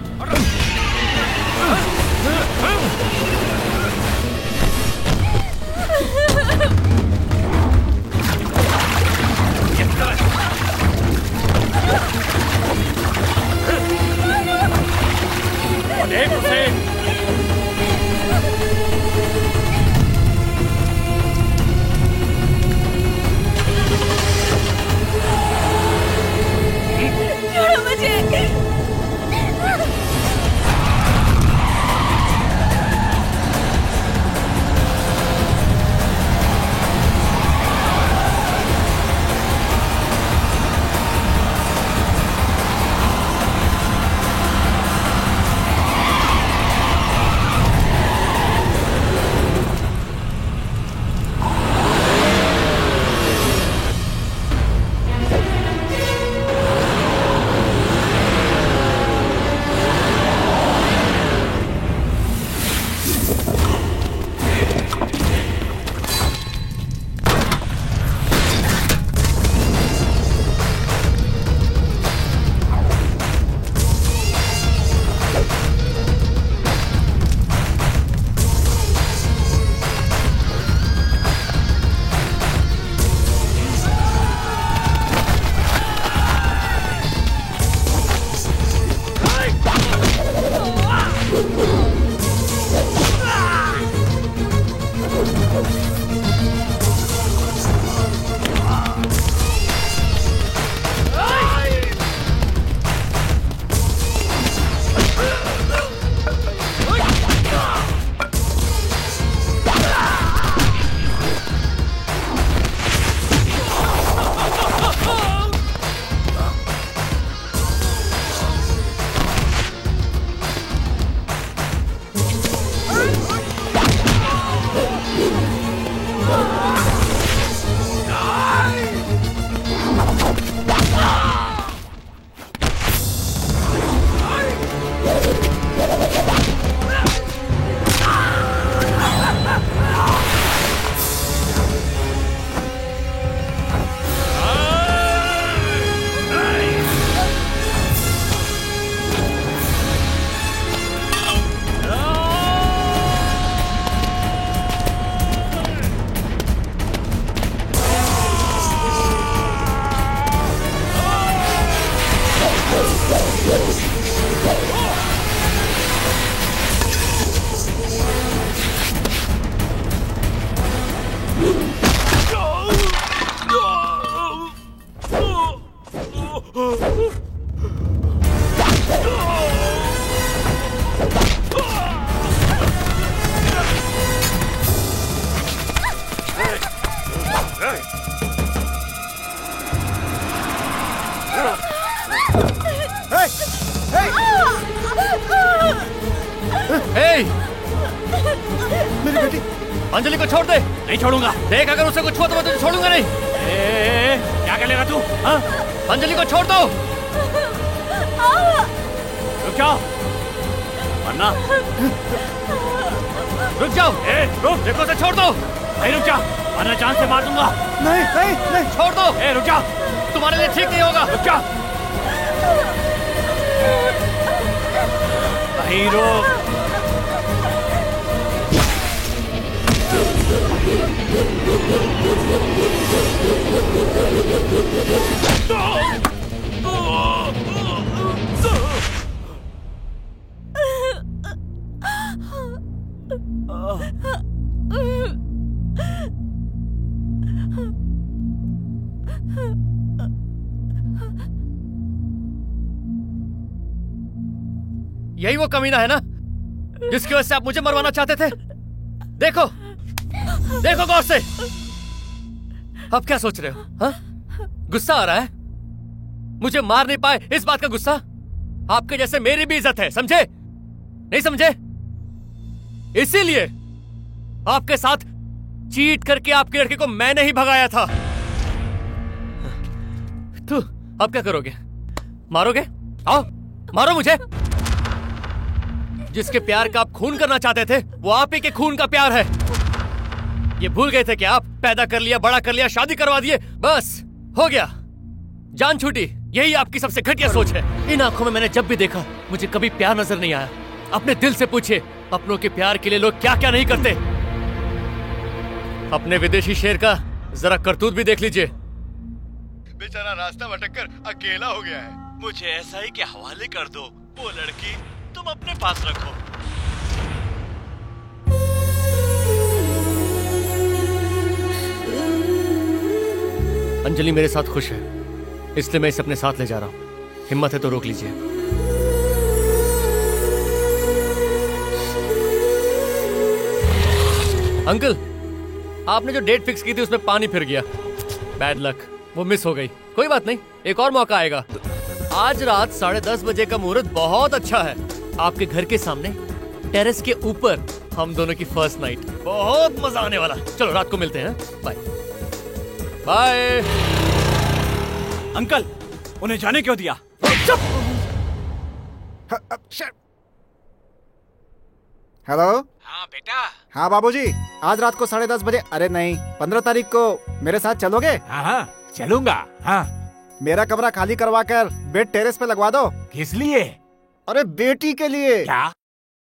मेरी बेटी अंजलि को छोड़ दे। नहीं छोड़ूंगा। देख अगर उसे कुछ हुआ तो मैं तुझे छोड़ूंगा नहीं। क्या कर लेगा तू? हाँ? अंजलि को छोड़ दो। रुक जाओ वरना रुक जाओ। रुक, देखो उसे छोड़ दो। नहीं रुक जा वरना जान से मार दूंगा। नहीं नहीं नहीं छोड़ दो। रुक जा, तुम्हारे लिए ठीक नहीं होगा। रुक जा। नहीं रुक। यही वो कमीना है ना जिसकी वजह से आप मुझे मरवाना चाहते थे। देखो देखो गौर से। अब क्या सोच रहे हो? हाँ? गुस्सा आ रहा है? मुझे मार नहीं पाए इस बात का गुस्सा? आपके जैसे मेरी भी इज्जत है, समझे? नहीं समझे? इसीलिए आपके साथ चीट करके आपके लड़के को मैंने ही भगाया था। तो अब क्या करोगे? मारोगे? आओ मारो मुझे। जिसके प्यार का आप खून करना चाहते थे वो आप ही के खून का प्यार है। ये भूल गए थे कि आप पैदा कर लिया, बड़ा कर लिया, शादी करवा दिए, बस हो गया, जान छूटी। यही आपकी सबसे घटिया सोच है। इन आंखों में मैंने जब भी देखा मुझे कभी प्यार नजर नहीं आया। अपने दिल से पूछिए, अपनों के प्यार के लिए लोग क्या क्या नहीं करते। अपने विदेशी शेर का जरा करतूत भी देख लीजिए। बेचारा रास्ता भटक कर अकेला हो गया है। मुझे ऐसा ही के हवाले कर दो। वो लड़की तुम अपने पास रखो। अंजलि मेरे साथ खुश है, इसलिए मैं इसे अपने साथ ले जा रहा हूं। हिम्मत है तो रोक लीजिए। अंकल, आपने जो डेट फिक्स की थी उसमें पानी फिर गया। बैड लक, वो मिस हो गई। कोई बात नहीं, एक और मौका आएगा। आज रात 10:30 बजे का मुहूर्त बहुत अच्छा है। आपके घर के सामने टेरेस के ऊपर हम दोनों की फर्स्ट नाइट, बहुत मजा आने वाला। चलो रात को मिलते हैं। Bye bye. अंकल, उन्हें जाने क्यों दिया? हेलो। हाँ बेटा। हाँ बाबूजी, आज रात को 10:30 बजे, अरे नहीं 15 तारीख को मेरे साथ चलोगे? हाँ चलूंगा। हाँ मेरा कमरा खाली करवा कर बेड टेरेस पे लगवा दो। किस लिए? अरे बेटी के लिए। क्या?